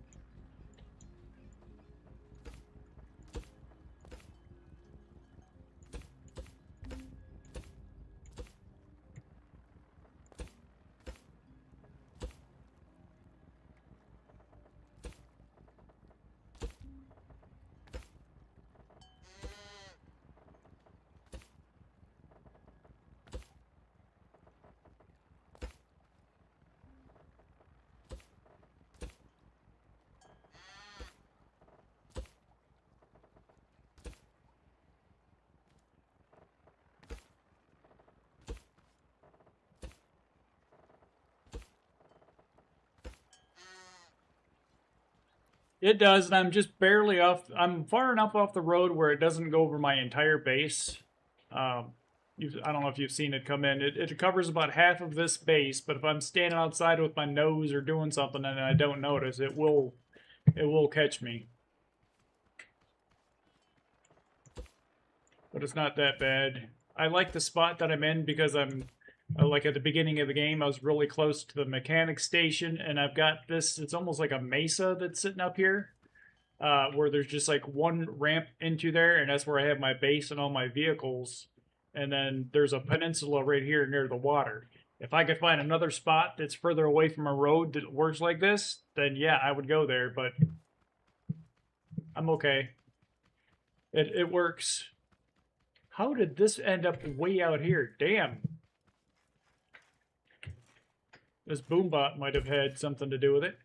[SPEAKER 1] It does, and I'm just barely off. I'm far enough off the road where it doesn't go over my entire base. I don't know if you've seen it come in. It covers about half of this base, but if I'm standing outside with my nose or doing something and I don't notice, it will catch me. But it's not that bad. I like the spot that I'm in because I'm like at the beginning of the game, I was really close to the mechanic station, and I've got this. It's almost like a mesa that's sitting up here, where there's just like one ramp into there, and that's where I have my base and all my vehicles. And then there's a peninsula right here near the water. If I could find another spot that's further away from a road that works like this, then yeah, I would go there. But I'm okay. It works. How did this end up way out here? Damn. This boombot might have had something to do with it.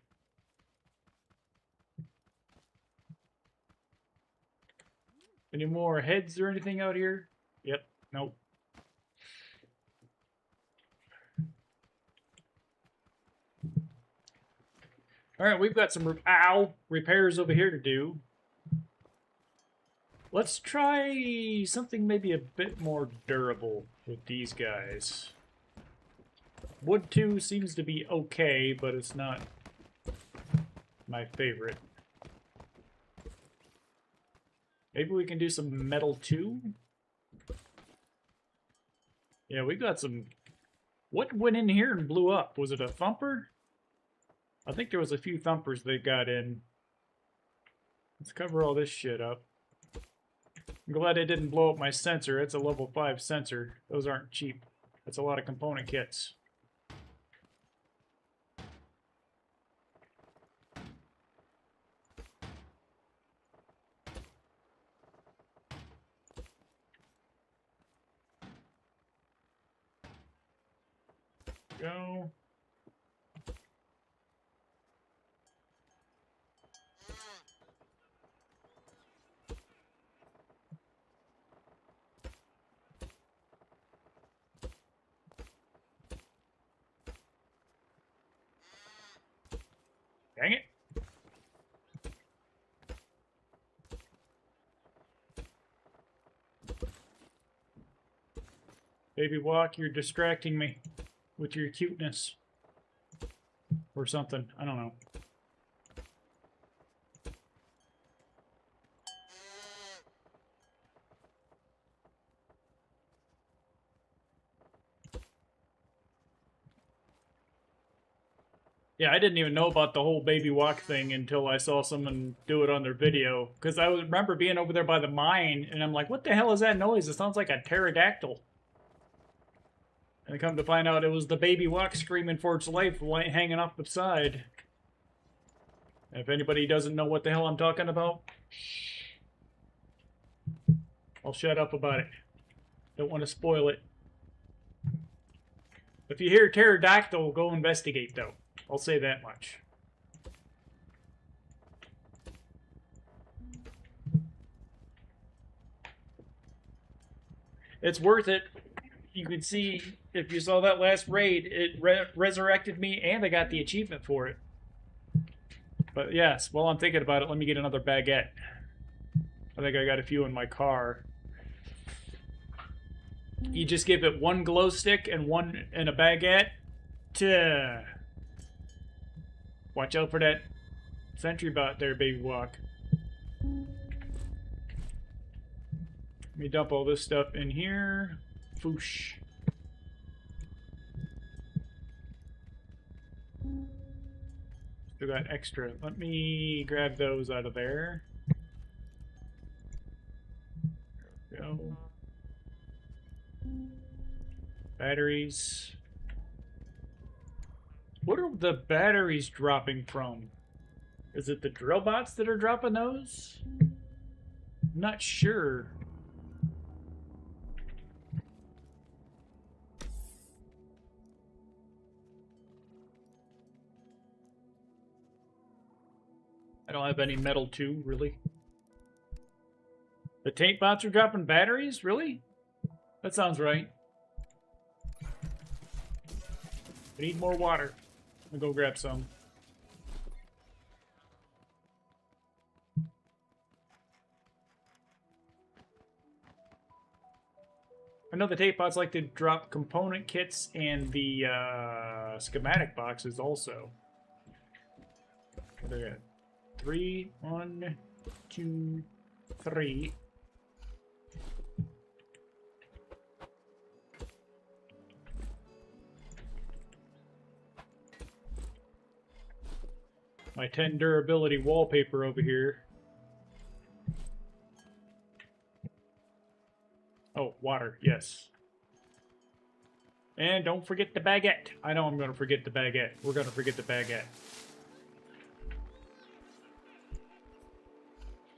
[SPEAKER 1] Any more heads or anything out here? Yep. Nope. Alright, we've got some repairs over here to do. Let's try something maybe a bit more durable with these guys. Wood 2 seems to be okay, but it's not my favorite. Maybe we can do some metal 2? Yeah, we got some... What went in here and blew up? Was it a thumper? I think there was a few thumpers they got in. Let's cover all this shit up. I'm glad it didn't blow up my sensor. It's a level 5 sensor. Those aren't cheap. That's a lot of component kits. Go. Dang it. Baby Walk, you're distracting me with your cuteness. Or something. I don't know. Yeah, I didn't even know about the whole Baby Walk thing until I saw someone do it on their video. Because I remember being over there by the mine, and I'm like, what the hell is that noise? It sounds like a pterodactyl. And I come to find out it was the Baby Walk screaming for its life, hanging off the side. If anybody doesn't know what the hell I'm talking about, I'll shut up about it. Don't want to spoil it. If you hear pterodactyl, go investigate, though. I'll say that much. It's worth it. You can see, if you saw that last raid, it resurrected me, and I got the achievement for it. But yes, while I'm thinking about it, let me get another baguette. I think I got a few in my car. You just give it one glow stick and one and a baguette. Watch out for that sentry bot there, Baby Walk. Let me dump all this stuff in here. Foosh. Still got extra. Let me grab those out of there. There we go. Batteries. What are the batteries dropping from? Is it the drill bots that are dropping those? I'm not sure. I don't have any metal too, really. The taint bots are dropping batteries? Really? That sounds right. We need more water. I'll go grab some. I know the tape bots like to drop component kits and the schematic boxes also. What do I got? 3, 1, 2, 3. My 10 durability wallpaper over here. Oh, water, yes. And don't forget the baguette. I know I'm going to forget the baguette. We're going to forget the baguette.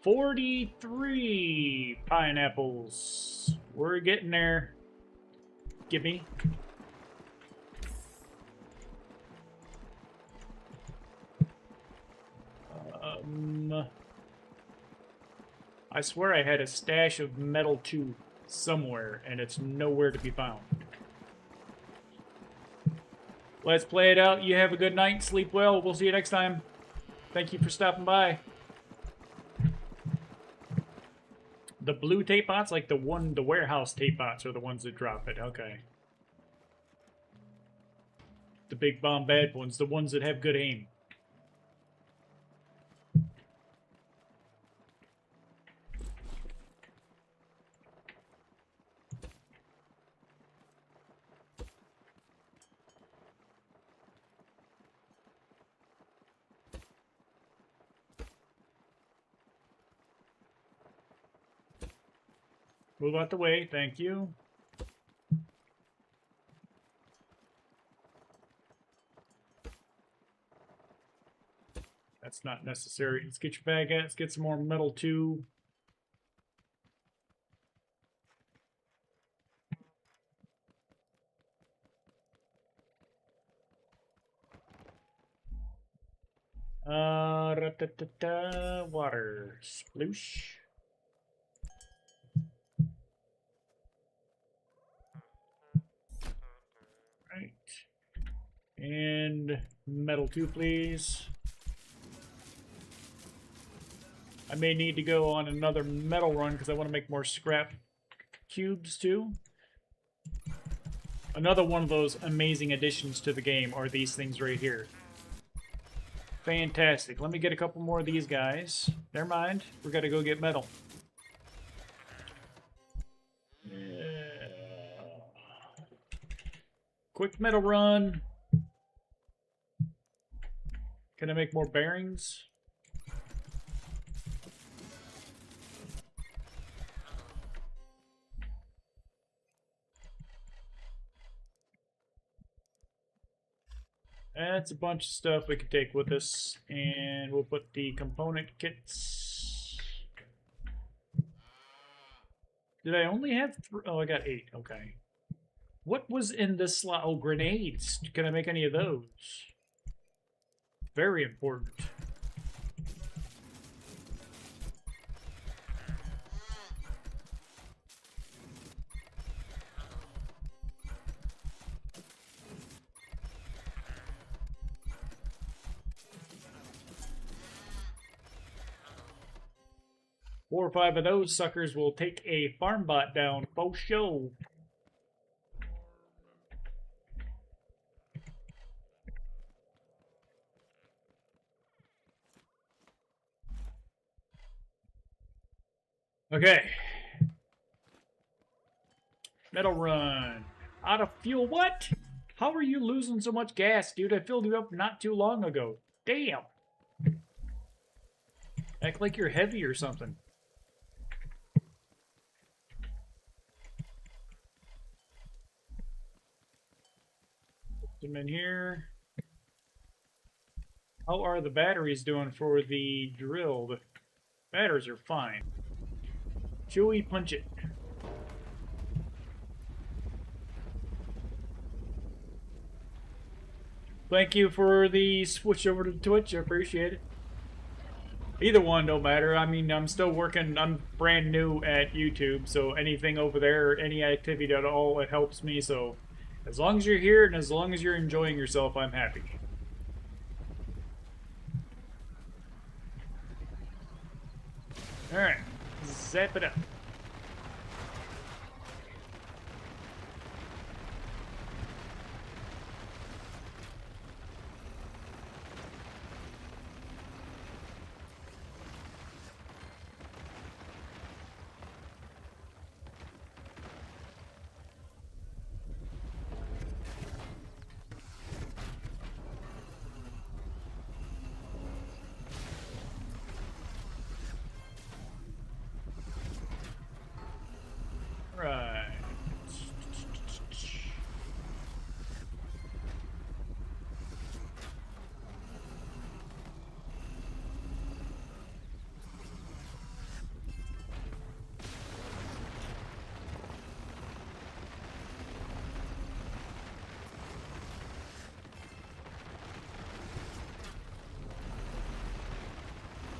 [SPEAKER 1] 43 pineapples. We're getting there. Gimme. I swear I had a stash of metal too somewhere, and it's nowhere to be found. Let's play it out. You have a good night. Sleep well. We'll see you next time. Thank you for stopping by. The blue tape bots, like the warehouse tape bots, are the ones that drop it. Okay. The big bomb bad ones, the ones that have good aim. Move out the way, thank you. That's not necessary. Let's get your bag out. Let's get some more metal too. Water. Sploosh. Right. And metal too, please. I may need to go on another metal run because I want to make more scrap cubes too. Another one of those amazing additions to the game are these things right here. Fantastic. Let me get a couple more of these guys. Never mind. We're going to go get metal. Quick metal run. Can I make more bearings? That's a bunch of stuff we can take with us, and we'll put the component kits. Did I only have 3? Oh, I got 8. Okay. What was in this slot? Oh, grenades. Can I make any of those? Very important. Four or 5 of those suckers will take a farm bot down for show. Okay. Metal run. Out of fuel. What? How are you losing so much gas, dude? I filled you up not too long ago. Damn. Act like you're heavy or something. Put them in here. How are the batteries doing for the drill? The batteries are fine. Chewy, punch it. Thank you for the switch over to Twitch. I appreciate it. Either one don't matter. I mean, I'm still working. I'm brand new at YouTube, so anything over there, any activity at all, it helps me. So as long as you're here and as long as you're enjoying yourself, I'm happy. Alright. Zap it up.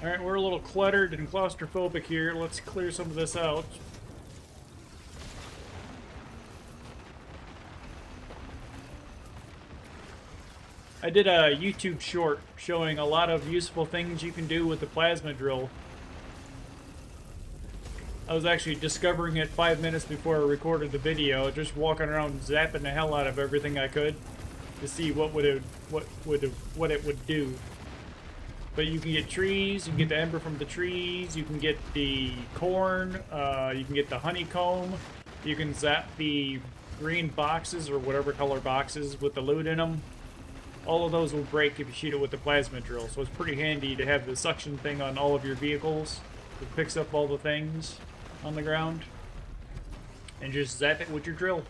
[SPEAKER 1] Alright, we're a little cluttered and claustrophobic here. Let's clear some of this out. I did a YouTube short showing a lot of useful things you can do with the plasma drill. I was actually discovering it 5 minutes before I recorded the video, just walking around zapping the hell out of everything I could to see what it would do. But you can get trees, you can get the ember from the trees, you can get the corn, you can get the honeycomb, you can zap the green boxes or whatever color boxes with the loot in them. All of those will break if you shoot it with the plasma drill, so it's pretty handy to have the suction thing on all of your vehicles. It picks up all the things on the ground and just zap it with your drill.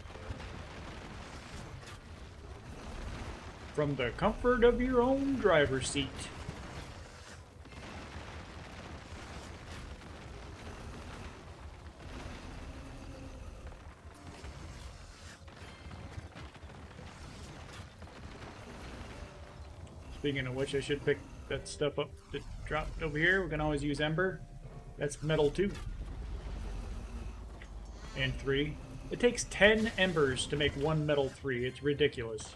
[SPEAKER 1] From the comfort of your own driver's seat. Speaking of which, I should pick that stuff up that dropped over here. We can always use ember. That's metal 2. And 3. It takes 10 embers to make 1 metal 3. It's ridiculous.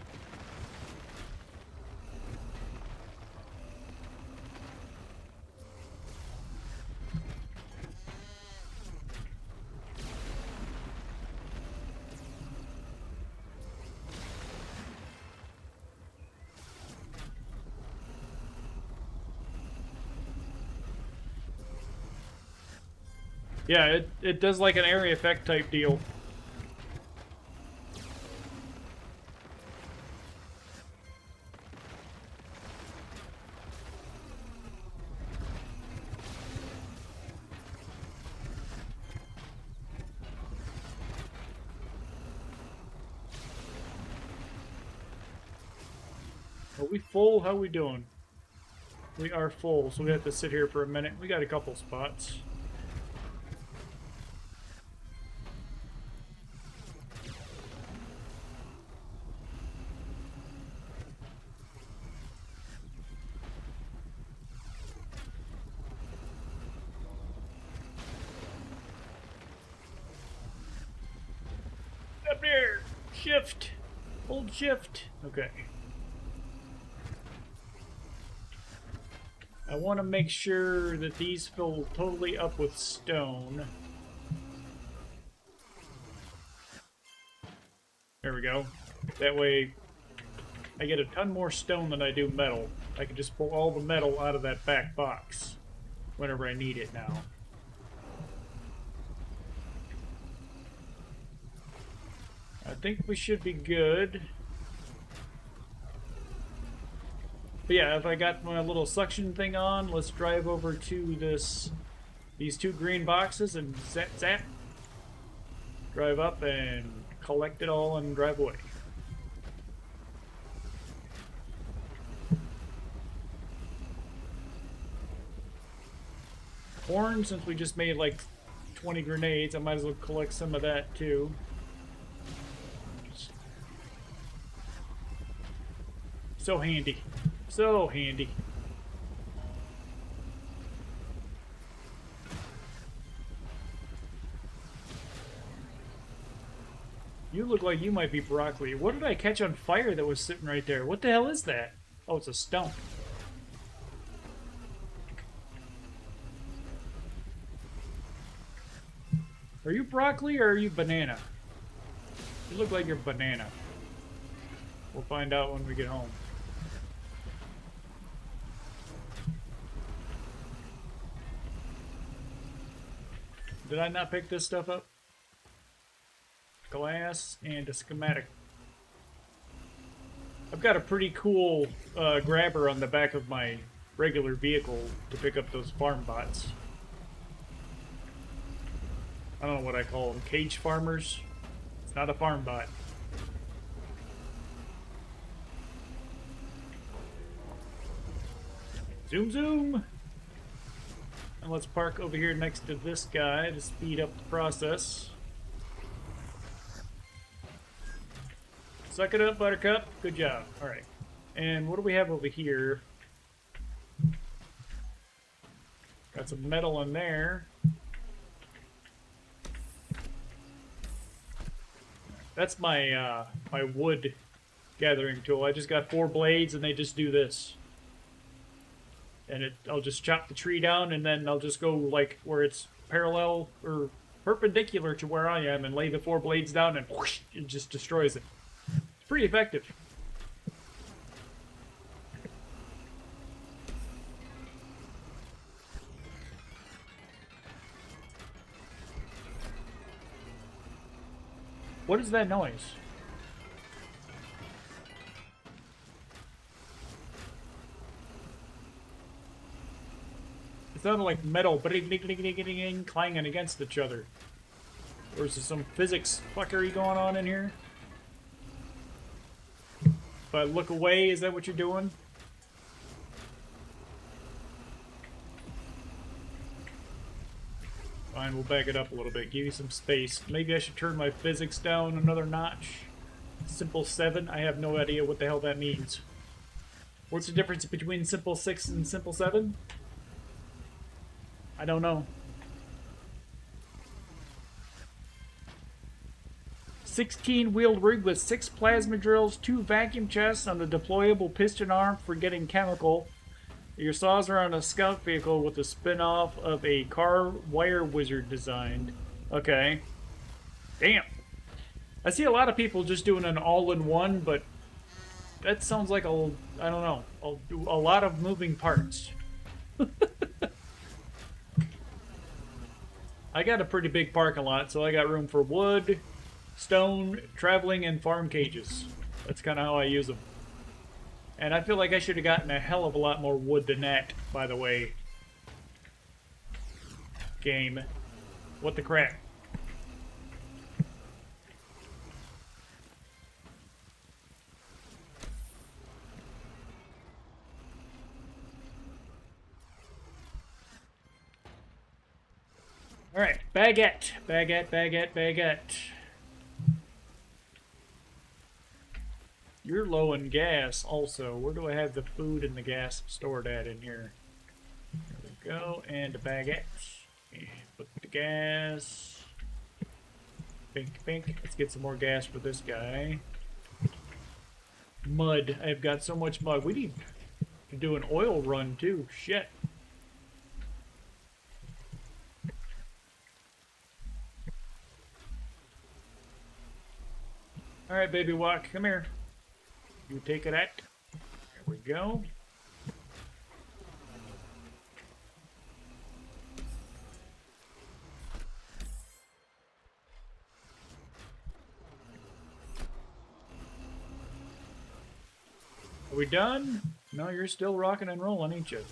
[SPEAKER 1] Yeah, it does like an area effect type deal. Are we full? How are we doing? We are full, so we have to sit here for a minute. We got a couple spots. Up there! Shift! Hold shift! Okay. I want to make sure that these fill totally up with stone. There we go. That way, I get a ton more stone than I do metal. I can just pull all the metal out of that back box whenever I need it now. I think we should be good. But yeah, if I got my little suction thing on, let's drive over to these 2 green boxes and zap zap. Drive up and collect it all and drive away. Corn, since we just made like 20 grenades, I might as well collect some of that too. So handy. So handy. You look like you might be broccoli. What did I catch on fire that was sitting right there? What the hell is that? Oh, it's a stump. Are you broccoli or are you banana? You look like you're banana. We'll find out when we get home. Did I not pick this stuff up? Glass and a schematic. I've got a pretty cool grabber on the back of my regular vehicle to pick up those farm bots. I don't know what I call them. Cage farmers? It's not a farm bot. Zoom zoom! And let's park over here next to this guy to speed up the process. Suck it up, Buttercup. Good job. Alright. And what do we have over here? Got some metal in there. That's my my wood gathering tool. I just got 4 blades and they just do this. And I'll just chop the tree down and then I'll just go like where it's parallel or perpendicular to where I am and lay the 4 blades down and whoosh, it just destroys it. It's pretty effective. What is that noise? It sounded like metal clanging against each other. Or is there some physics fuckery going on in here? If I look away, is that what you're doing? Fine, we'll back it up a little bit. Give you some space. Maybe I should turn my physics down another notch. Simple 7? I have no idea what the hell that means. What's the difference between simple 6 and simple 7? I don't know. 16-wheeled rig with 6 plasma drills, 2 vacuum chests on the deployable piston arm for getting chemical. Your saws are on a scout vehicle with a spin-off of a car wire wizard designed. Okay. Damn. I see a lot of people just doing an all-in-one, but that sounds like I don't know, a lot of moving parts. I got a pretty big parking lot, so I got room for wood, stone, traveling, and farm cages. That's kind of how I use them. And I feel like I should have gotten a hell of a lot more wood than that, by the way. Game. What the crap? Alright, baguette. Baguette, baguette, baguette. You're low in gas also. Where do I have the food and the gas stored at in here? There we go. And a baguette. Put the gas. Pink, pink. Let's get some more gas for this guy. Mud. I've got so much mud. We need to do an oil run too. Shit. Alright, baby walk. Come here. You take it at. There we go. Are we done? No, you're still rocking and rolling, ain't you?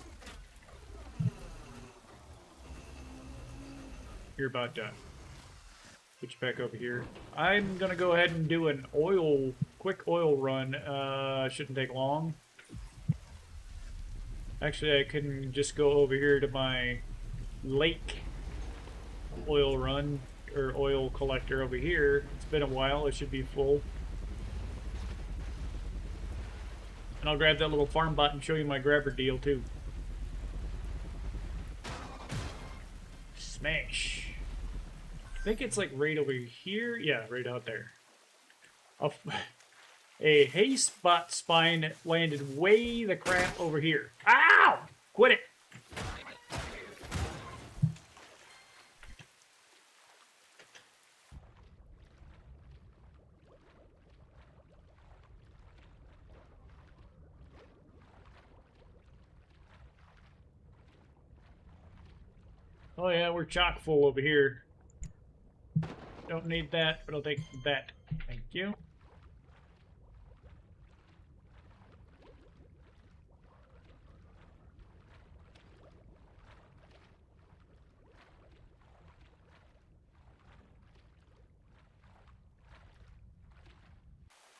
[SPEAKER 1] You're about done. Switch back over here. I'm gonna go ahead and do an quick oil run. Shouldn't take long. Actually, I can just go over here to my lake oil run, or oil collector over here. It's been a while, it should be full. And I'll grab that little farm bot and show you my grabber deal too. Smash. I think it's like right over here. Yeah, right out there. A hay spot spine landed way the crap over here. Ow! Quit it! Oh yeah, we're chock full over here. Don't need that, but I'll take that. Thank you.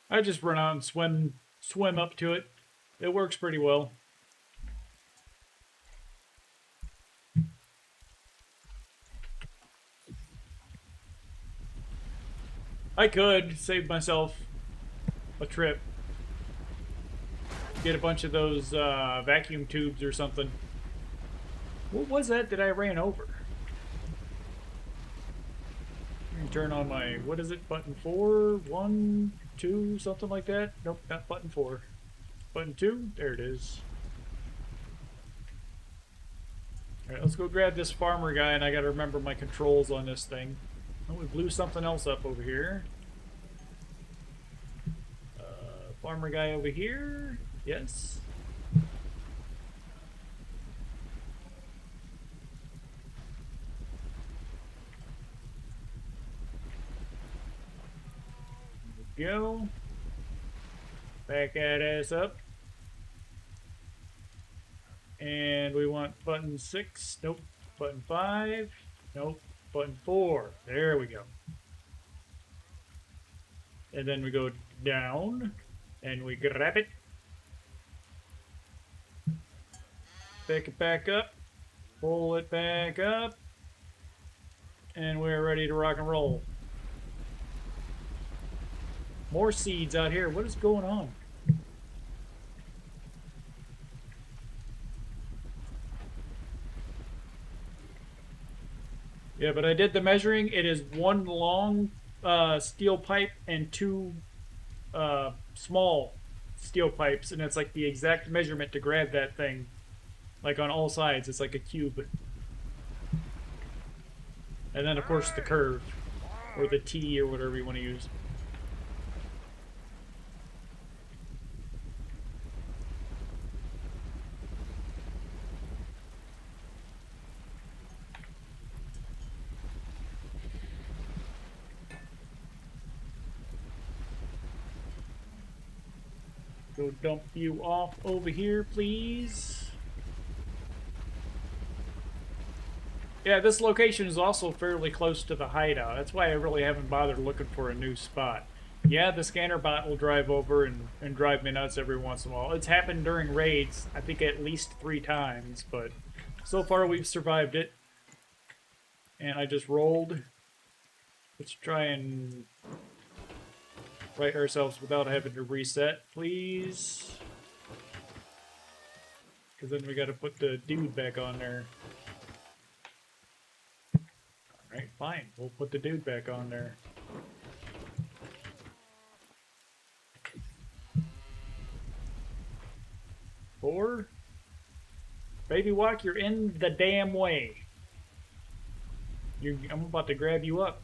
[SPEAKER 1] I just run out and swim up to it. It works pretty well. I could save myself a trip. Get a bunch of those vacuum tubes or something. What was that I ran over? Turn on my, what is it, button 4, 1, 2, something like that? Nope, not button 4. Button 2, there it is. Alright, let's go grab this farmer guy, and I gotta remember my controls on this thing. Oh, we blew something else up over here. Farmer guy over here, yes. Go. Back that ass up. And we want button 6. Nope. Button 5. Nope. Button 4. There we go. And then we go down. And we grab it. Pick it back up. Pull it back up. And we're ready to rock and roll. More seeds out here. What is going on? Yeah, but I did the measuring. It is 1 long steel pipe and 2 small steel pipes, and it's like the exact measurement to grab that thing. Like on all sides, it's like a cube. And then, of course, the curve. Or the T, or whatever you want to use. Go dump you off over here, please. Yeah, this location is also fairly close to the hideout. That's why I really haven't bothered looking for a new spot. Yeah, the scanner bot will drive over and drive me nuts every once in a while. It's happened during raids, I think at least 3 times, but so far we've survived it. And I just rolled. Let's try and right ourselves without having to reset, please. Because then we got to put the dude back on there. Alright, fine. We'll put the dude back on there. Four. Baby Walk, you're in the damn way. I'm about to grab you up.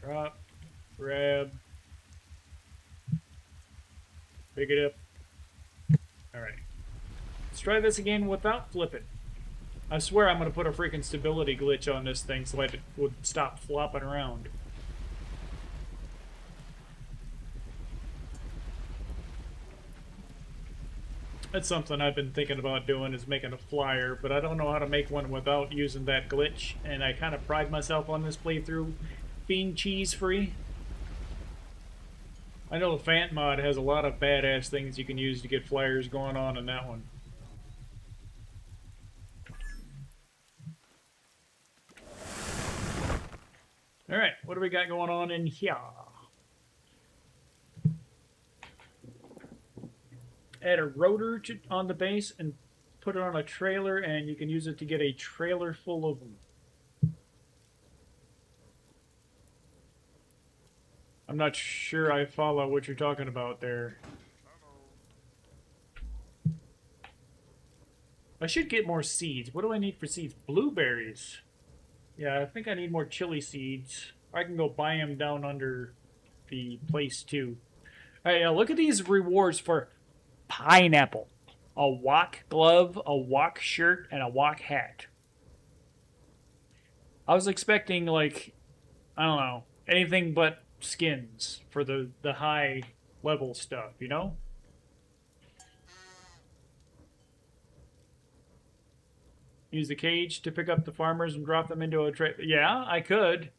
[SPEAKER 1] Drop, grab, pick it up. Alright. Let's try this again without flipping. I swear I'm going to put a freaking stability glitch on this thing so it would stop flopping around. That's something I've been thinking about doing, is making a flyer, but I don't know how to make one without using that glitch, and I kind of pride myself on this playthrough being cheese-free. I know the Fant mod has a lot of badass things you can use to get flyers going on in that one. Alright, what do we got going on in here? Add a rotor on the base and put it on a trailer, and you can use it to get a trailer full of them. I'm not sure I follow what you're talking about there. I should get more seeds. What do I need for seeds? Blueberries. Yeah, I think I need more chili seeds. I can go buy them down under the place too. Alright, look at these rewards for pineapple. A walk glove, a walk shirt, and a walk hat. I was expecting, like, I don't know, anything but skins for the high level stuff, you know? Use the cage to pick up the farmers and drop them into a tray. Yeah, I could.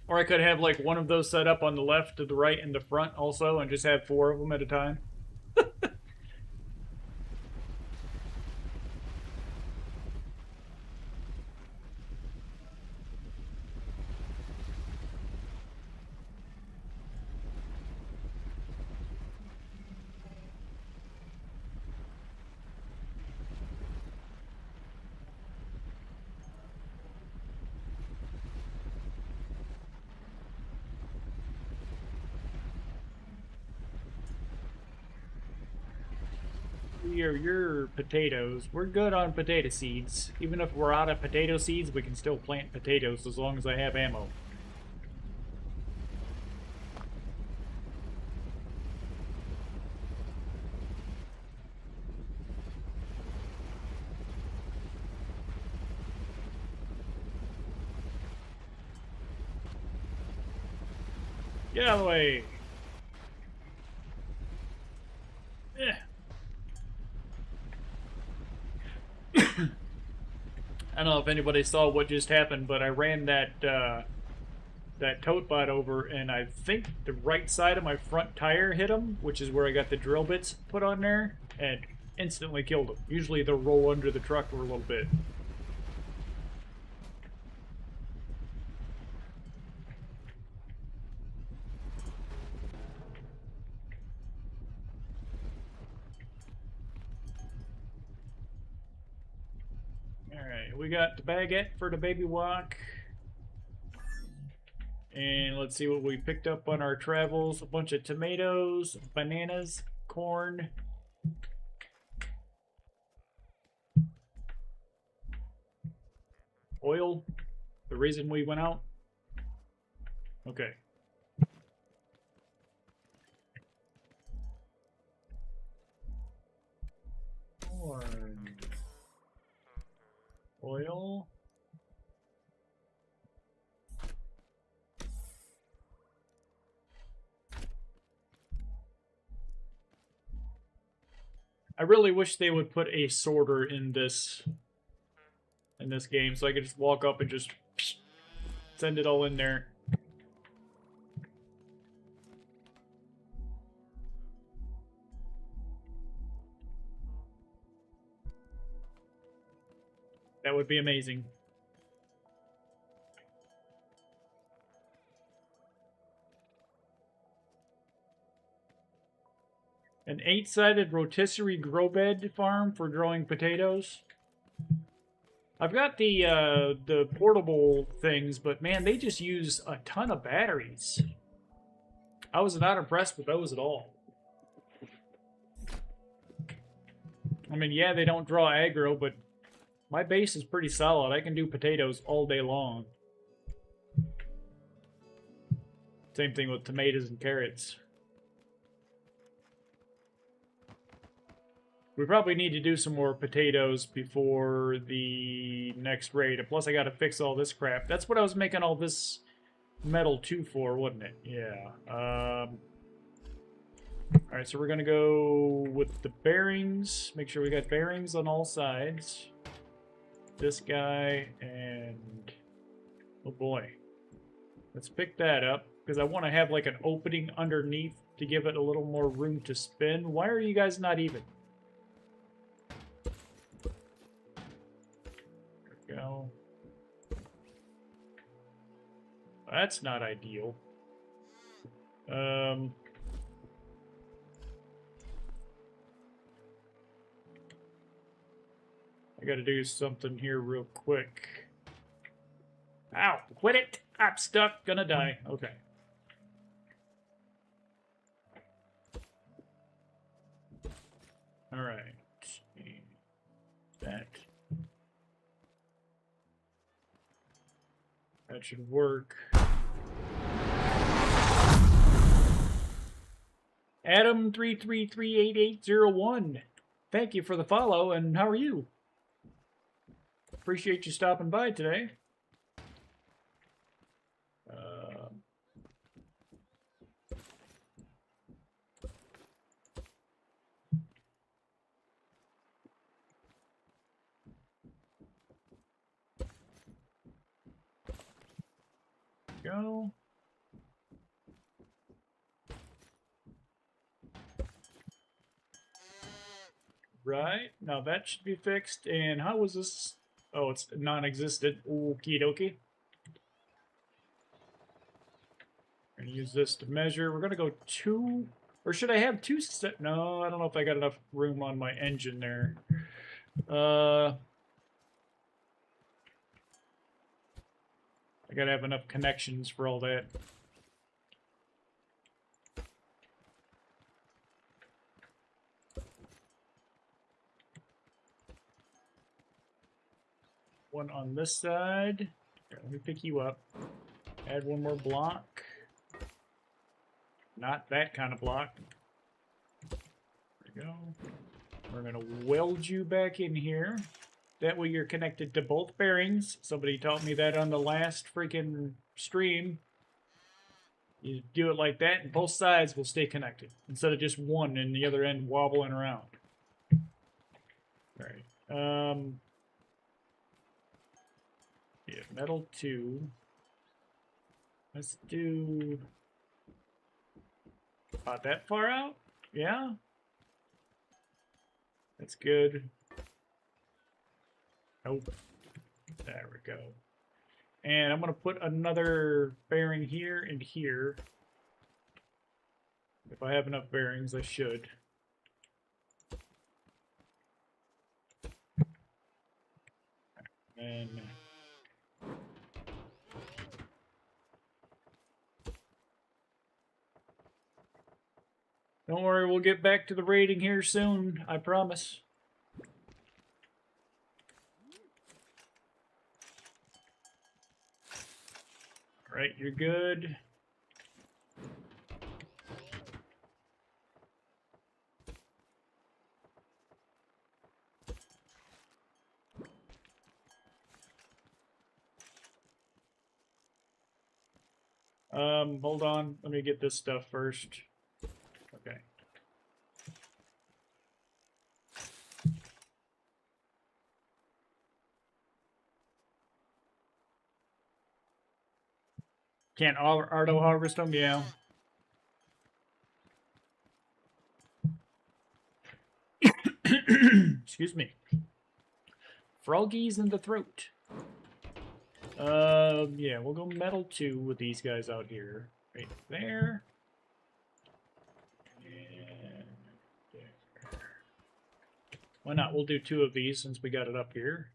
[SPEAKER 1] Or I could have like one of those set up on the left, to the right, and the front also, and just have 4 of them at a time. your potatoes. We're good on potato seeds. Even if we're out of potato seeds, we can still plant potatoes as long as I have ammo. Get out of the way. Eh. I don't know if anybody saw what just happened, but I ran that that tote bot over, and I think the right side of my front tire hit him, which is where I got the drill bits put on there, and instantly killed him. Usually they'll roll under the truck for a little bit. Alright, we got the baguette for the baby walk. And let's see what we picked up on our travels. A bunch of tomatoes, bananas, corn. Oil. The reason we went out. Okay. Corn. Oil. I really wish they would put a sorter in this game so I could just walk up and just send it all in there. That would be amazing. An 8-sided rotisserie grow bed farm for growing potatoes. I've got the portable things, but man, they just use a ton of batteries. I was not impressed with those at all. I mean, yeah, they don't draw aggro, but my base is pretty solid. I can do potatoes all day long. Same thing with tomatoes and carrots. We probably need to do some more potatoes before the next raid. And plus, I gotta fix all this crap. That's what I was making all this metal 2 for, wasn't it? Yeah. Alright, so we're gonna go with the bearings. Make sure we got bearings on all sides. This guy, and... oh boy. Let's pick that up, because I want to have like an opening underneath to give it a little more room to spin. Why are you guys not even? Go. That's not ideal. I gotta do something here real quick. Ow! Quit it! I'm stuck, gonna die. Okay. Alright. That should work. Adam3338801. Thank you for the follow, and how are you? Appreciate you stopping by today. Go. Right, now that should be fixed. And how was this? Oh, it's non-existent. Okie dokie. I'm gonna use this to measure. We're gonna go 2, or should I have 2 set? No, I don't know if I got enough room on my engine there. I gotta have enough connections for all that. one on this side. Here, let me pick you up. Add one more block. Not that kind of block. There we go. We're going to weld you back in here. That way you're connected to both bearings. Somebody taught me that on the last freaking stream. You do it like that, and both sides will stay connected, instead of just one and the other end wobbling around. Alright. Yeah, metal 2. Let's do... About that far out? Yeah? That's good. Nope. There we go. And I'm going to put another bearing here and here. If I have enough bearings, I should. And don't worry, we'll get back to the rating here soon, I promise. Alright, you're good. Hold on. Let me get this stuff first. Okay. Can't auto harvest them? Yeah. Excuse me. Froggies in the throat. Yeah, we'll go metal 2 with these guys out here. Right there. And there. Why not? We'll do 2 of these since we got it up here.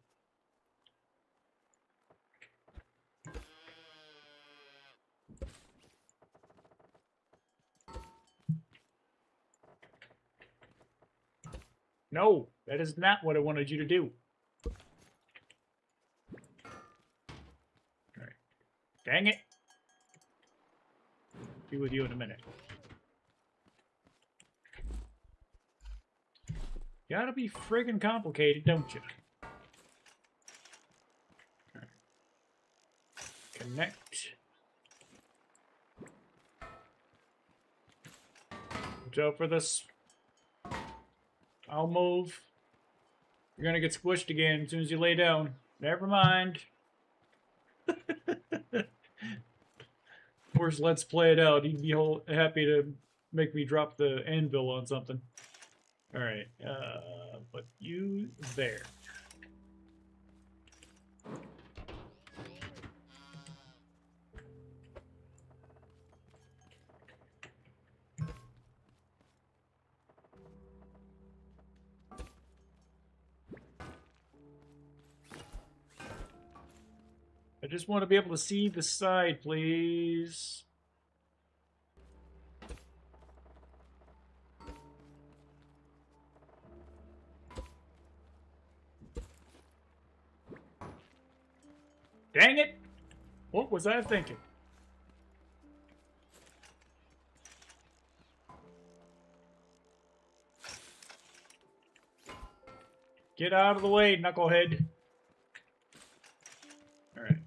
[SPEAKER 1] No, that is not what I wanted you to do. Alright. Dang it. Be with you in a minute. Gotta be friggin' complicated, don't you? Alright. Connect. Watch out for this. I'll move. You're gonna get squished again as soon as you lay down. Never mind. Of course, let's play it out. He'd be happy to make me drop the anvil on something. Alright, put you there. I just want to be able to see the side, please. Dang it! What was I thinking? Get out of the way, knucklehead. Alright.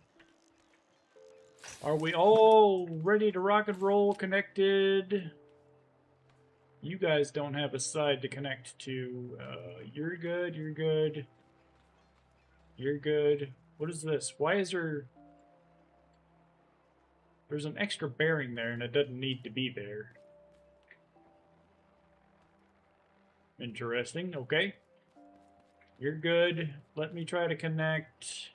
[SPEAKER 1] Are we all ready to rock and roll, connected? You guys don't have a side to connect to. You're good, you're good. You're good. What is this? Why is there... There's an extra bearing there and it doesn't need to be there. Interesting, okay. You're good. Let me try to connect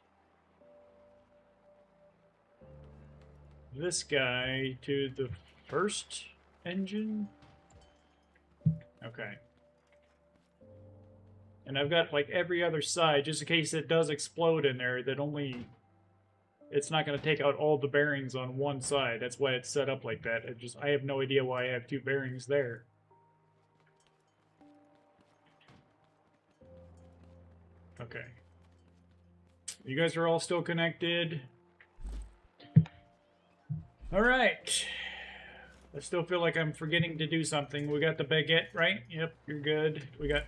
[SPEAKER 1] this guy to the first engine. Okay. And I've got like every other side, just in case it does explode in there, that only... It's not going to take out all the bearings on one side. That's why it's set up like that. I have no idea why I have 2 bearings there. Okay. You guys are all still connected. Alright. I still feel like I'm forgetting to do something. We got the baguette, right? Yep, you're good. We got...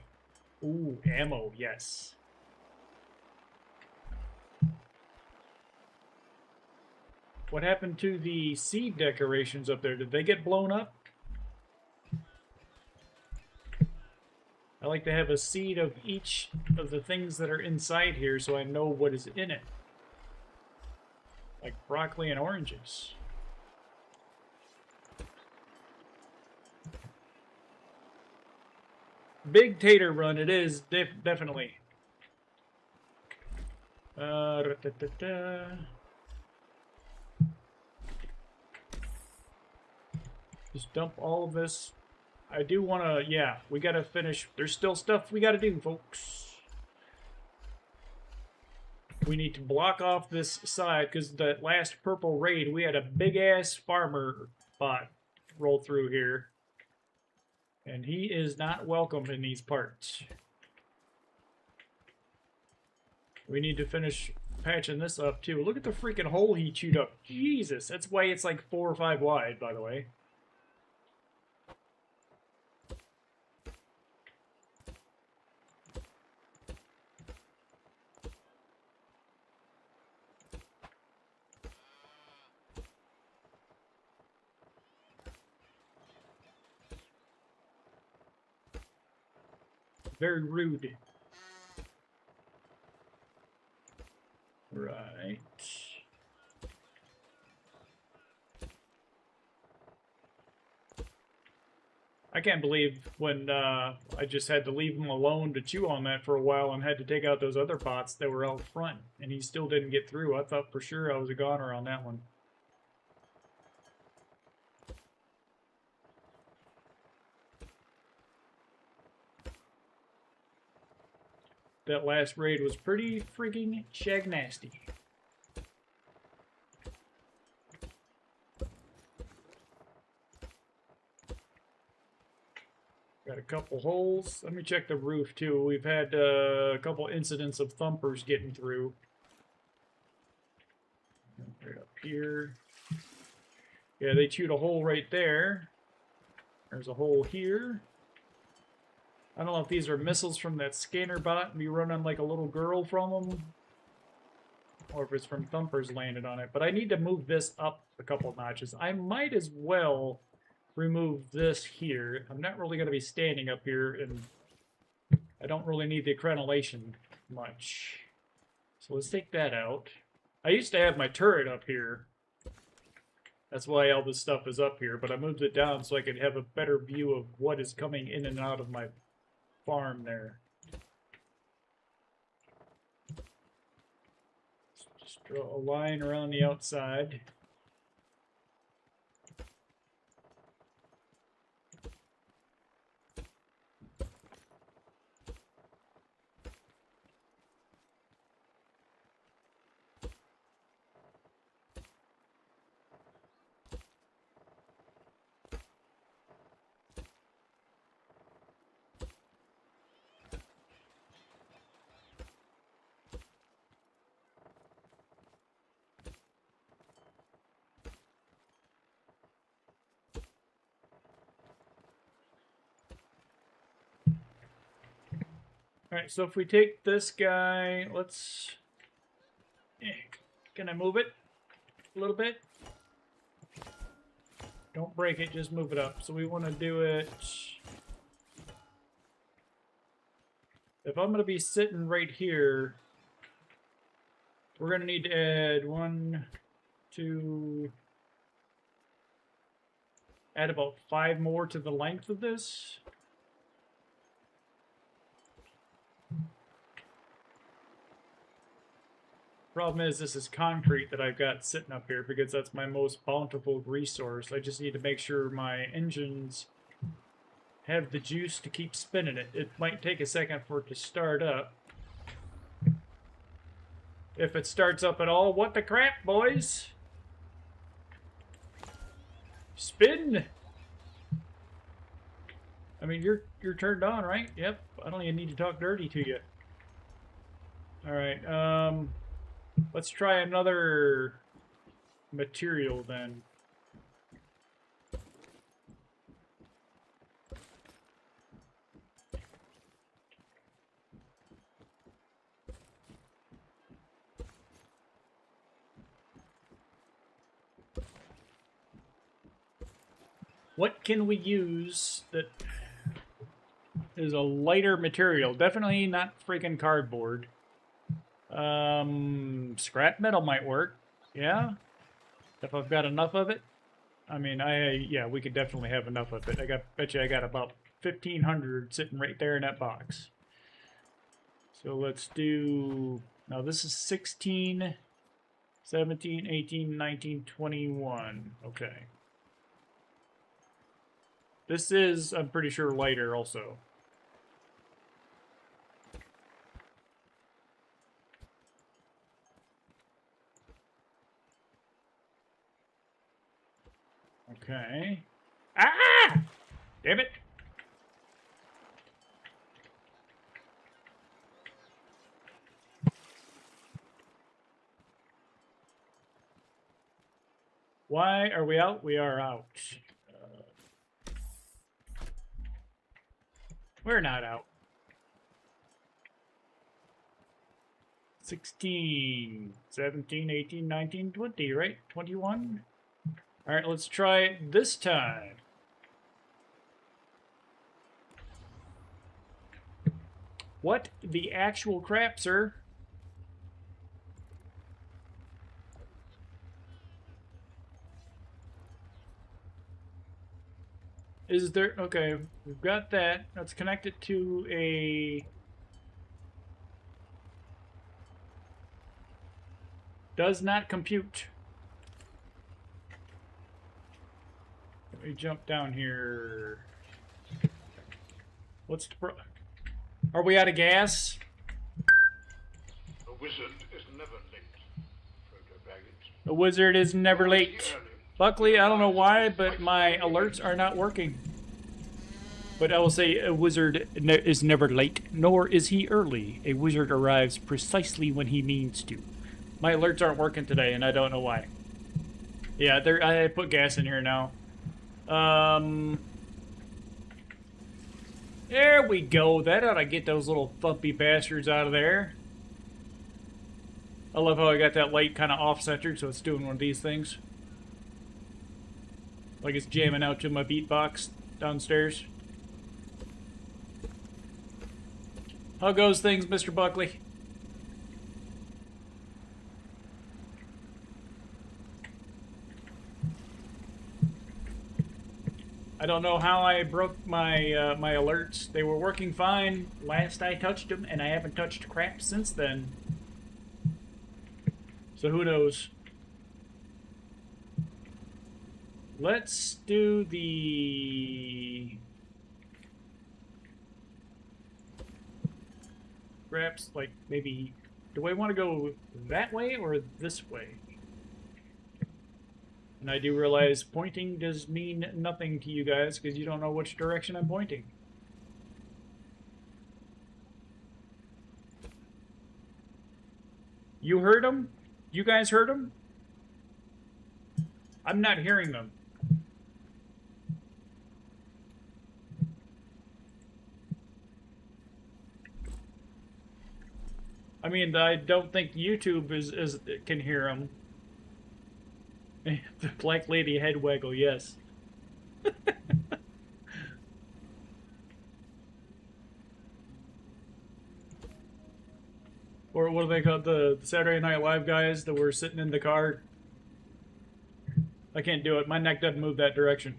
[SPEAKER 1] Ooh, ammo, yes. What happened to the seed decorations up there? Did they get blown up? I like to have a seed of each of the things that are inside here so I know what is in it. Like broccoli and oranges. Big tater run, it is, definitely. Just dump all of this. I do want to, yeah, we got to finish. There's still stuff we got to do, folks. We need to block off this side, because that last purple raid, we had a big-ass farmer bot roll through here. And he is not welcome in these parts. We need to finish patching this up, too. Look at the freaking hole he chewed up. Jesus, that's why it's like 4 or 5 wide, by the way. Very rude. Right. I can't believe when I just had to leave him alone to chew on that for a while and had to take out those other bots that were out front, and he still didn't get through. I thought for sure I was a goner on that one. That last raid was pretty freaking shag nasty. Got a couple holes. Let me check the roof too. We've had a couple incidents of thumpers getting through. Right up here. Yeah, they chewed a hole right there. There's a hole here. I don't know if these are missiles from that scanner bot and we run on like a little girl from them, or if it's from thumpers landed on it. But I need to move this up a couple notches. I might as well remove this here. I'm not really going to be standing up here, and I don't really need the crenellation much. So let's take that out. I used to have my turret up here. That's why all this stuff is up here, but I moved it down so I could have a better view of what is coming in and out of my farm there. Just draw a line around the outside. Alright, so if we take this guy, let's... Can I move it a little bit? Don't break it, just move it up. So we want to do it... If I'm going to be sitting right here, we're going to need to add 1, 2... Add about 5 more to the length of this. Problem is, this is concrete that I've got sitting up here because that's my most bountiful resource. I just need to make sure my engines have the juice to keep spinning it. It might take a second for it to start up. If it starts up at all, what the crap, boys? Spin! I mean, you're turned on, right? Yep. I don't even need to talk dirty to you. Alright, Let's try another material then. What can we use that is a lighter material? Definitely not freaking cardboard. Scrap metal might work. Yeah, if I've got enough of it. I mean, yeah, we could definitely have enough of it. Bet you I got about 1,500 sitting right there in that box. So let's do. Now this is 16, 17, 18, 19, 21. Okay. This is, I'm pretty sure, lighter also. Okay. Ah! Damn it! Why are we out? We are out. We're not out. 16, 17, 18, 19, 20, right? 21? Alright, let's try it this time. What the actual crap, sir? Is there... Okay, we've got that. Let's connect it to a... Does not compute. Let me jump down here. What's the Are we out of gas?
[SPEAKER 3] A wizard is never late. Frodo Baggins.
[SPEAKER 1] A wizard is never late. Buckley, I don't know why, but my alerts are not working. But I will say a wizard is never late, nor is he early. A wizard arrives precisely when he means to. My alerts aren't working today, and I don't know why. Yeah, I put gas in here now. There we go. That ought to get those little thumpy bastards out of there. I love how I got that light kind of off-centered, so it's doing one of these things. Like it's jamming out to my beatbox downstairs. How goes things, Mr. Buckley? I don't know how I broke my my alerts. They were working fine last I touched them, and I haven't touched crap since then. So who knows? Let's do the... Perhaps, like, maybe... Do I want to go that way or this way? And I do realize pointing does mean nothing to you guys because you don't know which direction I'm pointing. You heard them? You guys heard them? I'm not hearing them. I mean, I don't think YouTube can hear them. The Black Lady head waggle, yes. Or what do they call the Saturday Night Live guys that were sitting in the car? I can't do it. My neck doesn't move that direction.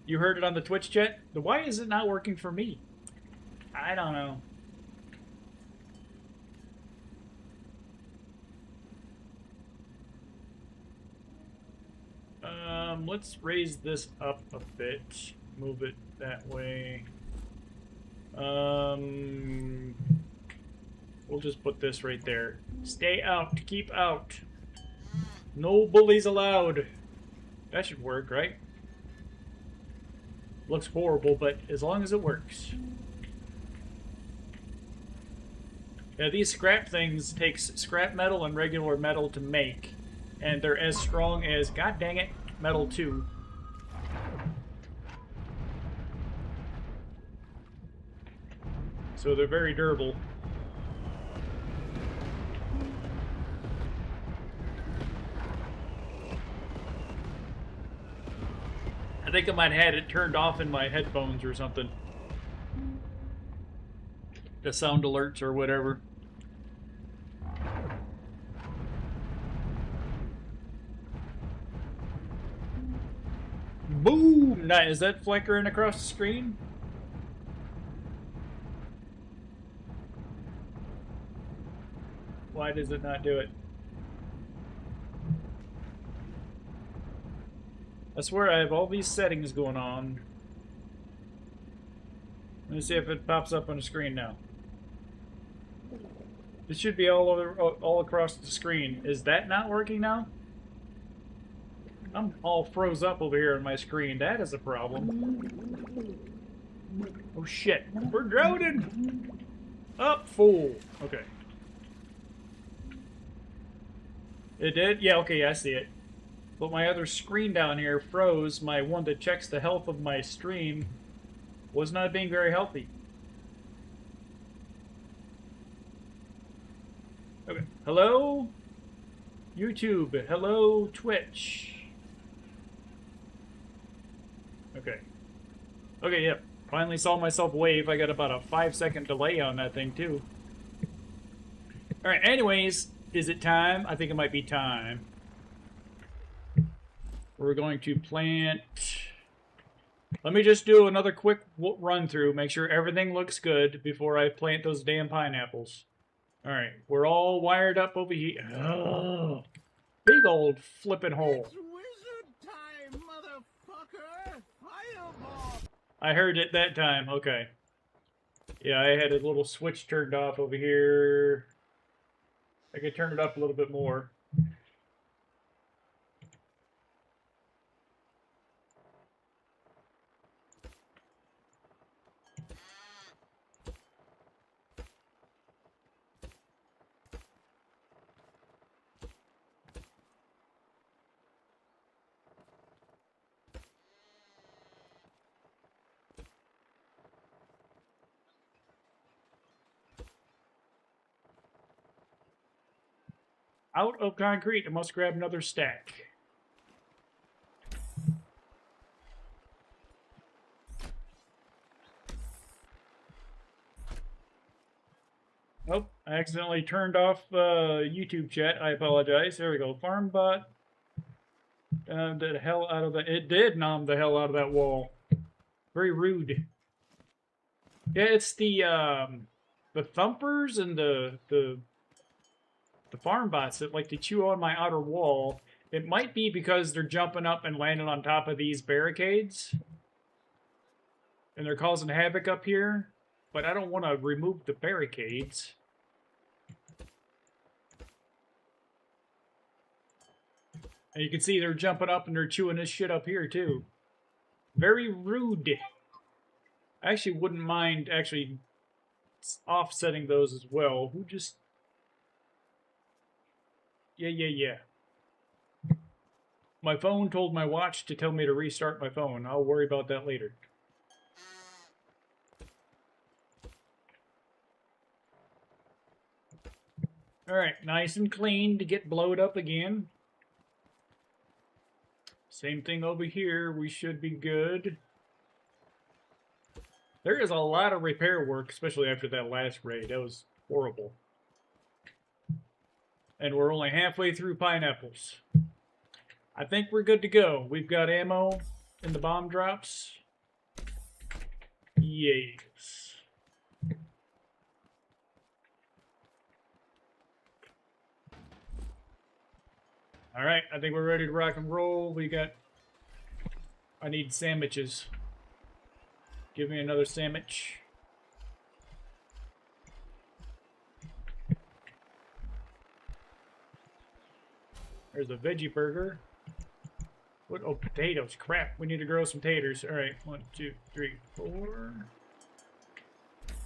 [SPEAKER 1] You heard it on the Twitch chat? Why is it not working for me? I don't know. Let's raise this up a bit. Move it that way. We'll just put this right there. Stay out. Keep out. No bullies allowed. That should work, right? Looks horrible, but as long as it works. Yeah, these scrap things takes scrap metal and regular metal to make, and they're as strong as, god dang it, metal 2. So they're very durable. I think I might have had it turned off in my headphones or something. The sound alerts or whatever. Boom! Nice. Is that flickering across the screen? Why does it not do it? I swear I have all these settings going on. Let me see if it pops up on the screen now. It should be all across the screen. Is that not working now? I'm all froze up over here on my screen. That is a problem. Oh shit. We're drowning! Up, fool. Okay. It did? Yeah, okay, I see it. But my other screen down here froze. My one that checks the health of my stream was not being very healthy. Okay. Hello? YouTube. Hello, Twitch. Okay. Okay, yep. Finally saw myself wave. I got about a 5-second delay on that thing, too. Alright, anyways, is it time? I think it might be time. We're going to plant... Let me just do another quick run through, make sure everything looks good before I plant those damn pineapples. Alright, we're all wired up over here. Oh, big old flippin' hole.
[SPEAKER 2] It's wizard time, motherfucker! Fireball!
[SPEAKER 1] I heard it that time, okay. Yeah, I had a little switch turned off over here. I could turn it up a little bit more. Out of concrete, I must grab another stack. Oh, I accidentally turned off YouTube chat. I apologize. There we go. FarmBot the hell out of it did nom the hell out of that wall. Very rude. Yeah, it's the thumpers and the farm bots that like to chew on my outer wall. It might be because they're jumping up and landing on top of these barricades. And they're causing havoc up here. But I don't want to remove the barricades. And you can see they're jumping up and they're chewing this shit up here too. Very rude. I actually wouldn't mind actually offsetting those as well. Who just... Yeah. My phone told my watch to tell me to restart my phone. I'll worry about that later. Alright, nice and clean to get blowed up again. Same thing over here. We should be good. There is a lot of repair work, especially after that last raid. That was horrible. And we're only halfway through pineapples. I think we're good to go. We've got ammo in the bomb drops. Yes. Alright, I think we're ready to rock and roll. I need sandwiches. Give me another sandwich. There's a veggie burger. What? Oh, potatoes. Crap. We need to grow some taters. Alright, 1, 2, 3, 4.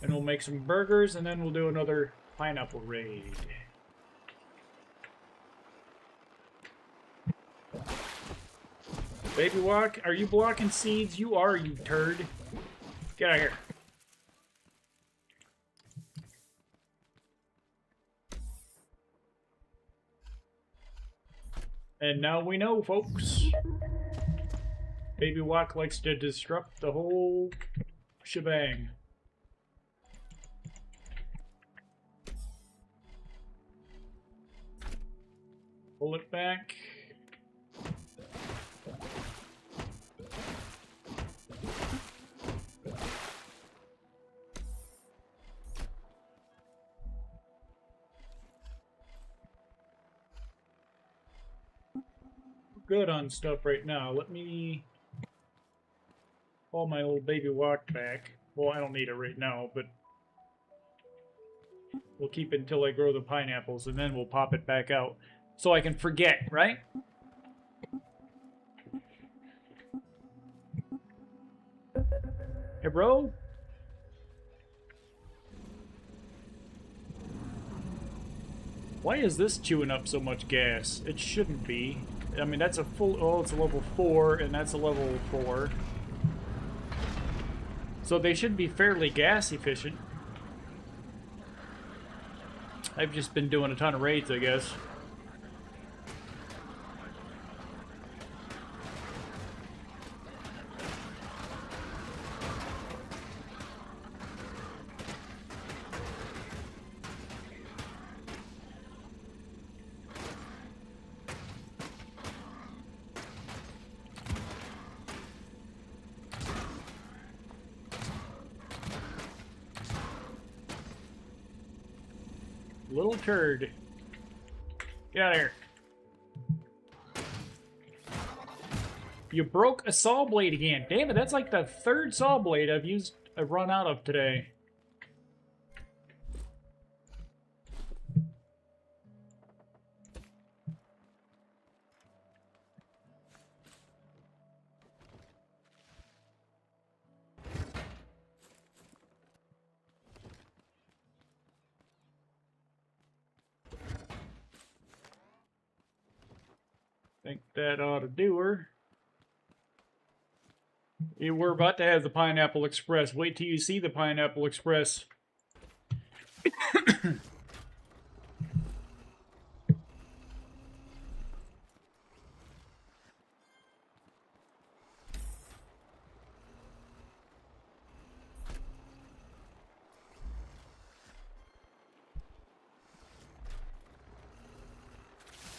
[SPEAKER 1] And we'll make some burgers, and then we'll do another Pineapple raid. Baby walk, are you blocking seeds? You are, you turd. Get out of here. And now we know, folks. Baby walk likes to disrupt the whole shebang. Pull it back. Good on stuff right now. Let me pull my old baby walk back. Well, I don't need it right now, but we'll keep it until I grow the pineapples, and then we'll pop it back out. So I can forget, right? Hey, bro? Why is this chewing up so much gas? It shouldn't be. I mean, that's a full... Oh, it's a level 4, and that's a level 4. So they should be fairly gas efficient. I've just been doing a ton of raids, I guess. Little turd. Get out of here. You broke a saw blade again. Damn it, that's like the third saw blade I've run out of today. Think that ought to do her. We're about to have the Pineapple Express. Wait till you see the Pineapple Express.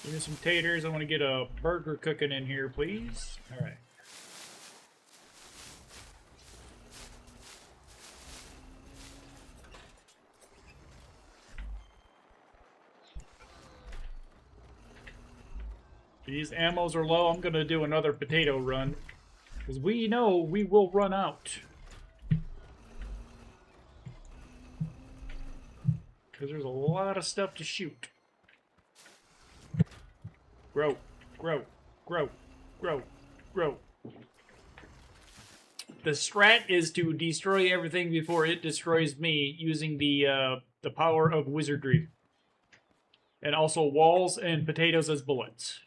[SPEAKER 1] Give me some taters. I want to get a burger cooking in here, please. All right. These ammos are low. I'm going to do another potato run. Because we know we will run out. Because there's a lot of stuff to shoot. Grow, grow, grow, grow, grow. The strat is to destroy everything before it destroys me using the power of wizardry. And also walls and potatoes as bullets.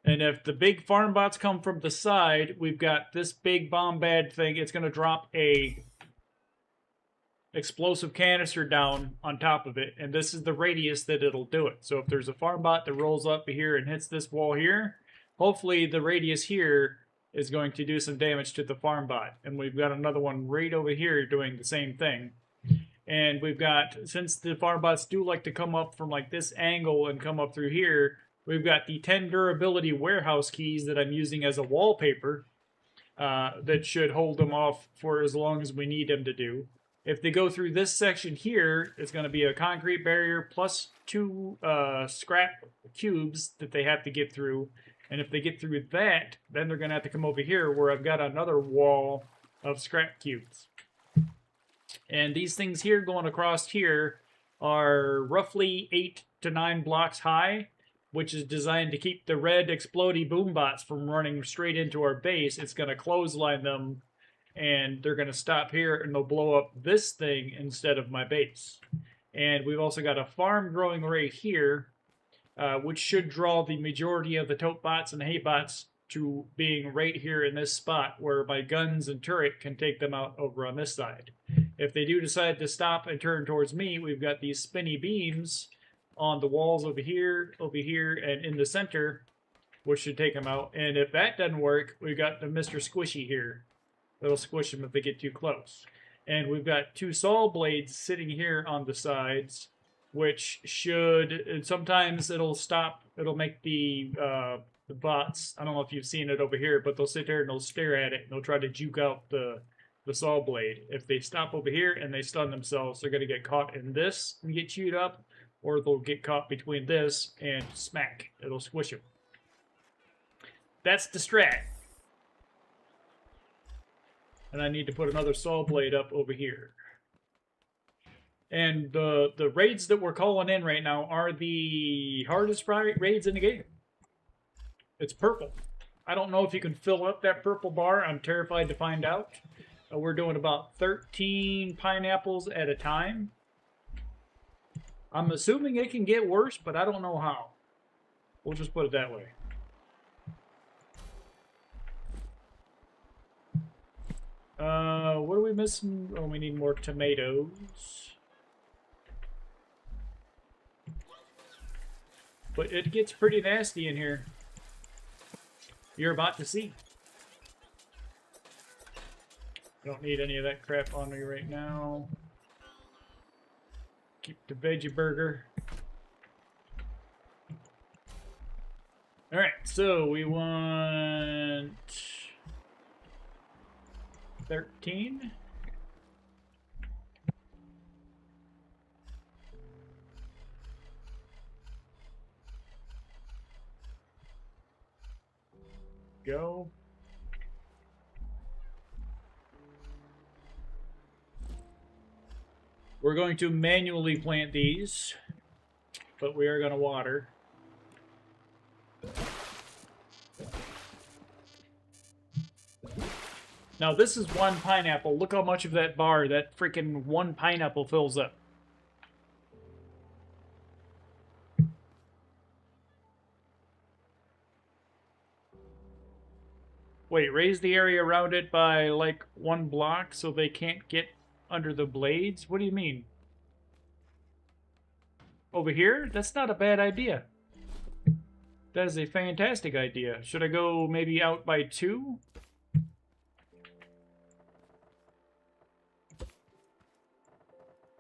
[SPEAKER 1] And if the big farm bots come from the side, we've got this big bomb bad thing. It's going to drop a explosive canister down on top of it, and this is the radius that it'll do it. So if there's a farm bot that rolls up here and hits this wall here, hopefully the radius here is going to do some damage to the farm bot. And we've got another one right over here doing the same thing. And we've got, since the farm bots do like to come up from like this angle and come up through here, we've got the 10 durability warehouse keys that I'm using as a wallpaper that should hold them off for as long as we need them to do. If they go through this section here, it's going to be a concrete barrier plus 2 scrap cubes that they have to get through. And if they get through that, then they're going to have to come over here where I've got another wall of scrap cubes. And these things here going across here are roughly 8 to 9 blocks high, which is designed to keep the red explodey boom bots from running straight into our base. It's going to clothesline them, and they're going to stop here, and they'll blow up this thing instead of my base. And we've also got a farm growing right here, which should draw the majority of the tote bots and the hay bots to being right here in this spot where my guns and turret can take them out over on this side. If they do decide to stop and turn towards me, we've got these spinny beams on the walls over here, and in the center, which should take them out. And if that doesn't work, we've got the Mr. Squishy here. That'll squish them if they get too close. And we've got 2 saw blades sitting here on the sides, which should, and sometimes it'll stop, it'll make the bots, I don't know if you've seen it over here, but they'll sit there and they'll stare at it and they'll try to juke out the saw blade. If they stop over here and they stun themselves, they're going to get caught in this and get chewed up, or they'll get caught between this and smack. It'll squish them. That's the strat. And I need to put another saw blade up over here. And the raids that we're calling in right now are the hardest raids in the game. It's purple. I don't know if you can fill up that purple bar. I'm terrified to find out. We're doing about 13 pineapples at a time. I'm assuming it can get worse, but I don't know how. We'll just put it that way. What are we missing? Oh, we need more tomatoes. But it gets pretty nasty in here. You're about to see. I don't need any of that crap on me right now. Keep the veggie burger. Alright, so we want 13. Go. We're going to manually plant these, but we are going to water. Now this is 1 pineapple. Look how much of that bar, that freaking 1 pineapple fills up. Wait, raise the area around it by like 1 block so they can't get under the blades? What do you mean? Over here? That's not a bad idea. That is a fantastic idea. Should I go maybe out by 2?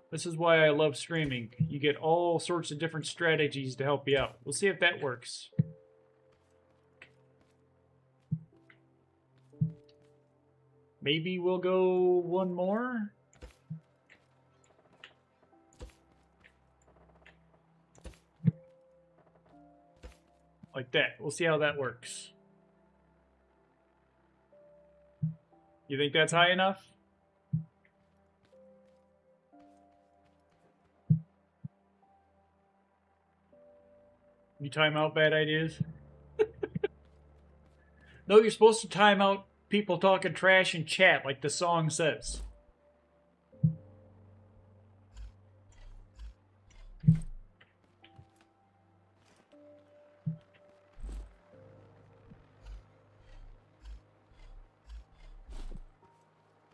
[SPEAKER 1] This is why I love streaming. You get all sorts of different strategies to help you out. We'll see if that works. Maybe we'll go 1 more? Like that. We'll see how that works. You think that's high enough? You time out bad ideas? No, you're supposed to time out people talking trash in chat like the song says.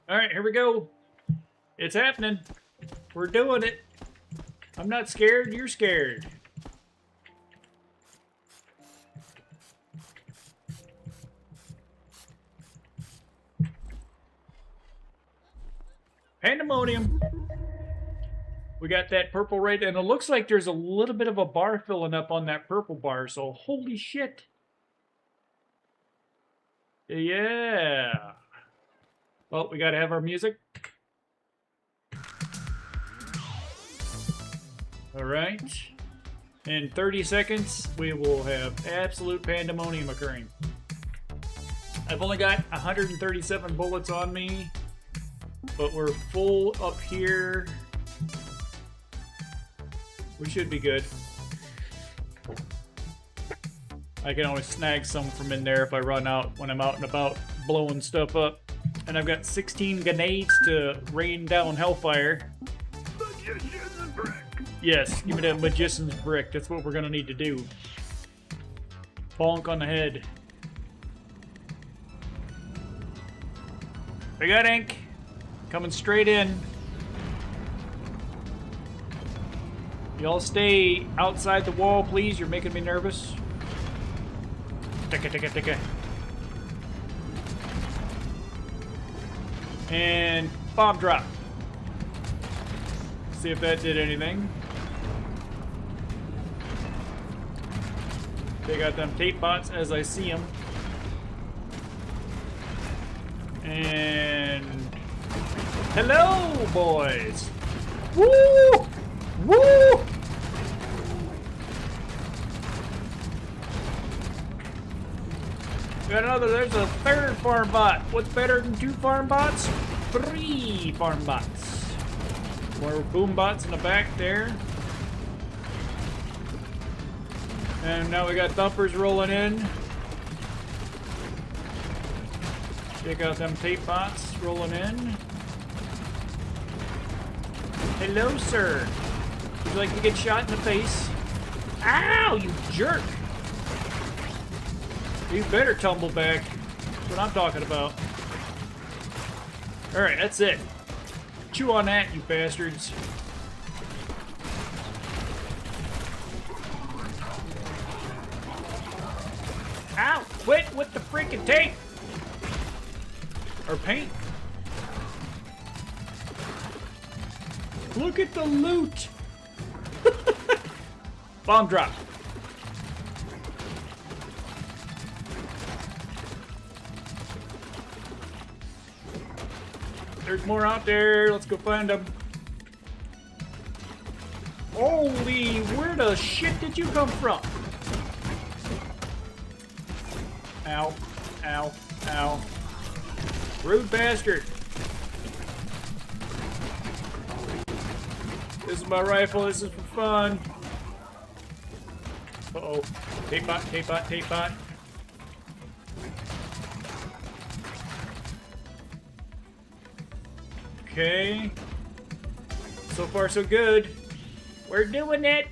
[SPEAKER 1] Alright, here we go. It's happening. We're doing it. I'm not scared, you're scared. Pandemonium. We got that purple right, and it looks like there's a little bit of a bar filling up on that purple bar, so holy shit. Yeah. Well, we gotta have our music. Alright. In 30 seconds, we will have absolute pandemonium occurring. I've only got 137 bullets on me, but we're full up here. We should be good. I can always snag some from in there if I run out when I'm out and about blowing stuff up. And I've got 16 grenades to rain down hellfire.
[SPEAKER 3] Magician's brick.
[SPEAKER 1] Yes, give me that magician's brick. That's what we're gonna need to do. Bonk on the head. We got ink. Coming straight in. Y'all stay outside the wall, please. You're making me nervous. Ticka. And bomb drop. See if that did anything. They got them tape bots as I see them. And hello, boys. Woo! Woo! Got another. There's a third farm bot. What's better than 2 farm bots? 3 farm bots. More boom bots in the back there. And now we got dumpers rolling in. Check out them tape bots rolling in. Hello, sir. Would you like to get shot in the face? Ow, you jerk! You better tumble back. That's what I'm talking about. Alright, that's it. Chew on that, you bastards. Ow! Quit with the freaking tape! Or paint. Look at the loot! Bomb drop. There's more out there. Let's go find them. Holy, where the shit did you come from? Ow, ow, ow. Rude bastard. This is my rifle. This is for fun. Uh-oh. Tape bot, tape bot, tape bot. Okay. So far, so good. We're doing it.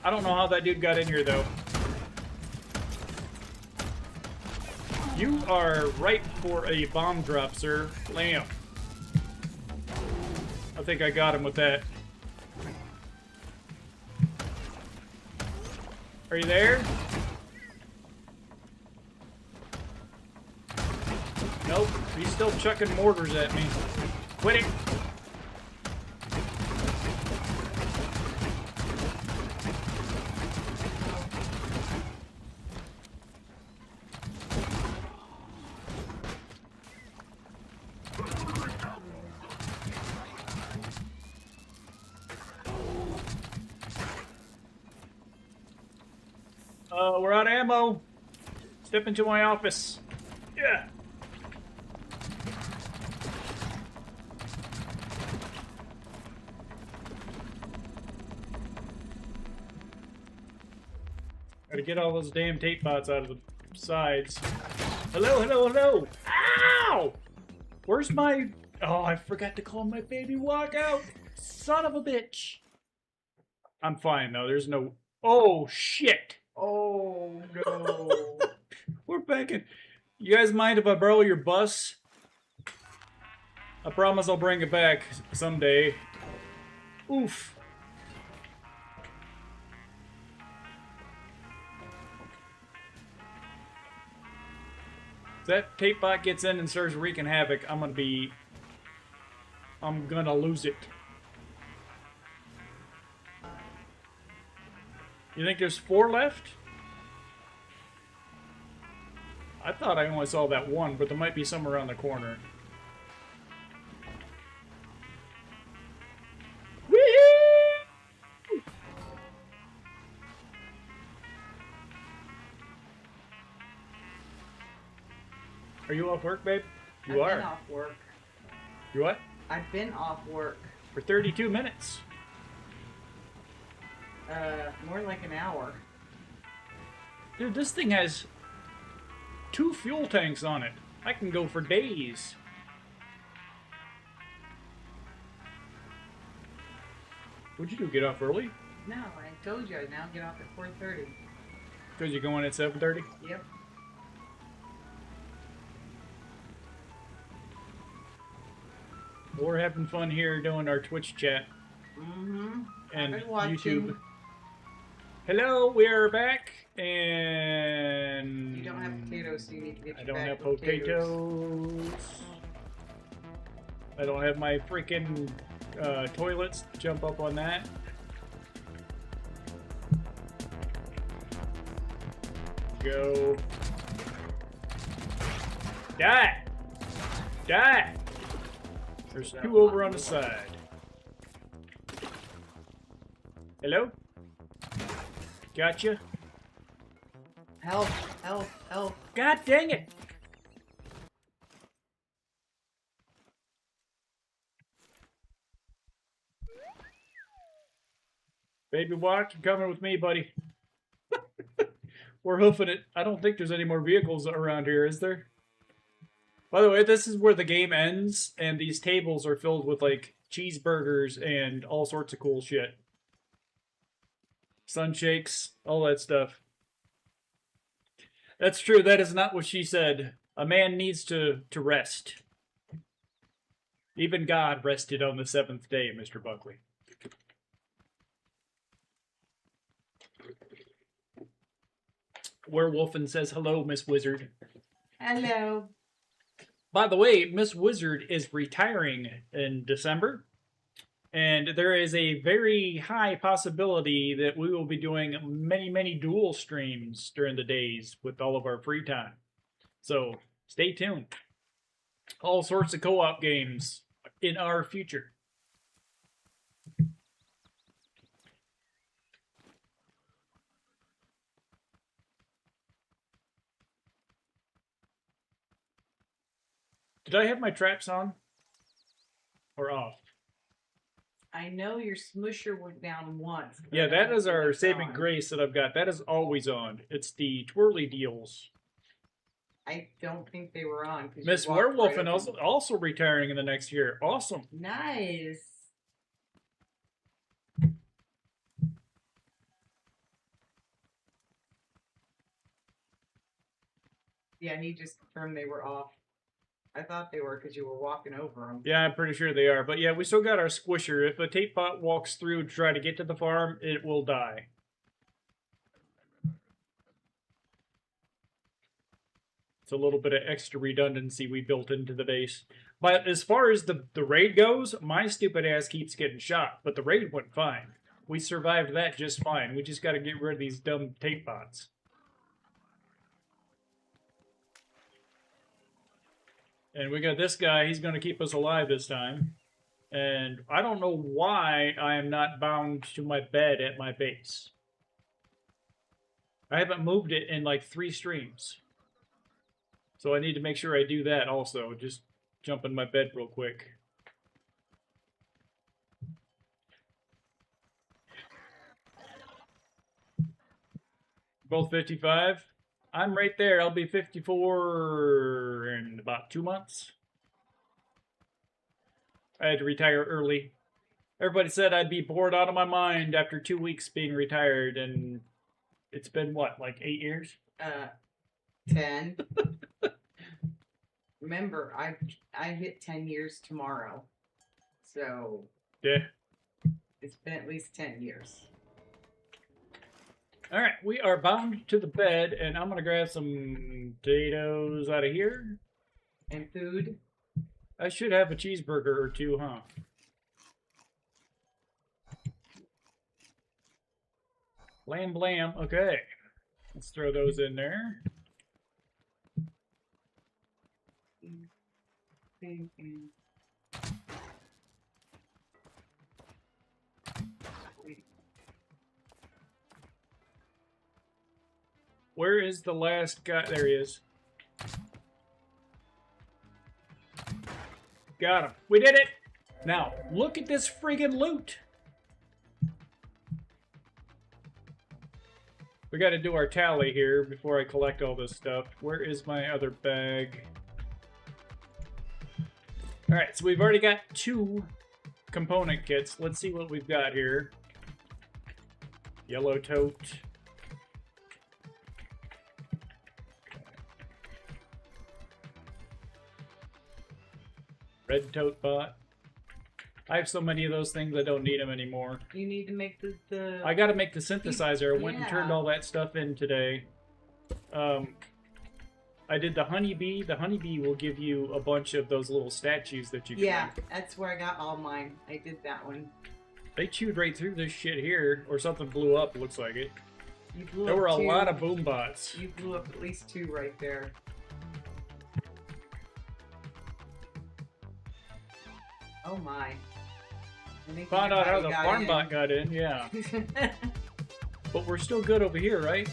[SPEAKER 1] I don't know how that dude got in here, though. You are ripe for a bomb drop, sir. Lamb. I think I got him with that. Are you there? Nope. He's still chucking mortars at me. Quit it. We're out of ammo. Step into my office. Yeah. Gotta get all those damn tape bots out of the sides. Hello, hello, hello! Ow! Where's my... Oh, I forgot to call my baby walkout. Son of a bitch. I'm fine, though. There's no... Oh, shit! Oh, no. We're back in... You guys mind if I borrow your bus? I promise I'll bring it back someday. Oof. If that tape bot gets in and starts wreaking havoc, I'm gonna lose it. You think there's 4 left? I thought I only saw that one, but there might be some around the corner. Whee! Are you off work, babe? You are.
[SPEAKER 4] I've been off work.
[SPEAKER 1] You what?
[SPEAKER 4] I've been off work.
[SPEAKER 1] For 32 minutes.
[SPEAKER 4] More like an hour.
[SPEAKER 1] Dude, this thing has 2 fuel tanks on it. I can go for days. What'd you do? Get off early?
[SPEAKER 4] No, I told you I now get off at 4:30.
[SPEAKER 1] Because you're going at 7:30?
[SPEAKER 4] Yep.
[SPEAKER 1] We're having fun here doing our Twitch chat
[SPEAKER 4] Mm-hmm.
[SPEAKER 1] and
[SPEAKER 4] I've been watching.
[SPEAKER 1] YouTube. Hello, we are back, and
[SPEAKER 4] You don't have potatoes, so you need to get
[SPEAKER 1] I
[SPEAKER 4] your
[SPEAKER 1] don't
[SPEAKER 4] bag
[SPEAKER 1] have
[SPEAKER 4] of
[SPEAKER 1] potatoes. I don't have my freaking toilets to jump up on that. Go. Die! Die! There's two over on the side. Hello? Gotcha.
[SPEAKER 4] Help! Help! Help!
[SPEAKER 1] God dang it! Baby Watch, you're coming with me, buddy. We're hoofing it. I don't think there's any more vehicles around here, is there? By the way, this is where the game ends, and these tables are filled with, like, cheeseburgers and all sorts of cool shit. Sun shakes, all that stuff. That's true, that is not what she said. A man needs to rest. Even God rested on the seventh day, Mr. Buckley. Werewolfin says, hello, Miss Wizard.
[SPEAKER 4] Hello.
[SPEAKER 1] By the way, Miss Wizard is retiring in December, and there is a very high possibility that we will be doing many, many dual streams during the days with all of our free time. So stay tuned. All sorts of co-op games in our future. Did I have my traps on? Or off?
[SPEAKER 4] I know your smusher went down once. but
[SPEAKER 1] Yeah,
[SPEAKER 4] I don't
[SPEAKER 1] that
[SPEAKER 4] know
[SPEAKER 1] is
[SPEAKER 4] if
[SPEAKER 1] our
[SPEAKER 4] it's
[SPEAKER 1] saving
[SPEAKER 4] on.
[SPEAKER 1] grace that I've got. That is always on. It's the twirly deals.
[SPEAKER 4] I don't think they were on. 'cause you
[SPEAKER 1] Miss
[SPEAKER 4] walked
[SPEAKER 1] Werewolf
[SPEAKER 4] right
[SPEAKER 1] and
[SPEAKER 4] over-
[SPEAKER 1] also retiring in the next year. Awesome.
[SPEAKER 4] Nice. Yeah, he just confirmed they were off. I thought they were because you were walking over them.
[SPEAKER 1] Yeah, I'm pretty sure they are. But yeah, we still got our squisher. If a tape bot walks through to try to get to the farm, it will die. It's a little bit of extra redundancy we built into the base. But as far as the raid goes, my stupid ass keeps getting shot. But the raid went fine. We survived that just fine. We just got to get rid of these dumb tape bots. And we got this guy. He's going to keep us alive this time. And I don't know why I am not bound to my bed at my base. I haven't moved it in like 3 streams. So I need to make sure I do that also. Just jump in my bed real quick. Both 55? I'm right there. I'll be 54 in about 2 months. I had to retire early. Everybody said I'd be bored out of my mind after 2 weeks being retired, and it's been what, like 8 years?
[SPEAKER 4] 10. Remember, I hit 10 years tomorrow. So
[SPEAKER 1] Yeah.
[SPEAKER 4] it's been at least 10 years.
[SPEAKER 1] All right, we are bound to the bed, and I'm gonna grab some potatoes out of here.
[SPEAKER 4] And food.
[SPEAKER 1] I should have a cheeseburger or two, huh? Blam blam. Okay, let's throw those in there. Where is the last guy? There he is. Got him. We did it! Now, look at this friggin' loot! We gotta do our tally here before I collect all this stuff. Where is my other bag? Alright, so we've already got 2 component kits. Let's see what we've got here. Yellow tote. Red tote bot. I have so many of those things I don't need them anymore.
[SPEAKER 4] You need to make the
[SPEAKER 1] I gotta make the synthesizer. I went and turned
[SPEAKER 4] Yeah.
[SPEAKER 1] all that stuff in today. I did the honeybee. The honeybee will give you a bunch of those little statues that you can
[SPEAKER 4] Yeah,
[SPEAKER 1] make.
[SPEAKER 4] that's where I got all mine. I did that one.
[SPEAKER 1] They chewed right through this shit here, or something blew up, looks like it.
[SPEAKER 4] You blew
[SPEAKER 1] There
[SPEAKER 4] up
[SPEAKER 1] were a
[SPEAKER 4] two.
[SPEAKER 1] lot of boom bots.
[SPEAKER 4] You blew up at least 2 right there. Oh my. I think
[SPEAKER 1] Found out how the
[SPEAKER 4] everybody
[SPEAKER 1] farm
[SPEAKER 4] got
[SPEAKER 1] bot got in, yeah.
[SPEAKER 4] in.
[SPEAKER 1] But we're still good over here, right?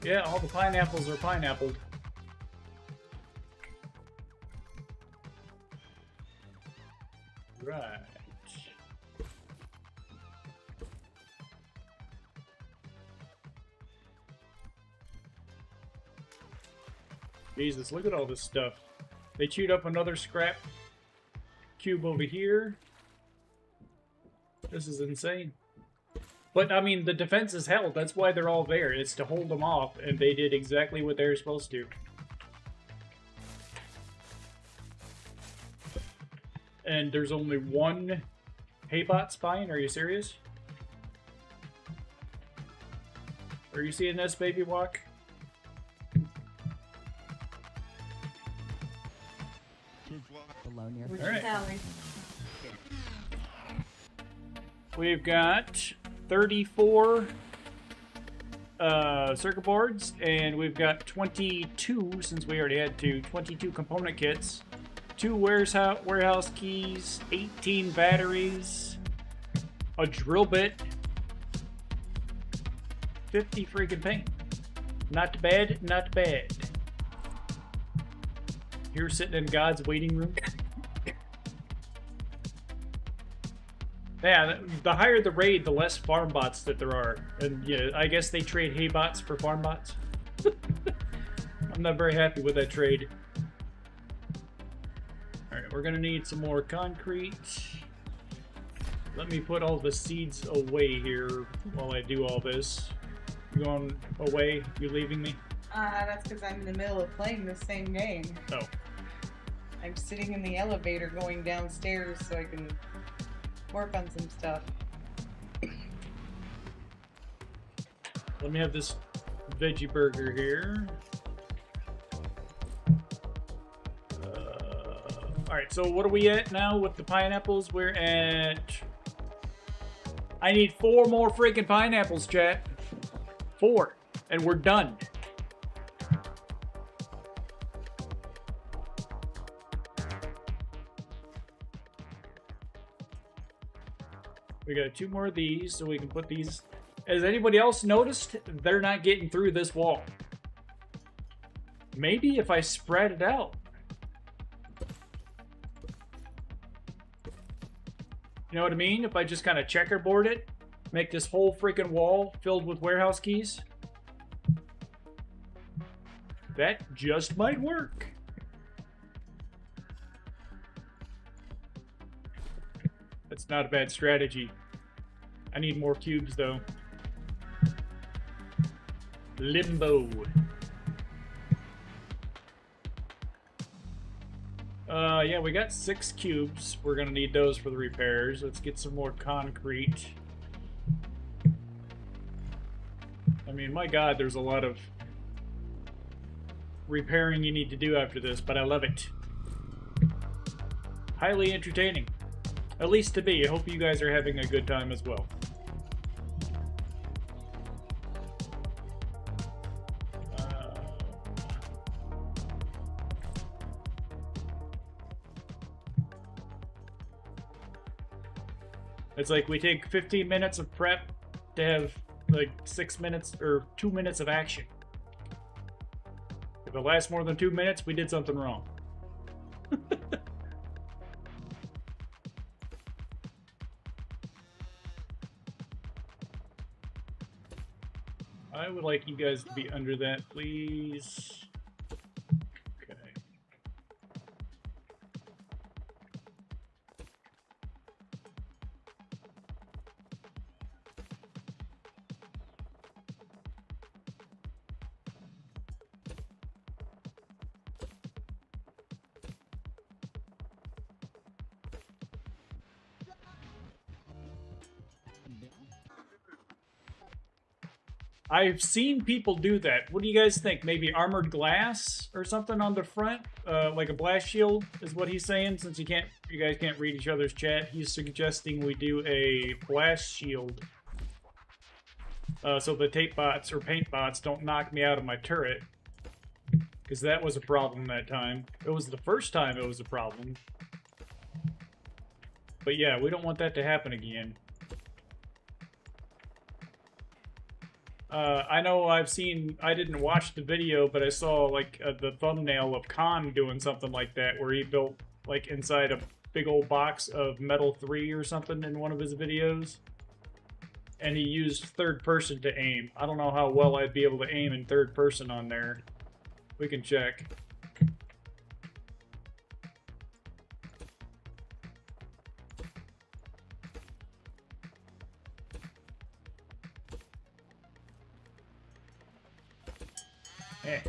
[SPEAKER 1] Yeah, all the pineapples are pineappled. Right. Jesus, look at all this stuff. They chewed up another scrap cube over here. This is insane. But, I mean, the defense is held. That's why they're all there. It's to hold them off, and they did exactly what they were supposed to. And there's only one Haybot spine? Are you serious? Are you seeing this, baby walk?
[SPEAKER 5] Below near.
[SPEAKER 4] Which
[SPEAKER 1] All right.
[SPEAKER 4] Sally?
[SPEAKER 1] We've got 34 circuit boards, and we've got 22, since we already had 22 component kits, 2 warehouse keys, 18 batteries, a drill bit, 50 freaking paint. Not bad, not bad. You're sitting in God's waiting room. Yeah, the higher the raid, the less farm bots that there are. And yeah, I guess they trade hay bots for farm bots. I'm not very happy with that trade. Alright, we're gonna need some more concrete. Let me put all the seeds away here while I do all this. You going away? You leaving me?
[SPEAKER 4] That's because I'm in the middle of playing the same game.
[SPEAKER 1] Oh.
[SPEAKER 4] I'm sitting in the elevator going downstairs so I can work on some stuff.
[SPEAKER 1] Let me have this veggie burger here. Alright, so what are we at now with the pineapples? We're at... I need 4 more freaking pineapples, chat. 4. And we're done. We got 2 more of these, so we can put these... Has anybody else noticed? They're not getting through this wall. Maybe if I spread it out. You know what I mean? If I just kind of checkerboard it, make this whole freaking wall filled with warehouse keys. That just might work. That's not a bad strategy. I need more cubes, though. Limbo. Yeah, we got 6 cubes. We're gonna need those for the repairs. Let's get some more concrete. I mean, my God, there's a lot of repairing you need to do after this, but I love it. Highly entertaining. At least to me. I hope you guys are having a good time as well. It's like we take 15 minutes of prep to have like 6 minutes or 2 minutes of action. If it lasts more than 2 minutes, we did something wrong. I would like you guys to be under that, please. Okay. I've seen people do that. What do you guys think? Maybe armored glass or something on the front, like a blast shield, is what he's saying. Since you guys can't read each other's chat, he's suggesting we do a blast shield, so the tape bots or paint bots don't knock me out of my turret, because that was a problem that time. It was the first time it was a problem, but yeah, we don't want that to happen again. I know I didn't watch the video, but I saw like the thumbnail of Khan doing something like that, where he built like inside a big old box of Metal 3 or something in one of his videos. And he used third person to aim. I don't know how well I'd be able to aim in third person on there. We can check. Eh.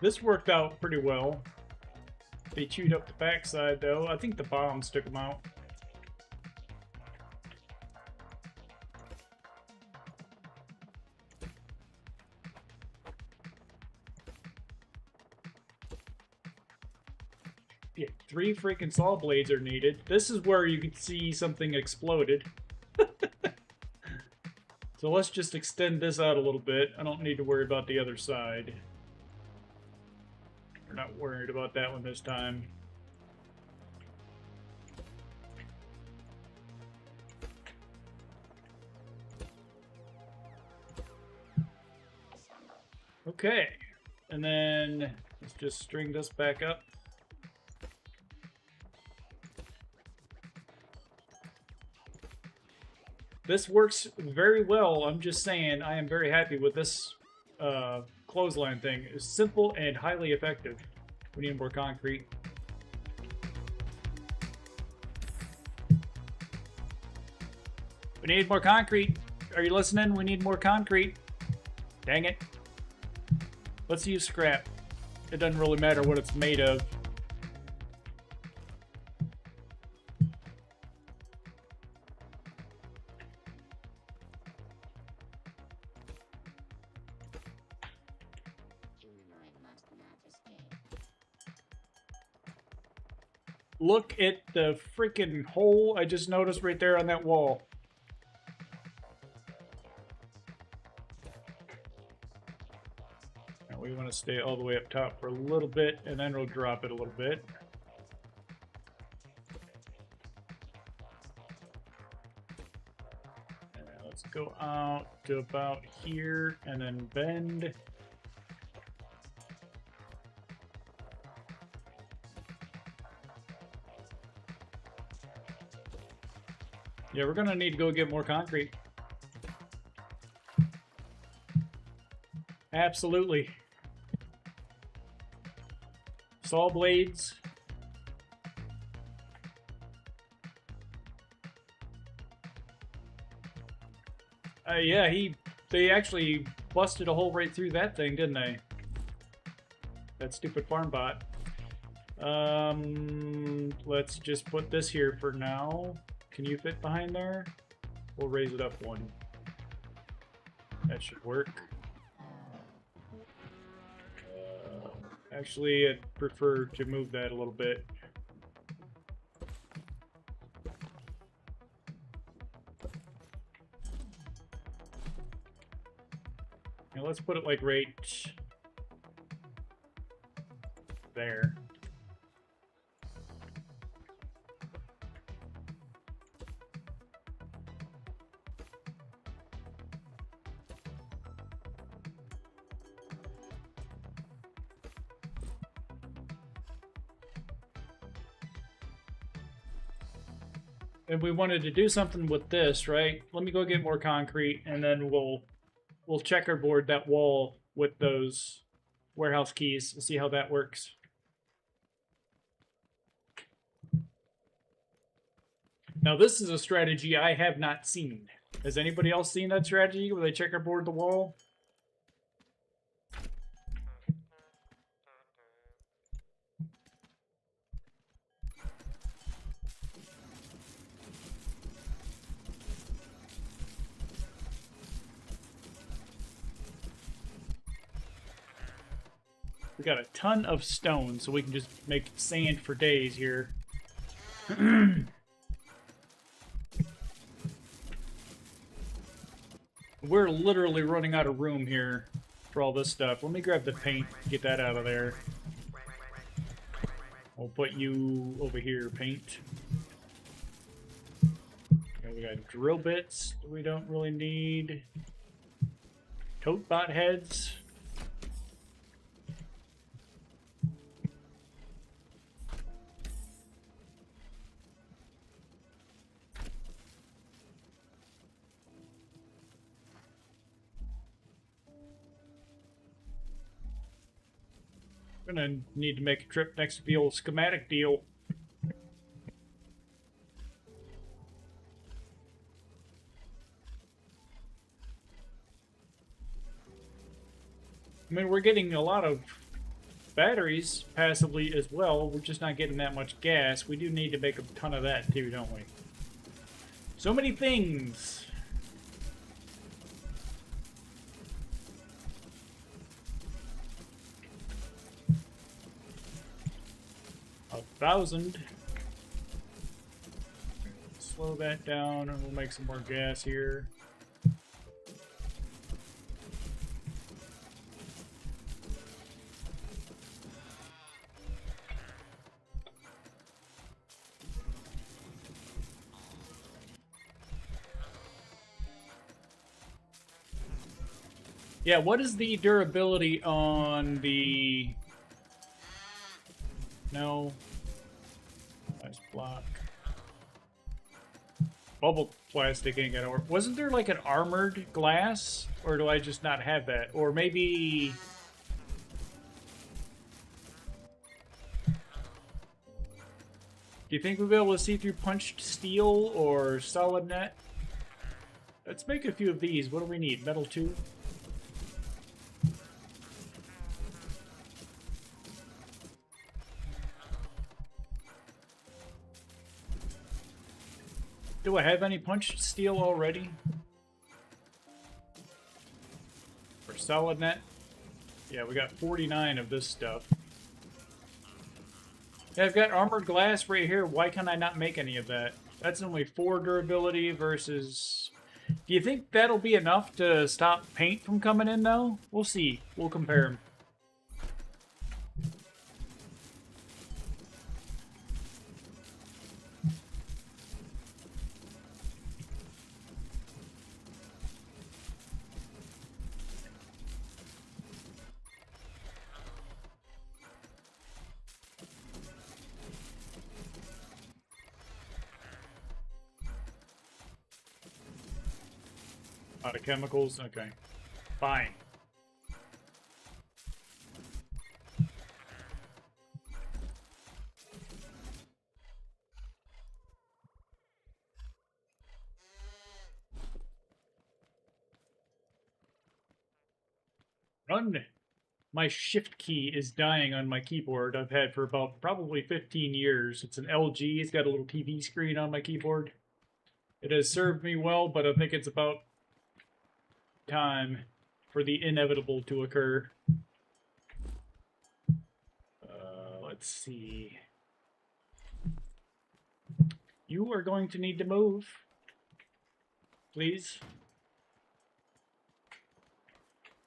[SPEAKER 1] This worked out pretty well. They chewed up the backside though. I think the bombs took them out. Yeah, 3 freaking saw blades are needed. This is where you could see something exploded. So let's just extend this out a little bit. I don't need to worry about the other side. We're not worried about that one this time. Okay, and then let's just string this back up. This works very well. I'm just saying, I am very happy with this clothesline thing. It's simple and highly effective. We need more concrete. We need more concrete. Are you listening? We need more concrete. Dang it. Let's use scrap. It doesn't really matter what it's made of. Look at the freaking hole I just noticed right there on that wall. Now we want to stay all the way up top for a little bit, and then we'll drop it a little bit. And let's go out to about here, and then bend. Yeah, we're gonna need to go get more concrete. Absolutely. Saw blades. Yeah, they actually busted a hole right through that thing, didn't they? That stupid farm bot. Let's just put this here for now. Can you fit behind there? We'll raise it up one. That should work. Actually, I'd prefer to move that a little bit. Now let's put it like right there. And we wanted to do something with this, right? Let me go get more concrete, and then we'll checkerboard that wall with those warehouse keys and see how that works. Now, this is a strategy I have not seen. Has anybody else seen that strategy where they checkerboard the wall? We got a ton of stone, so we can just make sand for days here. We're literally running out of room here for all this stuff. Let me grab the paint, get that out of there. We'll put you over here, paint. Okay, we got drill bits we don't really need. Tote bot heads. Gonna need to make a trip next to the old schematic deal. I mean, we're getting a lot of batteries passively as well. We're just not getting that much gas. We do need to make a ton of that too, don't we? So many things. A 1,000. Slow that down and we'll make some more gas here. Yeah, what is the durability on the... No. Nice block. Bubble plastic ain't gonna work. Wasn't there like an armored glass? Or do I just not have that? Or maybe... Do you think we'll be able to see through punched steel or solid net? Let's make a few of these. What do we need? Metal 2? Do I have any punched steel already? For solid net? Yeah, we got 49 of this stuff. Yeah, I've got armored glass right here. Why can I not make any of that? That's only 4 durability versus... Do you think that'll be enough to stop paint from coming in, though? We'll see. We'll compare them. Out of chemicals? Okay. Fine. Run! My shift key is dying on my keyboard. I've had for about probably 15 years. It's an LG. It's got a little TV screen on my keyboard. It has served me well, but I think it's about time for the inevitable to occur. Let's see. You are going to need to move. Please.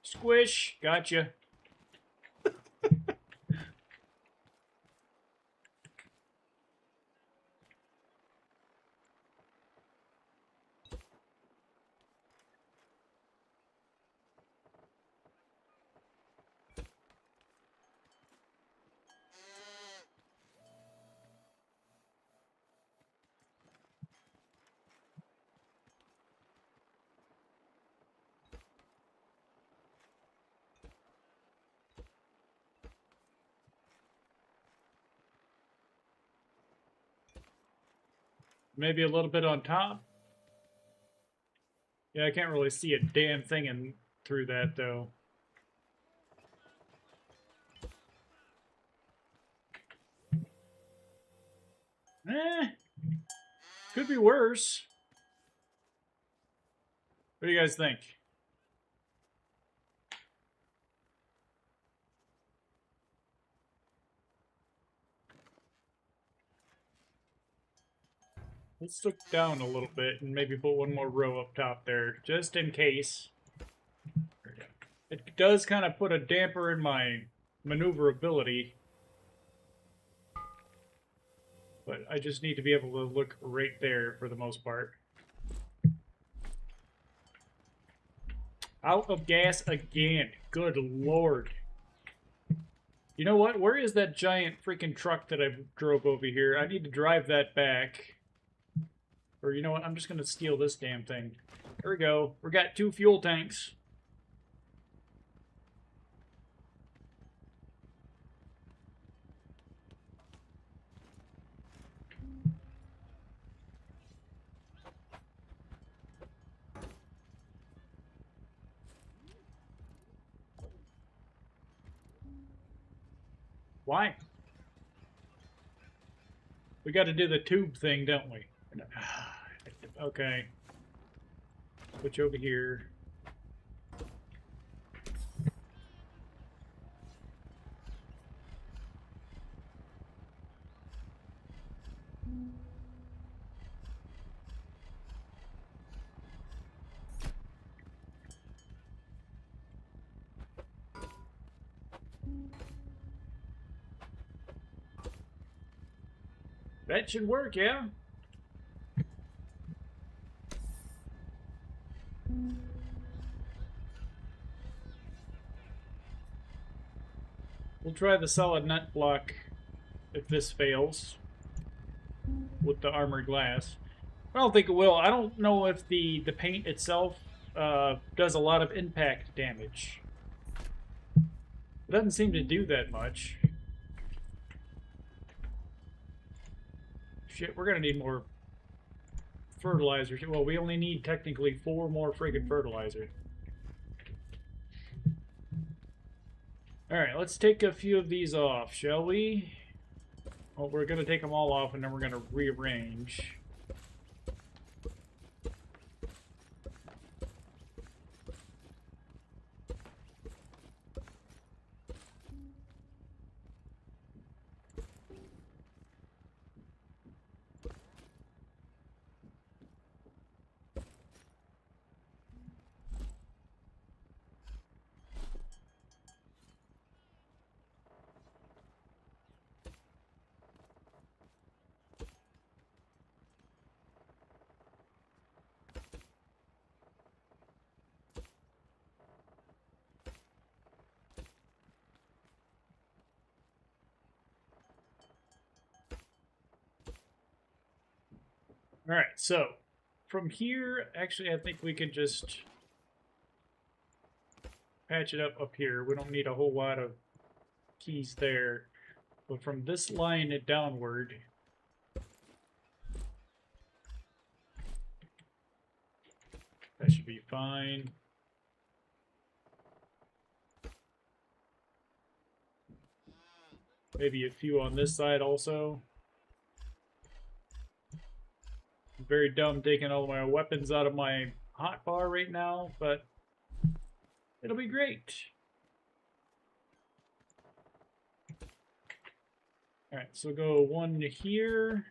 [SPEAKER 1] Squish. Gotcha. Maybe a little bit on top. Yeah, I can't really see a damn thing in through that though. Could be worse. What do you guys think? Let's look down a little bit and maybe put one more row up top there, just in case. It does kind of put a damper in my maneuverability. But I just need to be able to look right there for the most part. Out of gas again. Good lord. You know what? Where is that giant freaking truck that I drove over here? I need to drive that back. Or you know what? I'm just going to steal this damn thing. There we go. We got 2 fuel tanks. Why? We got to do the tube thing, don't we? Okay. Switch over here. That should work, yeah? We'll try the solid nut block if this fails with the armored glass. I don't think it will. I don't know if the paint itself does a lot of impact damage. It doesn't seem to do that much. Shit, we're gonna need more fertilizer. Well, we only need technically 4 more friggin' fertilizer. Alright, let's take a few of these off, shall we? Well, we're gonna take them all off and then we're gonna rearrange. Alright, so from here, actually I think we could just patch it up here. We don't need a whole lot of keys there. But from this line downward, that should be fine. Maybe a few on this side also. Very dumb taking all my weapons out of my hotbar right now, but it'll be great. Alright, so go 1 here.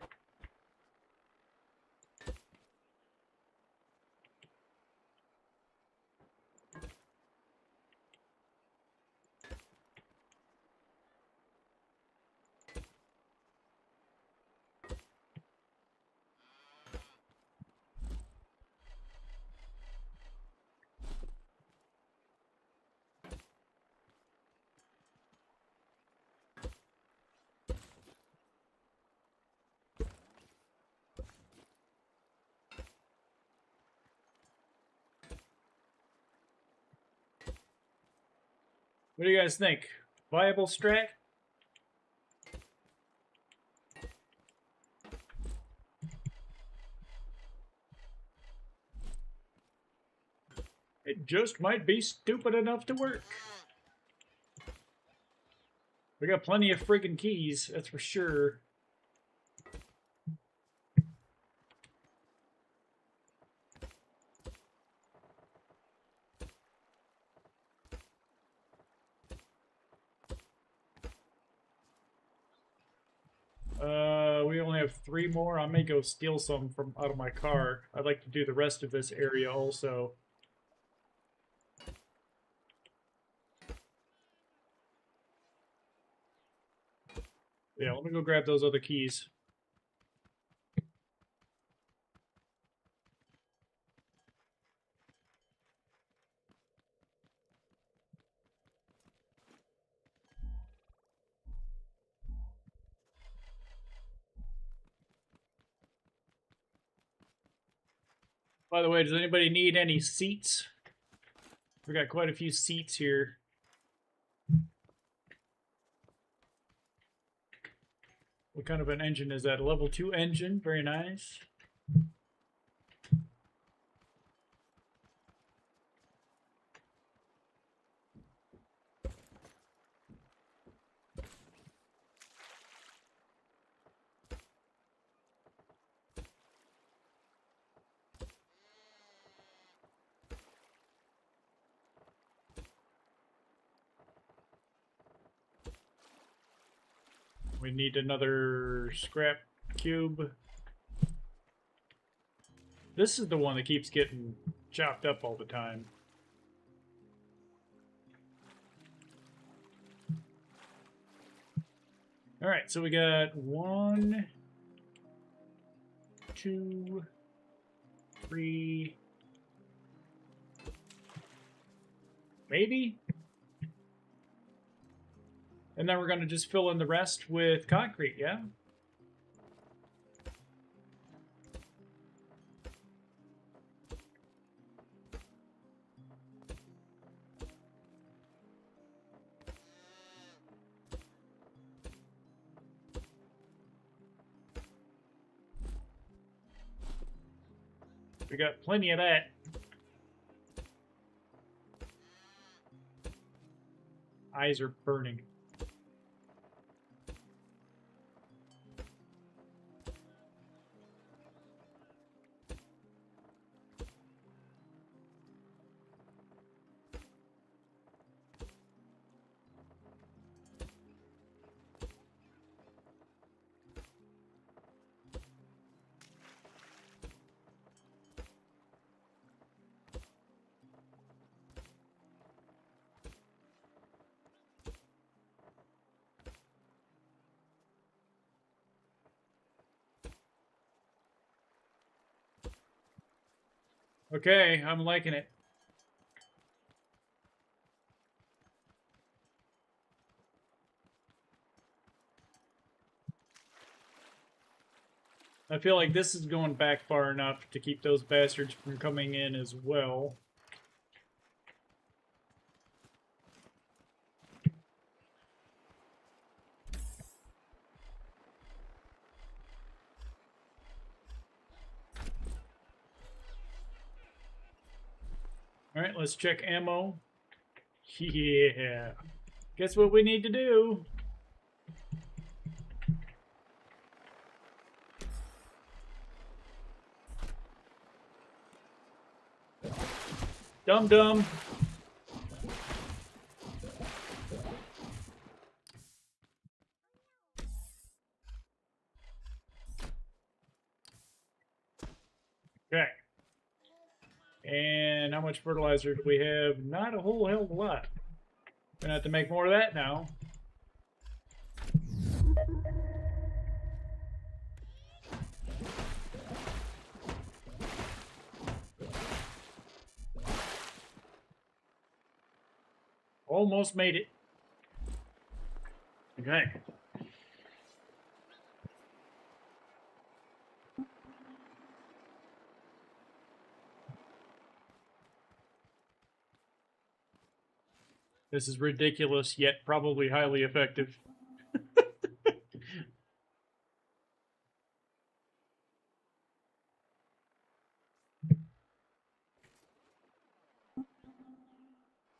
[SPEAKER 1] What do you guys think? Viable strat? It just might be stupid enough to work. We got plenty of friggin' keys, that's for sure. We only have 3 more. I may go steal some from out of my car. I'd like to do the rest of this area also. Yeah, let me go grab those other keys. By the way, does anybody need any seats? We got quite a few seats here. What kind of an engine is that? A level 2 engine. Very nice. We need another scrap cube. This is the one that keeps getting chopped up all the time. Alright, so we got 1, 2, 3, maybe? And then we're going to just fill in the rest with concrete, yeah? We got plenty of that. Eyes are burning. Okay, I'm liking it. I feel like this is going back far enough to keep those bastards from coming in as well. Alright, let's check ammo. Yeah. Guess what we need to do? Dum-dum. Okay. And how much fertilizer do we have? Not a whole hell of a lot. Gonna have to make more of that now. Almost made it. Okay. This is ridiculous, yet probably highly effective.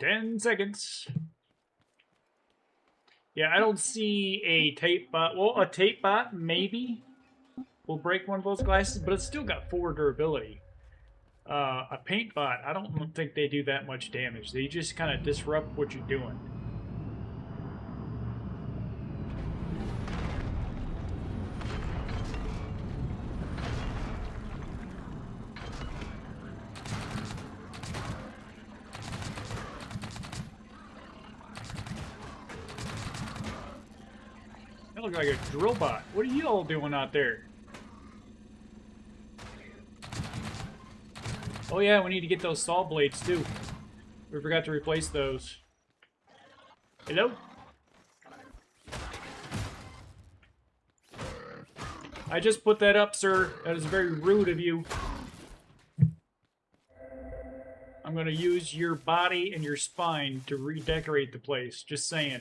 [SPEAKER 1] 10 seconds. Yeah, I don't see a tape bot. Well, a tape bot, maybe, will break one of those glasses, but it's still got 4 durability. A paint bot, I don't think they do that much damage. They just kind of disrupt what you're doing. That looks like a drill bot. What are you all doing out there? Oh yeah, we need to get those saw blades too. We forgot to replace those. Hello? I just put that up, sir. That is very rude of you. I'm gonna use your body and your spine to redecorate the place. Just saying.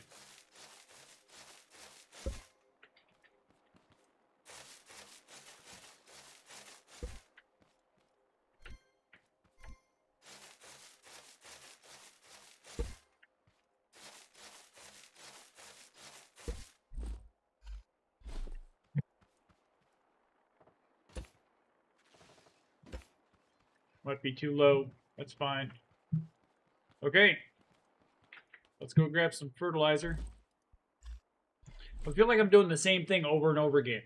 [SPEAKER 1] Might be too low. That's fine. Okay. Let's go grab some fertilizer. I feel like I'm doing the same thing over and over again.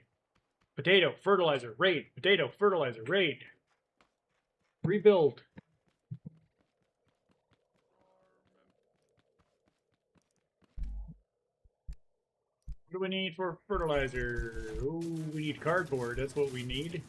[SPEAKER 1] Potato, fertilizer, raid. Potato, fertilizer, raid. Rebuild. What do we need for fertilizer? Oh, we need cardboard. That's what we need.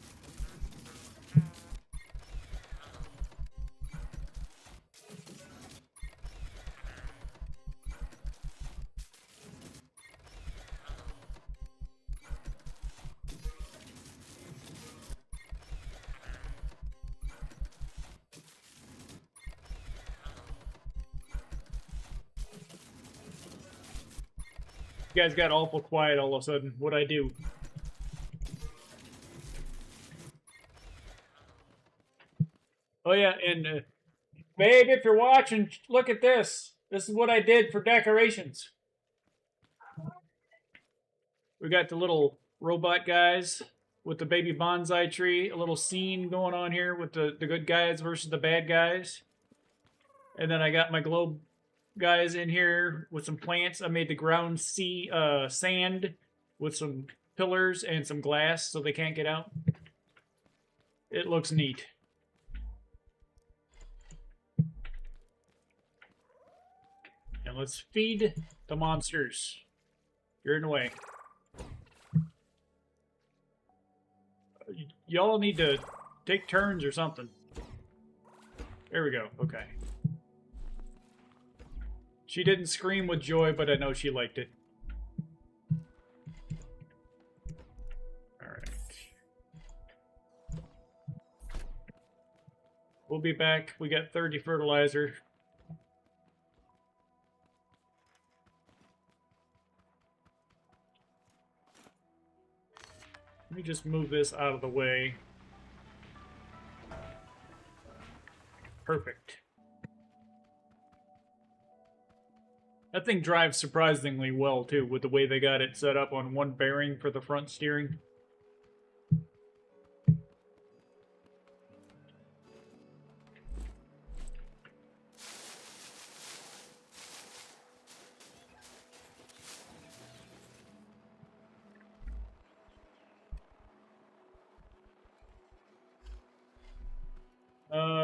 [SPEAKER 1] You guys got awful quiet all of a sudden. What'd I do? Oh yeah, and babe, if you're watching, look at this. This is what I did for decorations. We got the little robot guys with the baby bonsai tree. A little scene going on here with the good guys versus the bad guys. And then I got my globe guys in here with some plants. I made the ground sand with some pillars and some glass so they can't get out. It looks neat. And let's feed the monsters. You're in the way. Y'all need to take turns or something. There we go. Okay. She didn't scream with joy, but I know she liked it. Alright. We'll be back. We got 30 fertilizer. Let me just move this out of the way. Perfect. That thing drives surprisingly well, too, with the way they got it set up on one bearing for the front steering.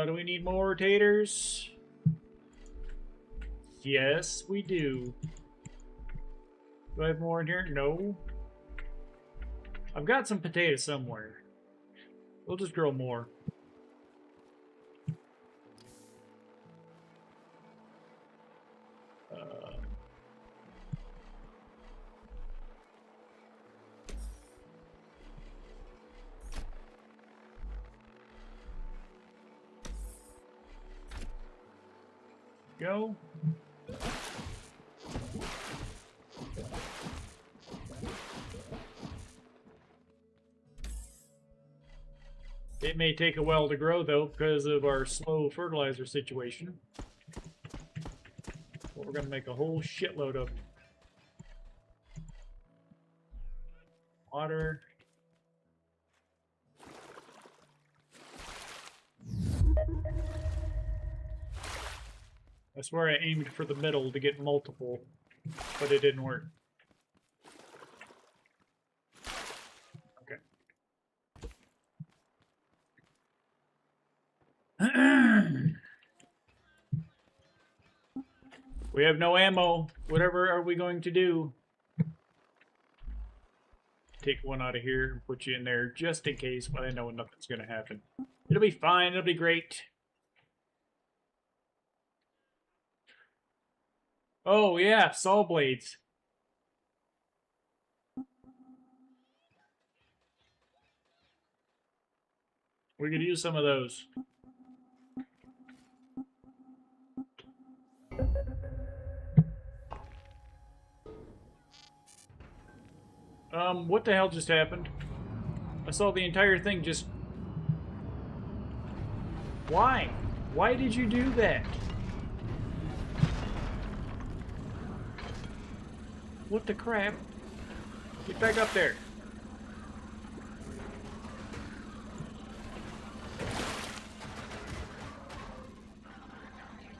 [SPEAKER 1] Do we need more taters? Yes, we do. Do I have more in here? No. I've got some potatoes somewhere. We'll just grow more. Go. It may take a while to grow, though, because of our slow fertilizer situation. what we're gonna make a whole shitload of. Water. I swear I aimed for the middle to get multiple, but it didn't work. Okay. We have no ammo. Whatever are we going to do? Take one out of here and put you in there just in case, but I know nothing's going to happen. It'll be fine. It'll be great. Oh, yeah. Saw blades. We could use some of those. What the hell just happened? I saw the entire thing just... Why? Why did you do that? What the crap? Get back up there.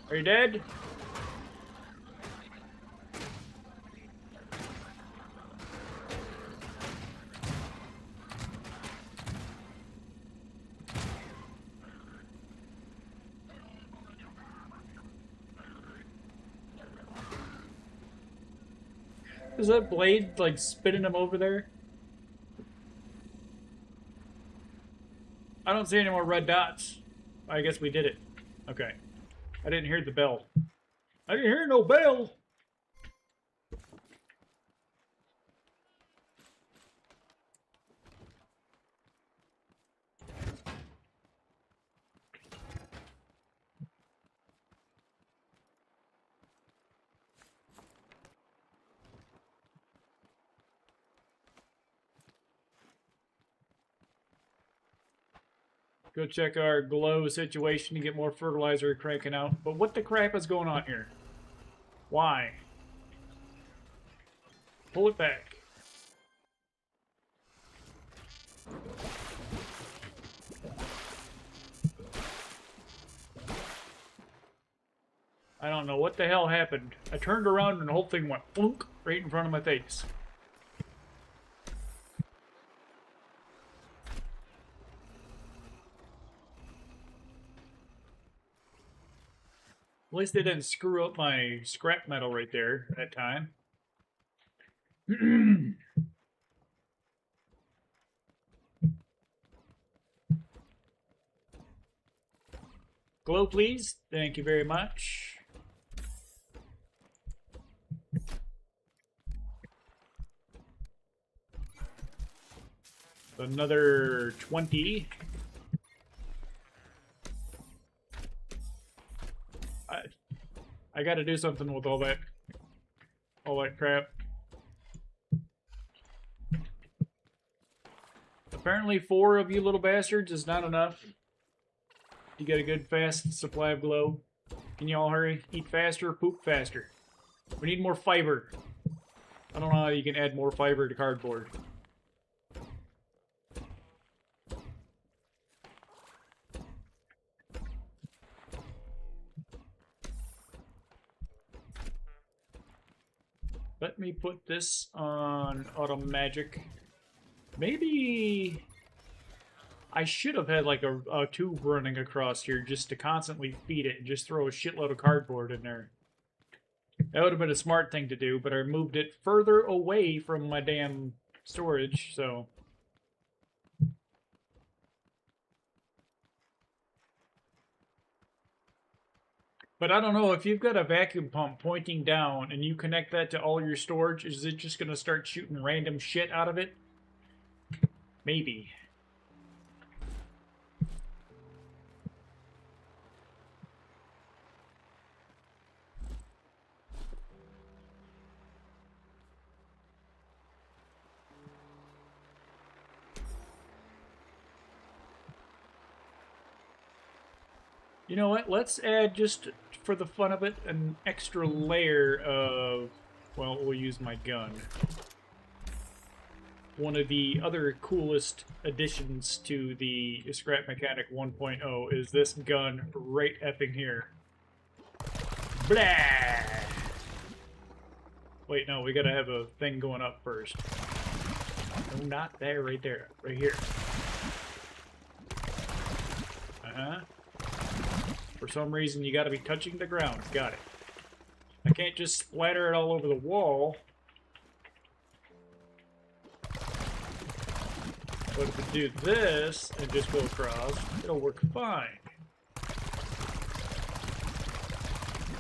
[SPEAKER 1] Are you dead? Is that blade, like, spinning him over there? I don't see any more red dots. I guess we did it. Okay. I didn't hear the bell. I didn't hear no bell! Go check our glow situation to get more fertilizer cranking out. But what the crap is going on here? Why? Pull it back. I don't know what the hell happened. I turned around and the whole thing went flunk right in front of my face. At least they didn't screw up my scrap metal right there that time. Glow, please. Thank you very much. Another 20. I gotta do something with all that crap. Apparently 4 of you little bastards is not enough. You get a good fast supply of glow. Can you all hurry? Eat faster, poop faster. We need more fiber. I don't know how you can add more fiber to cardboard. Let me put this on auto magic. Maybe I should have had like a tube running across here just to constantly feed it and just throw a shitload of cardboard in there. That would have been a smart thing to do, but I moved it further away from my damn storage, so... But I don't know, if you've got a vacuum pump pointing down and you connect that to all your storage, is it just going to start shooting random shit out of it? Maybe. You know what? Let's add, just for the fun of it, an extra layer of... Well, we'll use my gun. One of the other coolest additions to the Scrap Mechanic 1.0 is this gun right effing here. Blah! Wait, no, we gotta have a thing going up first. No, not there, right there. Right here. Uh-huh. For some reason, you gotta be touching the ground. Got it. I can't just splatter it all over the wall. But if we do this and just go across, it'll work fine.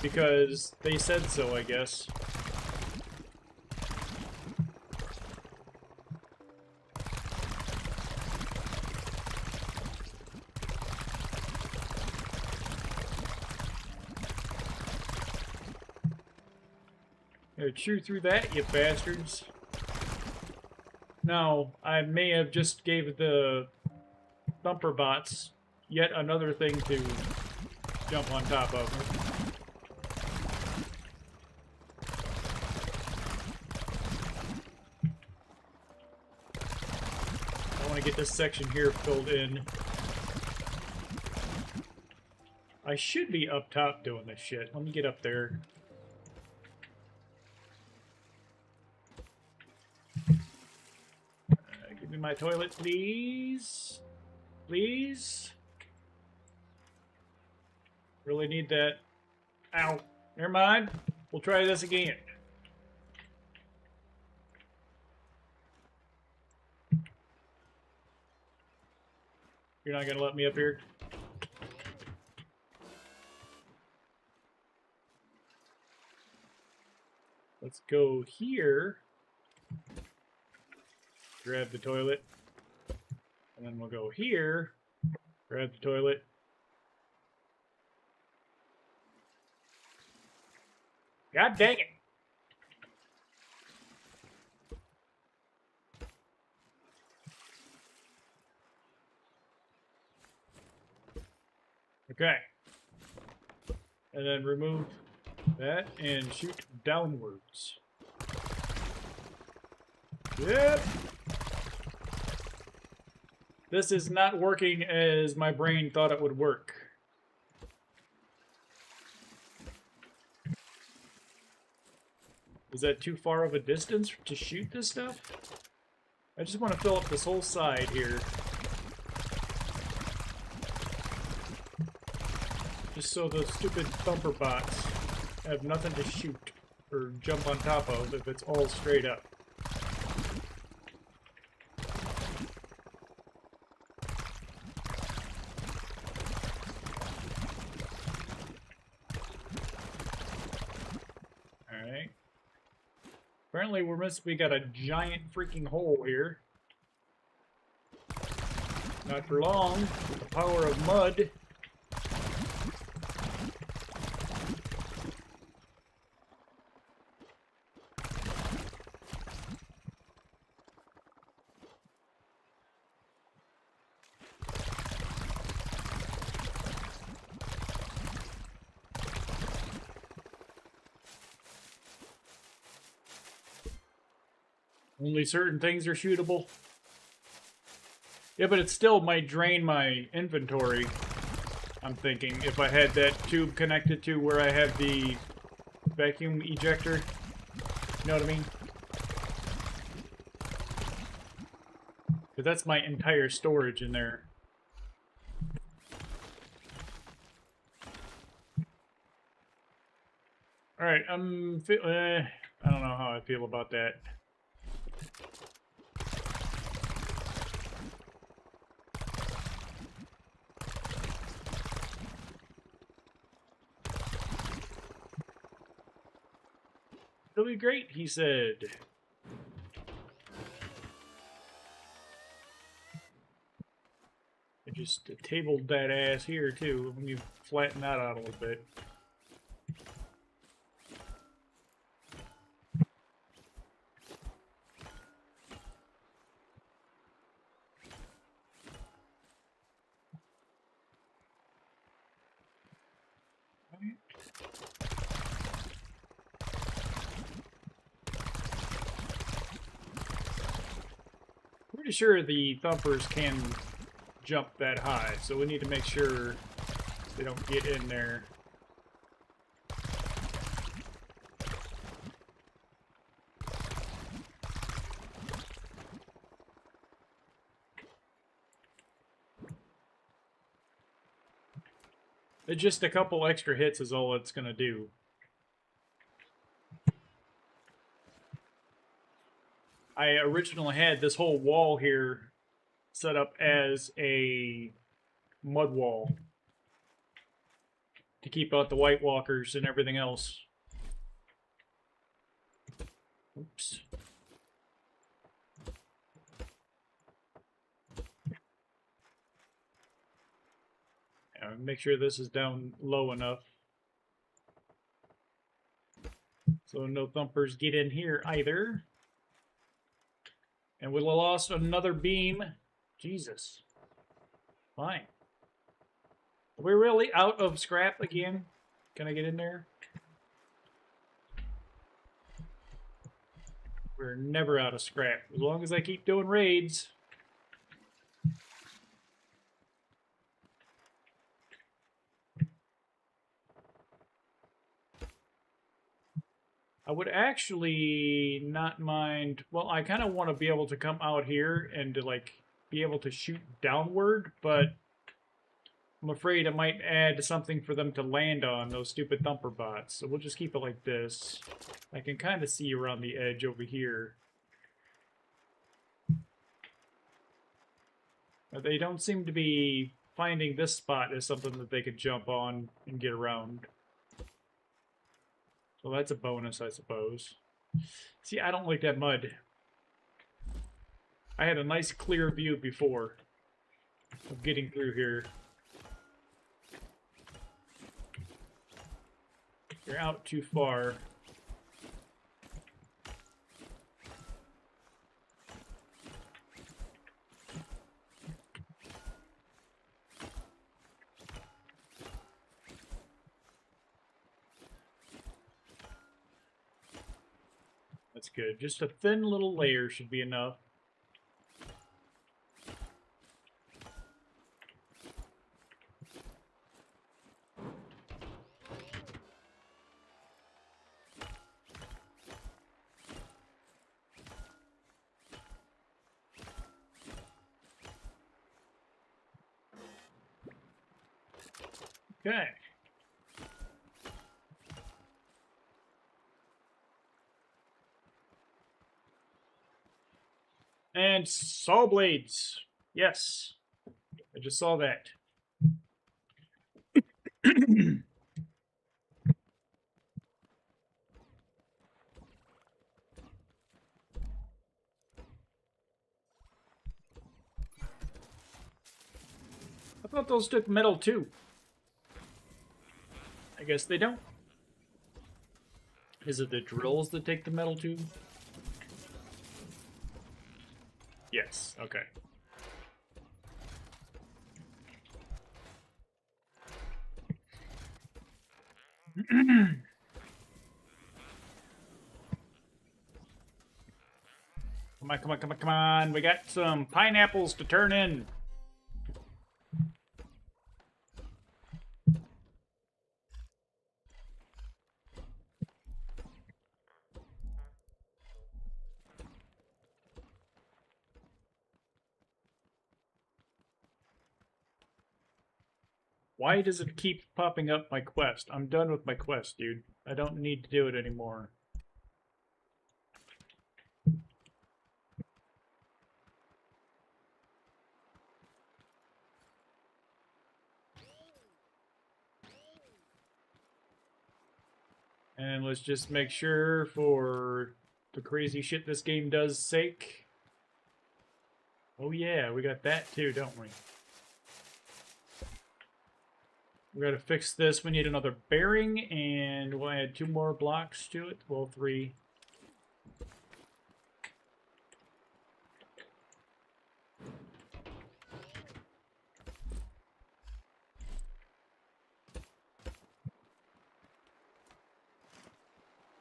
[SPEAKER 1] Because they said so, I guess. Chew through that, you bastards. Now, I may have just gave the thumper bots yet another thing to jump on top of. I want to get this section here filled in. I should be up top doing this shit. Let me get up there. Give me my toilet, please. Please. Really need that. Ow. Never mind. We'll try this again. You're not gonna let me up here? Let's go here. Grab the toilet. And then we'll go here. Grab the toilet. God dang it! Okay. And then remove that and shoot downwards. Yep! This is not working as my brain thought it would work. Is that too far of a distance to shoot this stuff? I just want to fill up this whole side here. Just so the stupid thumper bots have nothing to shoot or jump on top of if it's all straight up. Alright. Apparently we got a giant freaking hole here. Not for long, with the power of mud. Only certain things are shootable. Yeah, but it still might drain my inventory, I'm thinking, if I had that tube connected to where I have the vacuum ejector. You know what I mean? Because that's my entire storage in there. Alright, I don't know how I feel about that. It'll be great, he said. I just tabled that ass here, too. Let me flatten that out a little bit. pretty sure the thumpers can jump that high, so we need to make sure they don't get in there. It's just a couple extra hits is all it's gonna do. I originally had this whole wall here set up as a mud wall to keep out the White Walkers and everything else. Oops. Make sure this is down low enough so no thumpers get in here either. And we lost another beam. Jesus. Fine. Are we really out of scrap again? Can I get in there? We're never out of scrap as long as I keep doing raids. I would actually not mind. Well, I kind of want to be able to come out here and to like be able to shoot downward, but I'm afraid I might add something for them to land on, those stupid thumper bots. So we'll just keep it like this. I can kind of see around the edge over here. But they don't seem to be finding this spot as something that they could jump on and get around. So that's a bonus, I suppose. See, I don't like that mud. I had a nice clear view before of getting through here. You're out too far. That's good. Just a thin little layer should be enough. Okay. And saw blades. Yes. I just saw that. I thought those took metal too. I guess they don't. Is it the drills that take the metal too? Yes, okay. Come on, come on, come on, come on. We got some pineapples to turn in. Why does it keep popping up my quest? I'm done with my quest, dude. I don't need to do it anymore. And let's just make sure for the crazy shit this game does sake. Oh yeah, we got that too, don't we? We gotta fix this. We need another bearing, and we'll add 2 more blocks to it. Well, 3.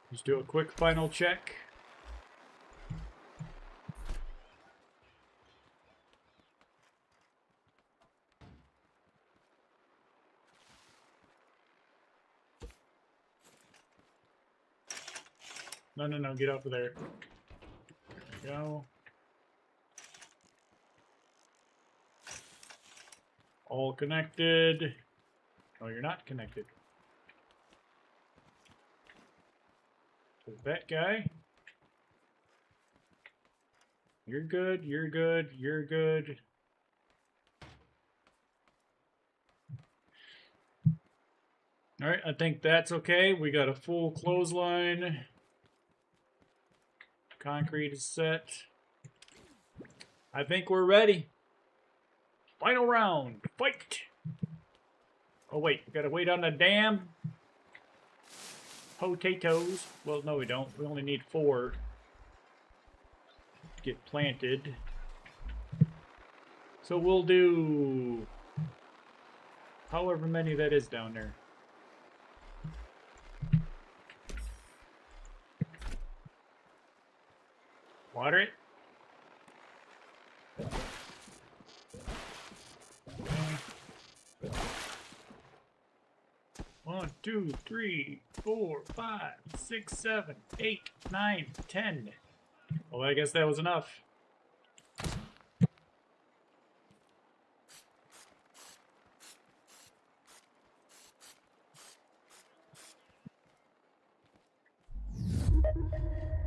[SPEAKER 1] Let's do a quick final check. No, no, no, get off of there. There we go. All connected. Oh, you're not connected. So that guy. You're good, you're good, you're good. Alright, I think that's okay. We got a full clothesline. Concrete is set. I think we're ready. Final round. Fight! Oh wait, we gotta wait on the damn potatoes. Well, no we don't. We only need 4 to get planted. So we'll do however many that is down there. Water it. Okay. 1, 2, 3, 4, 5, 6, 7, 8, 9, 10. Well, I guess that was enough.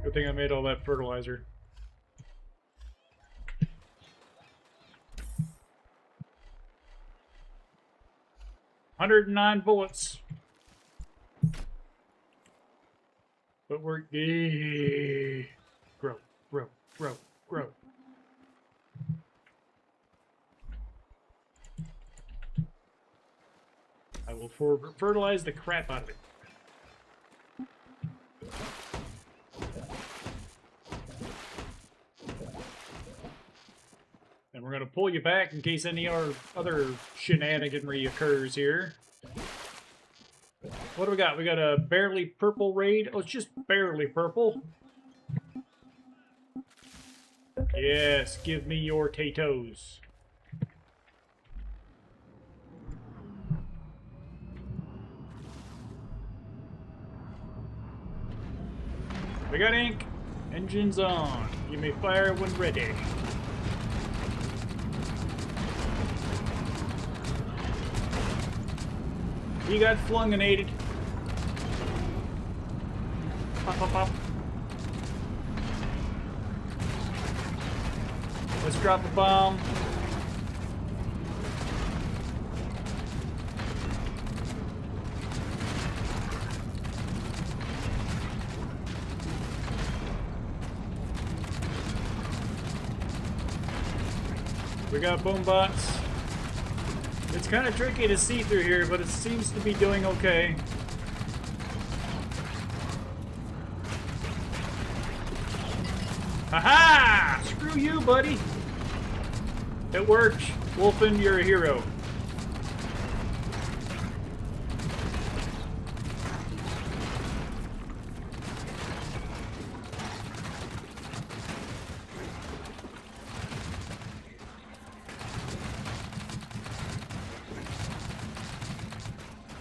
[SPEAKER 1] Good thing I made all that fertilizer. $109 bullets. But we're grow, grow, grow, grow. I will fertilize the crap out of it. And we're gonna pull you back in case any other shenaniganry occurs here. What do we got? We got a barely purple raid. Oh, it's just barely purple. Yes, give me your potatoes. We got ink. Engines on. You may fire when ready. He got flunginated. Pop, pop, pop. Let's drop a bomb. We got boom bots. It's kind of tricky to see through here, but it seems to be doing okay. Haha! Screw you, buddy. It worked. Wolfen, you're a hero.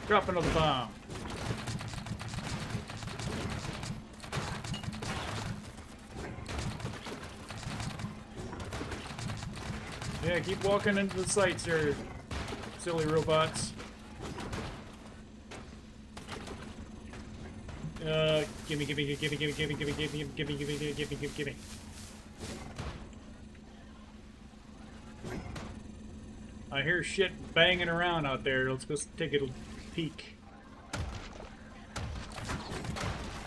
[SPEAKER 1] Drop another bomb. Yeah, keep walking into the sights there, silly robots. Gimme. I hear shit banging around out there. Let's go take a peek.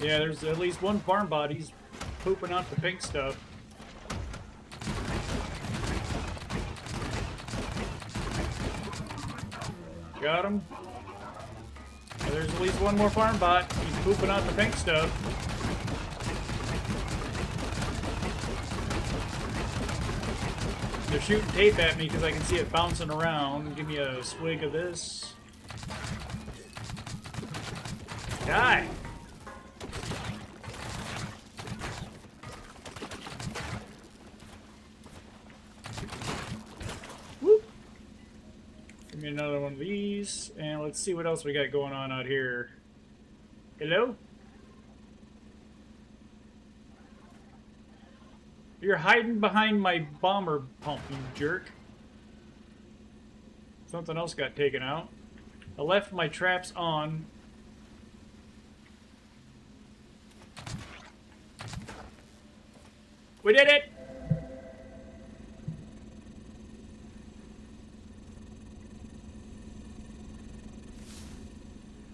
[SPEAKER 1] Yeah, there's at least one farm body's pooping out the pink stuff. Got him. Yeah, there's at least one more farm bot. He's pooping out the pink stuff. They're shooting tape at me because I can see it bouncing around. Give me a swig of this. Die! Whoop! Give me another one of these, and let's see what else we got going on out here. Hello? You're hiding behind my bomber pump, you jerk. Something else got taken out. I left my traps on. We did it!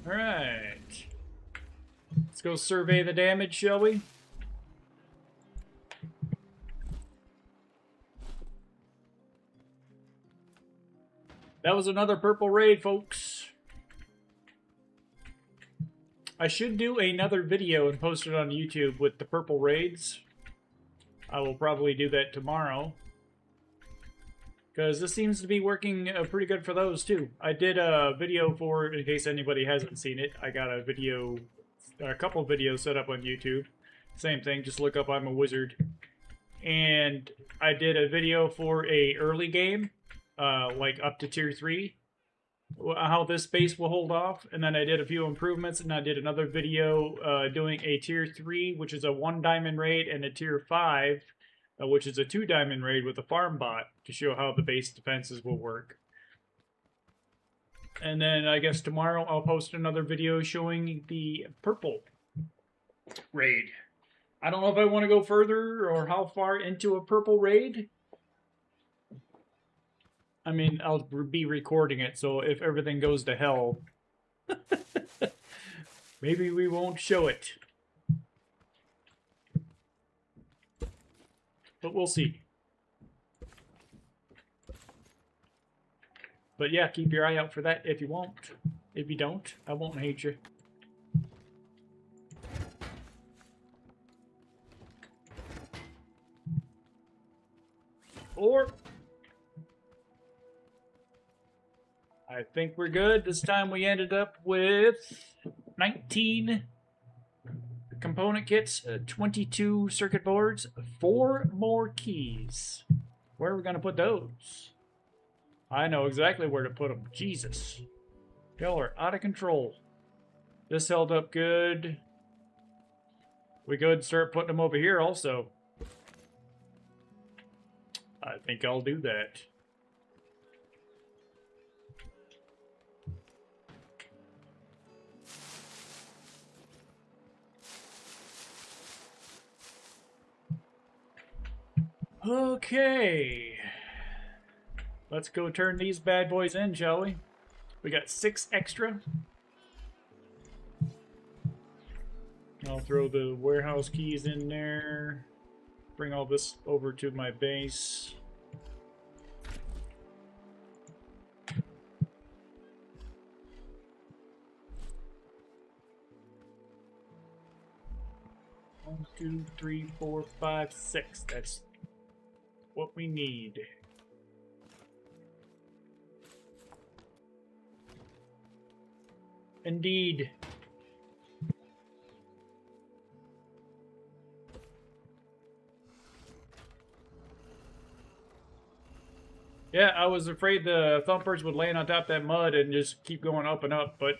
[SPEAKER 1] Alright. Let's go survey the damage, shall we? That was another purple raid, folks. I should do another video and post it on YouTube with the purple raids. I will probably do that tomorrow. Because this seems to be working pretty good for those, too. I did a video for, in case anybody hasn't seen it, I got a video, a couple videos set up on YouTube. Same thing, just look up I'm a Wizard. And I did a video for a early game, like up to tier 3, how this base will hold off. And then I did a few improvements, and I did another video doing a tier 3, which is a 1 diamond raid, and a tier 5, which is a 2 diamond raid with a farm bot, to show how the base defenses will work. And then I guess tomorrow I'll post another video showing the purple raid. I don't know if I want to go further or how far into a purple raid. I mean, I'll be recording it, so if everything goes to hell, maybe we won't show it. But we'll see. But yeah, keep your eye out for that if you won't. If you don't, I won't hate you. Or I think we're good. This time we ended up with 19 component kits, 22 circuit boards, 4 more keys. Where are we going to put those? I know exactly where to put them. Jesus. Y'all are out of control. This held up good. We could start putting them over here also. I think I'll do that. Okay. Let's go turn these bad boys in, shall we? We got 6 extra. I'll throw the warehouse keys in there. Bring all this over to my base. One, 2, 3, 4, 5, 6. That's what we need. Indeed. Yeah, I was afraid the thumpers would land on top of that mud and just keep going up and up, but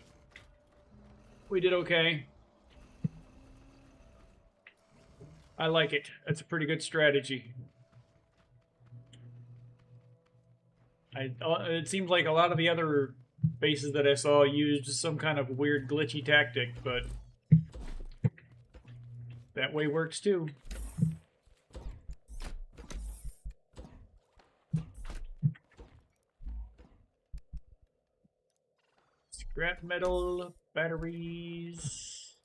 [SPEAKER 1] we did okay. I like it. That's a pretty good strategy. It seems like a lot of the other bases that I saw used some kind of weird glitchy tactic, but that way works too. Scrap metal, batteries,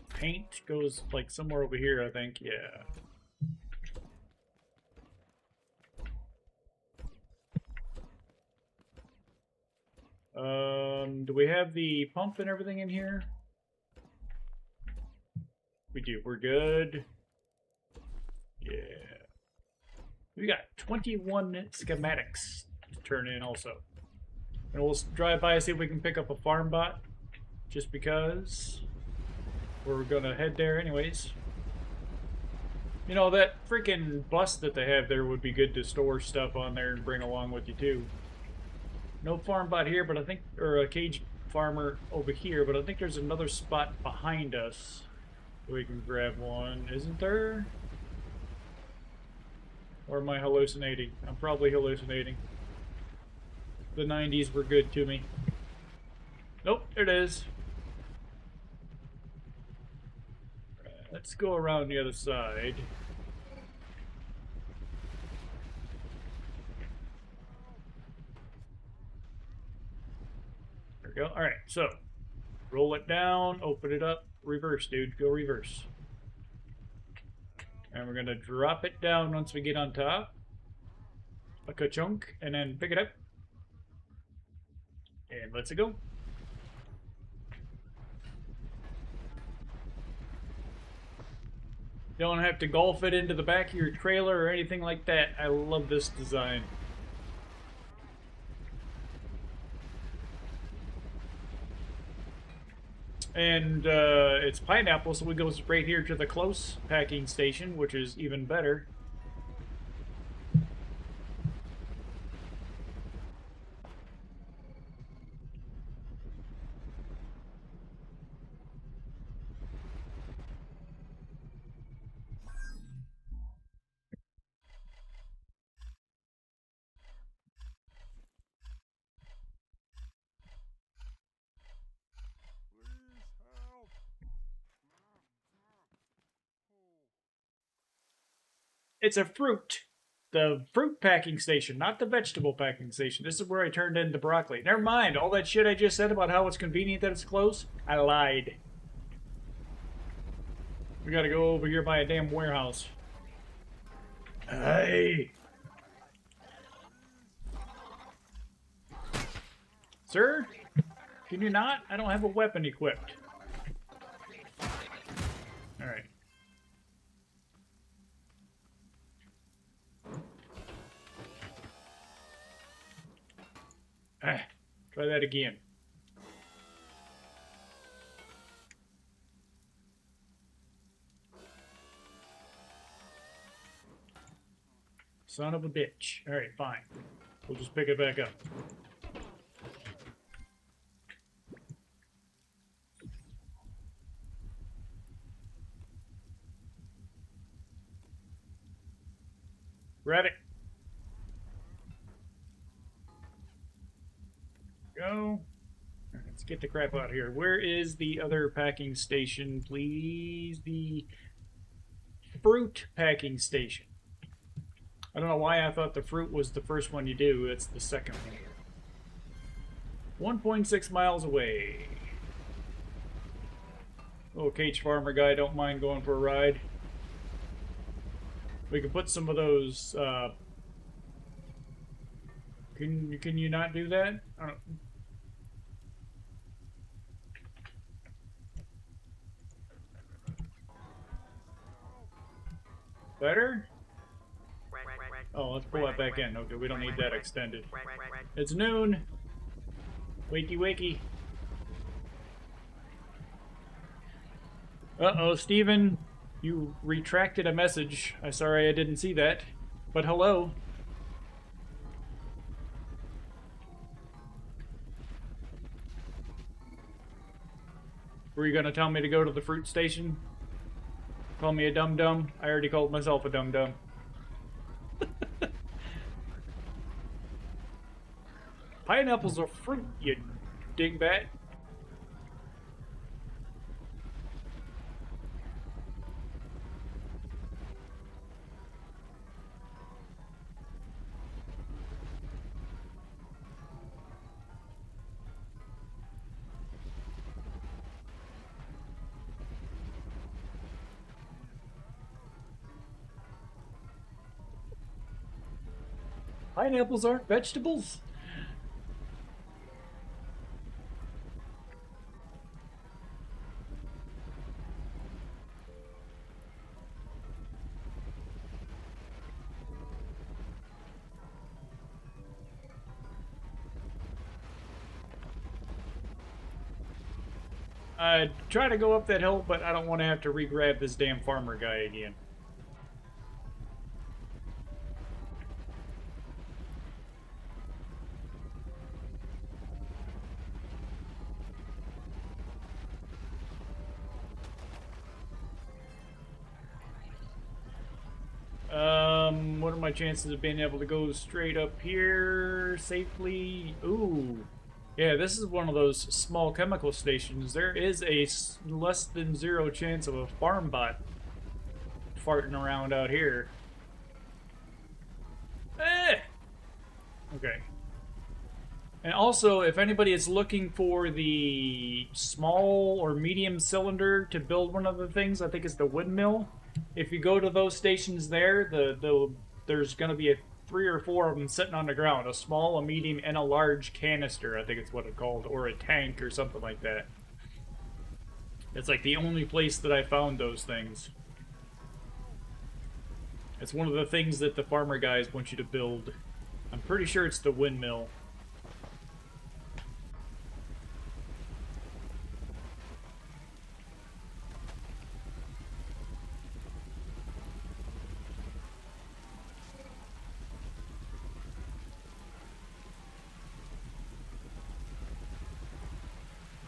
[SPEAKER 1] paint goes like somewhere over here, I think. Yeah. Do we have the pump and everything in here? We do. We're good. Yeah. We got 21 schematics to turn in also. And we'll drive by and see if we can pick up a farm bot. Just because. We're gonna head there anyways. You know, that freaking bus that they have there would be good to store stuff on there and bring along with you too. No farm bot here, but I think, or a cage farmer over here, but I think there's another spot behind us. We can grab one, isn't there? Or am I hallucinating? I'm probably hallucinating. The 90s were good to me. Nope, there it is. Let's go around the other side. There we go. Alright, so roll it down, open it up, reverse, dude. Go reverse. And we're gonna drop it down once we get on top. Like a chunk, and then pick it up. And let's go. Don't have to golf it into the back of your trailer or anything like that. I love this design. And it's pineapple, so we go right here to the close packing station, which is even better. It's a fruit. The fruit packing station, not the vegetable packing station. This is where I turned in the broccoli. Never mind. All that shit I just said about how it's convenient that it's close, I lied. We gotta go over here by a damn warehouse. Hey! Sir? Can you not? I don't have a weapon equipped. Alright. Try that again. Son of a bitch. Alright, fine. We'll just pick it back up. Grab it. Go. Let's get the crap out of here. Where is the other packing station, please? The fruit packing station. I don't know why I thought the fruit was the first one you do. It's the second one. 1.6 miles away. Little cage farmer guy, don't mind going for a ride. We can put some of those. Can you not do that? I don't. Better? Oh, let's pull that back in. Okay, we don't need that extended. It's noon. Wakey, wakey. Uh-oh, Steven. You retracted a message. I'm sorry I didn't see that. But hello. Were you gonna tell me to go to the fruit station? Call me a dum-dum? I already called myself a dum-dum. Pineapples are fruit, you dingbat. Pineapples aren't vegetables? I try to go up that hill, but I don't want to have to re-grab this damn farmer guy again. What am my chances of being able to go straight up here safely. Ooh. Yeah, this is one of those small chemical stations. There is a less than 0 chance of a farm bot farting around out here. Eh! Okay. And also, if anybody is looking for the small or medium cylinder to build one of the things, I think it's the windmill. If you go to those stations there, there's going to be 3 or 4 of them sitting on the ground. A small, a medium, and a large canister, I think it's what it's called. Or a tank or something like that. It's like the only place that I found those things. It's one of the things that the farmer guys want you to build. I'm pretty sure it's the windmill.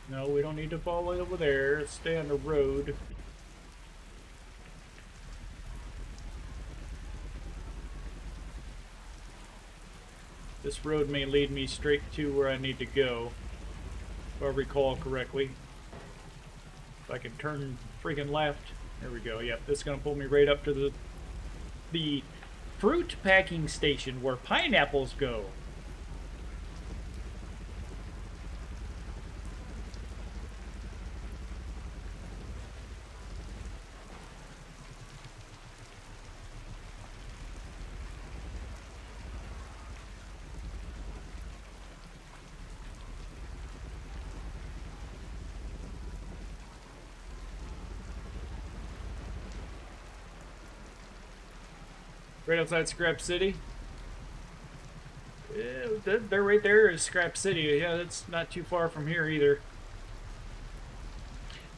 [SPEAKER 1] No, we don't need to fall over there. Let's stay on the road. This road may lead me straight to where I need to go, if I recall correctly. If I can turn freaking left. There we go. Yep, this is going to pull me right up to the fruit packing station where pineapples go. Right outside Scrap City. Yeah, they're right there is Scrap City. Yeah, that's not too far from here either.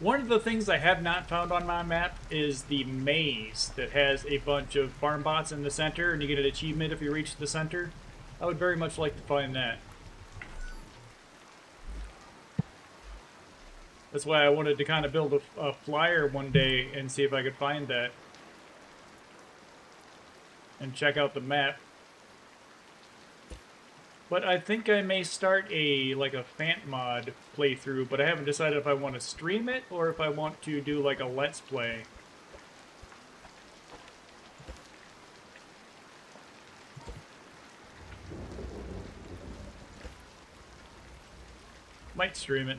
[SPEAKER 1] One of the things I have not found on my map is the maze that has a bunch of farm bots in the center, and you get an achievement if you reach the center. I would very much like to find that. That's why I wanted to kind of build a flyer one day and see if I could find that. And check out the map. But I think I may start a Fant mod playthrough, but I haven't decided if I want to stream it or if I want to do like a let's play. Might stream it.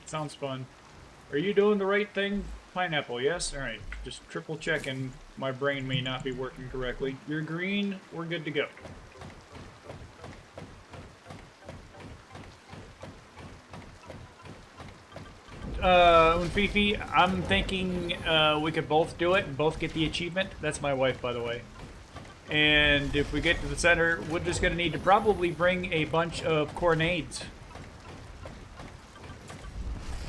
[SPEAKER 1] Sounds fun. Are you doing the right thing, Pineapple? Yes? Alright. Just triple checking. My brain may not be working correctly. You're green. We're good to go. Unfifi, I'm thinking we could both do it and both get the achievement. That's my wife, by the way. And if we get to the center, we're just going to need to probably bring a bunch of coronades.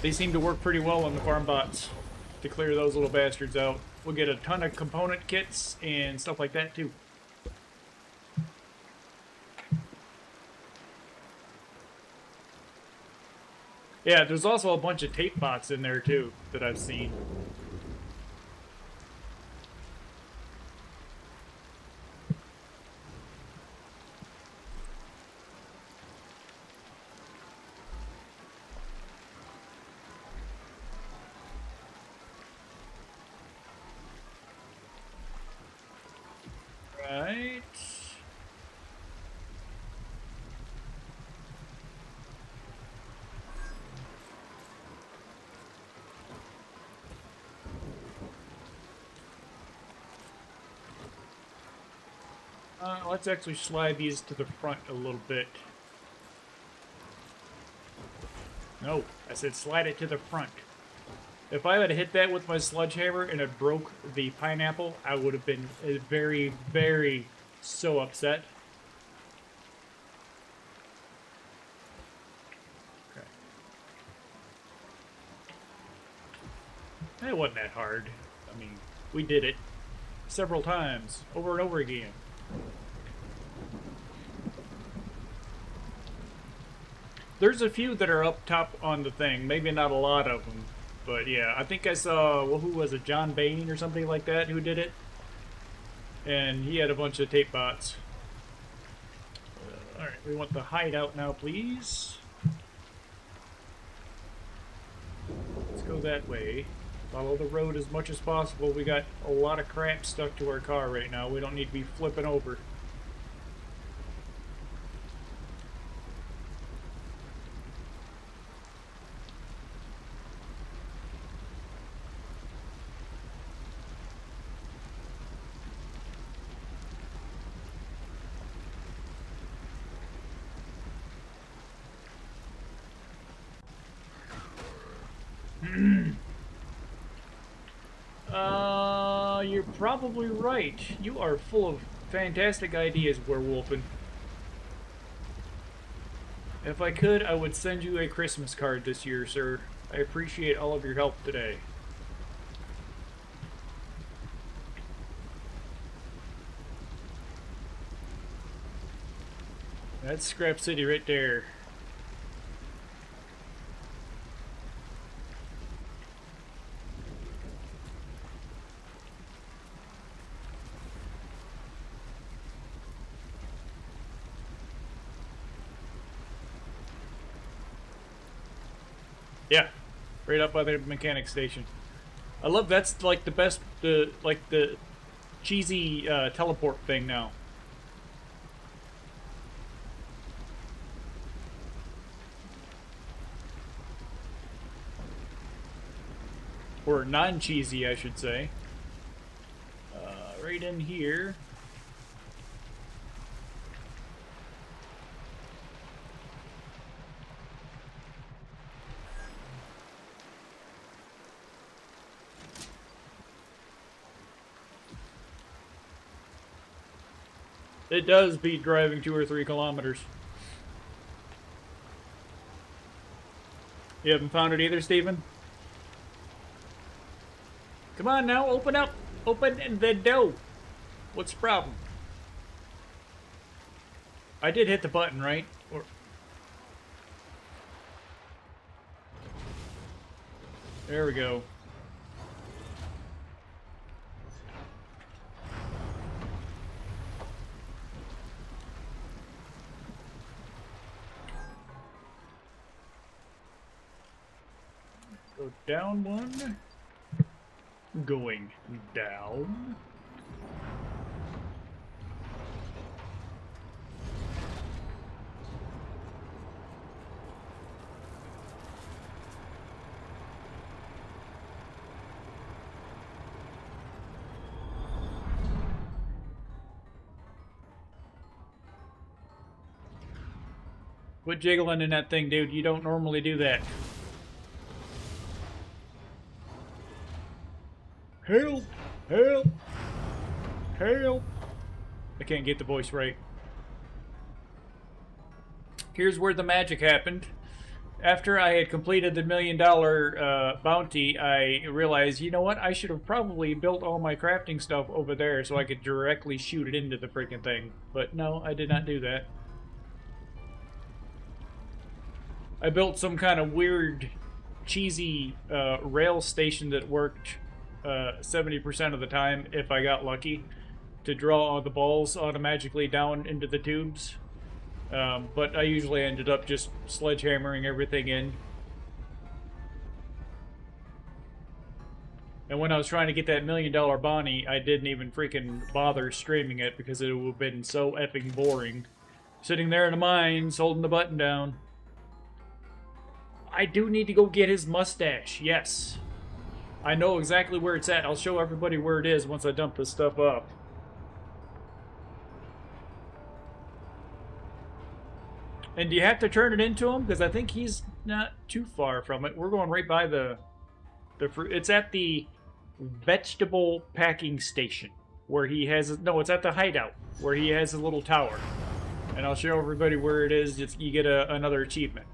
[SPEAKER 1] They seem to work pretty well on the farm bots to clear those little bastards out. We'll get a ton of component kits and stuff like that too. Yeah, there's also a bunch of tape bots in there too that I've seen. Right. Let's actually slide these to the front a little bit. No, I said slide it to the front. If I had hit that with my sledgehammer and it broke the pineapple, I would have been very, very so upset. Okay. It wasn't that hard. I mean, we did it several times, over and over again. There's a few that are up top on the thing, maybe not a lot of them. But yeah, I think I saw, well, who was it, John Bain or something like that who did it? and he had a bunch of tape bots. Alright, we want the hideout now, please. Let's go that way. Follow the road as much as possible. We got a lot of crap stuck to our car right now. We don't need to be flipping over. You're probably right. You are full of fantastic ideas, Werewolfin. If I could, I would send you a Christmas card this year, sir. I appreciate all of your help today. That's Scrap City right there. Yeah, right up by the mechanic station. I love that's like the best, the cheesy teleport thing now. Or non-cheesy, I should say. Right in here. It does beat driving 2 or 3 kilometers. You haven't found it either, Steven? Come on now, open up! Open the door! What's the problem? I did hit the button, right? Or... There we go. Go down one. Going down. Quit jiggling in that thing, dude. You don't normally do that. Help! Help! Help! I can't get the voice right. Here's where the magic happened. After I had completed the $1 million bounty, I realized, you know what? I should have probably built all my crafting stuff over there so I could directly shoot it into the freaking thing. But no, I did not do that. I built some kind of weird, cheesy rail station that worked 70% of the time, if I got lucky, to draw all the balls automatically down into the tubes. But I usually ended up just sledgehammering everything in. And when I was trying to get that $1 million bounty, I didn't even freaking bother streaming it because it would have been so effing boring. Sitting there in the mines, holding the button down. I do need to go get his mustache, yes. I know exactly where it's at. I'll show everybody where it is once I dump this stuff up. And do you have to turn it into him? Because I think he's not too far from it. We're going right by the fruit. It's at the vegetable packing station where he has... No, it's at the hideout where he has a little tower. And I'll show everybody where it is. You get another achievement.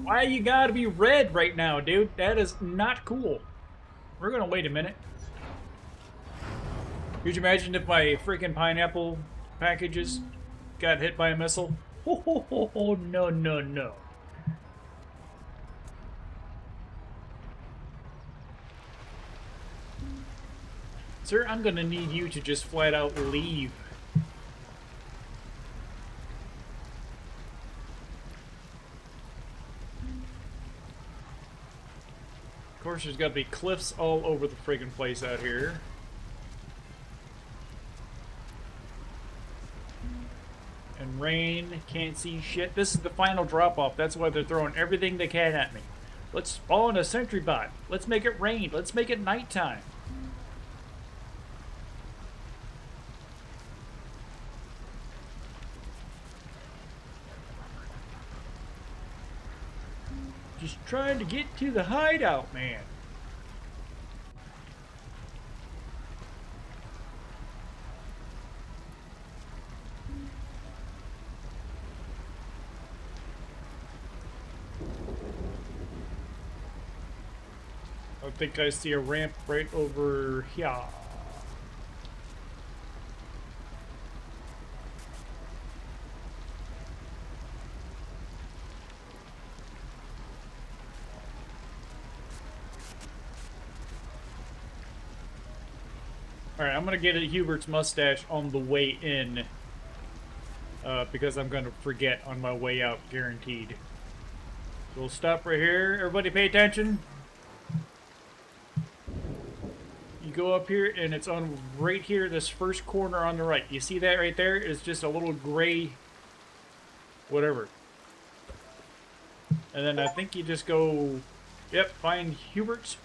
[SPEAKER 1] Why you gotta be red right now, dude? That is not cool. We're gonna wait a minute. Could you imagine if my freaking pineapple packages got hit by a missile? Oh, no, no, no. Sir, I'm gonna need you to just flat out leave. Of course, there's gotta be cliffs all over the friggin' place out here. And rain, can't see shit. This is the final drop-off. That's why they're throwing everything they can at me. Let's spawn a sentry bot. Let's make it rain. Let's make it nighttime. Just trying to get to the hideout, man. I think I see a ramp right over here. Alright, I'm gonna get a Hubert's mustache on the way in. Because I'm gonna forget on my way out, guaranteed. So we'll stop right here. Everybody pay attention. You go up here and it's on right here, this first corner on the right. You see that right there? It's just a little gray whatever. And then I think you just go, yep, find Hubert's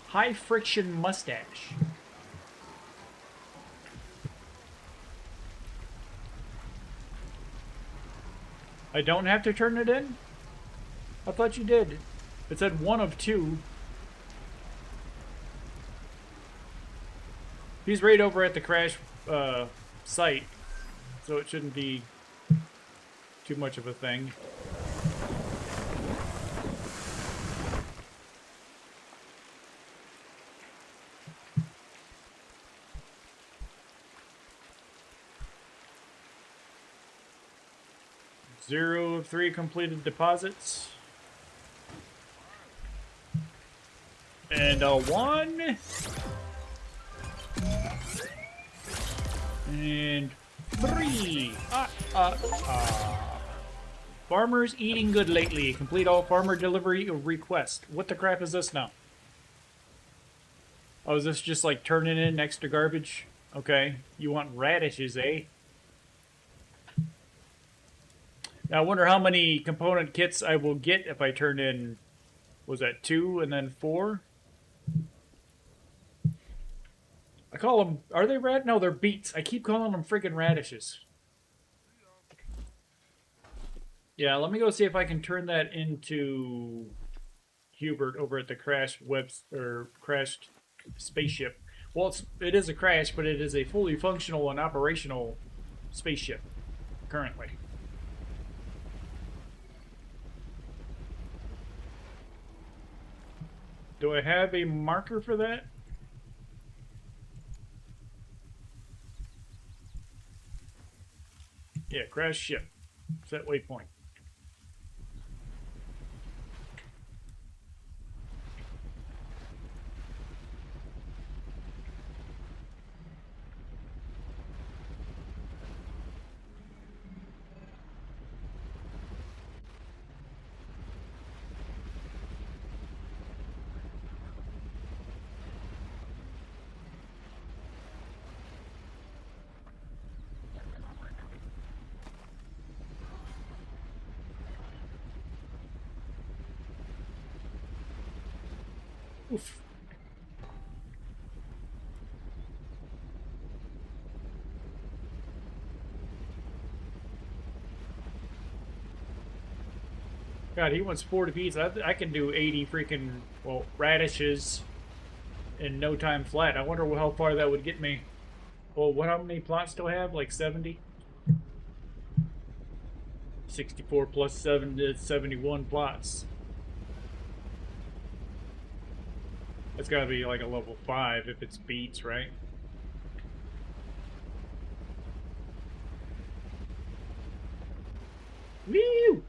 [SPEAKER 1] high friction mustache. I don't have to turn it in? I thought you did. It said one of two. He's right over at the crash site, so it shouldn't be too much of a thing. Zero of 3 completed deposits. And a 1. And 3. Farmers eating good lately. Complete all farmer delivery request. What the crap is this now? Oh, is this just like turning in extra garbage? Okay. You want radishes, eh? Now, I wonder how many component kits I will get if I turn in, was that 2 and then 4? I call them, are they rad? No, they're beets. I keep calling them freaking radishes. Yeah, let me go see if I can turn that into Hubert over at the crashed spaceship. Well, it is a crash, but it is a fully functional and operational spaceship currently. Do I have a marker for that? Yeah, crash ship. Set waypoint. Oof. God, he wants 40 pieces. I can do 80 freaking, well, radishes in no time flat. I wonder how far that would get me. Well, how many plots do I have? Like 70? 64 plus 7 is 71 plots. That's gotta be like a level 5 if it's beats, right? Woo!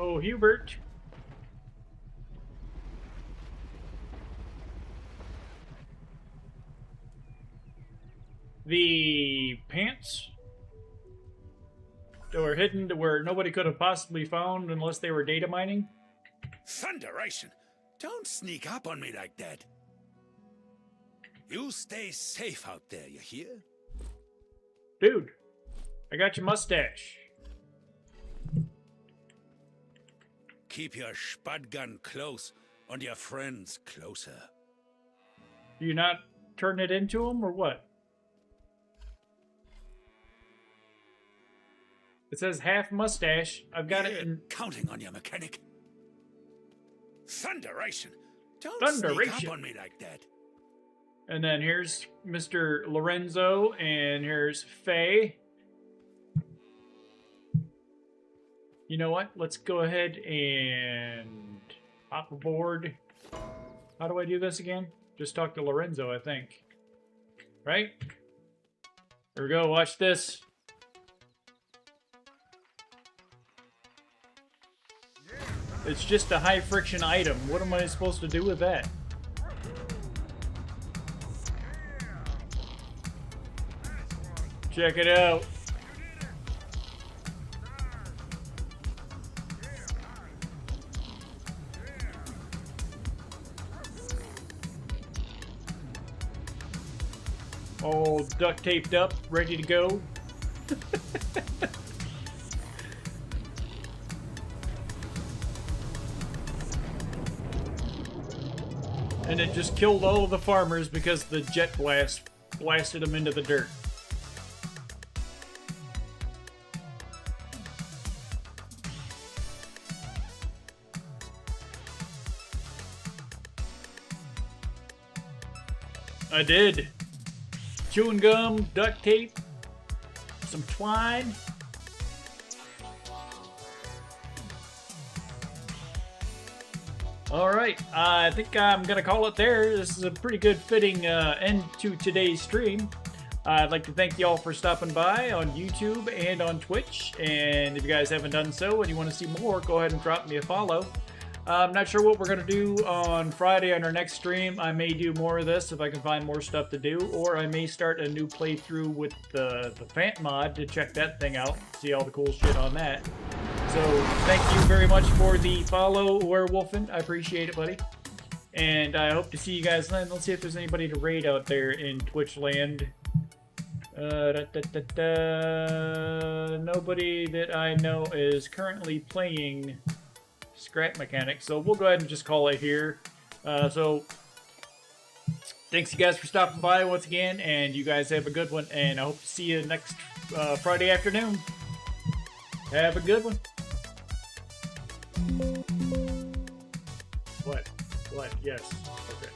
[SPEAKER 1] Oh, Hubert. The pants that were hidden to where nobody could have possibly found unless they were data mining.
[SPEAKER 6] Thunderation! Don't sneak up on me like that. You stay safe out there, you hear?
[SPEAKER 1] Dude, I got your mustache.
[SPEAKER 6] Keep your spud gun close and your friends closer.
[SPEAKER 1] You not turn it into him or what? It says half mustache. I've got it in...
[SPEAKER 6] Counting on you, mechanic. Thunderation! Don't
[SPEAKER 1] Thunderation.
[SPEAKER 6] sneak up on me like that.
[SPEAKER 1] And then here's Mr. Lorenzo, and here's Faye. You know what? Let's go ahead and hop aboard. How do I do this again? Just talk to Lorenzo, I think. Right? Here we go. Watch this. It's just a high friction item. What am I supposed to do with that? Check it out. All duct taped up, ready to go. And it just killed all of the farmers because the jet blast blasted them into the dirt. I did. Chewing gum, duct tape, some twine. Alright, I think I'm going to call it there. This is a pretty good fitting end to today's stream. I'd like to thank you all for stopping by on YouTube and on Twitch. And if you guys haven't done so and you want to see more, go ahead and drop me a follow. I'm not sure what we're going to do on Friday on our next stream. I may do more of this if I can find more stuff to do, or I may start a new playthrough with the Fant mod to check that thing out, see all the cool shit on that. So thank you very much for the follow, Werewolfen. I appreciate it, buddy. And I hope to see you guys then. Let's see if there's anybody to raid out there in Twitch land. Nobody that I know is currently playing Scrap Mechanic, so we'll go ahead and just call it here. So thanks you guys for stopping by once again, and you guys have a good one, and I hope to see you next Friday afternoon. Have a good one. What? Yes. Okay.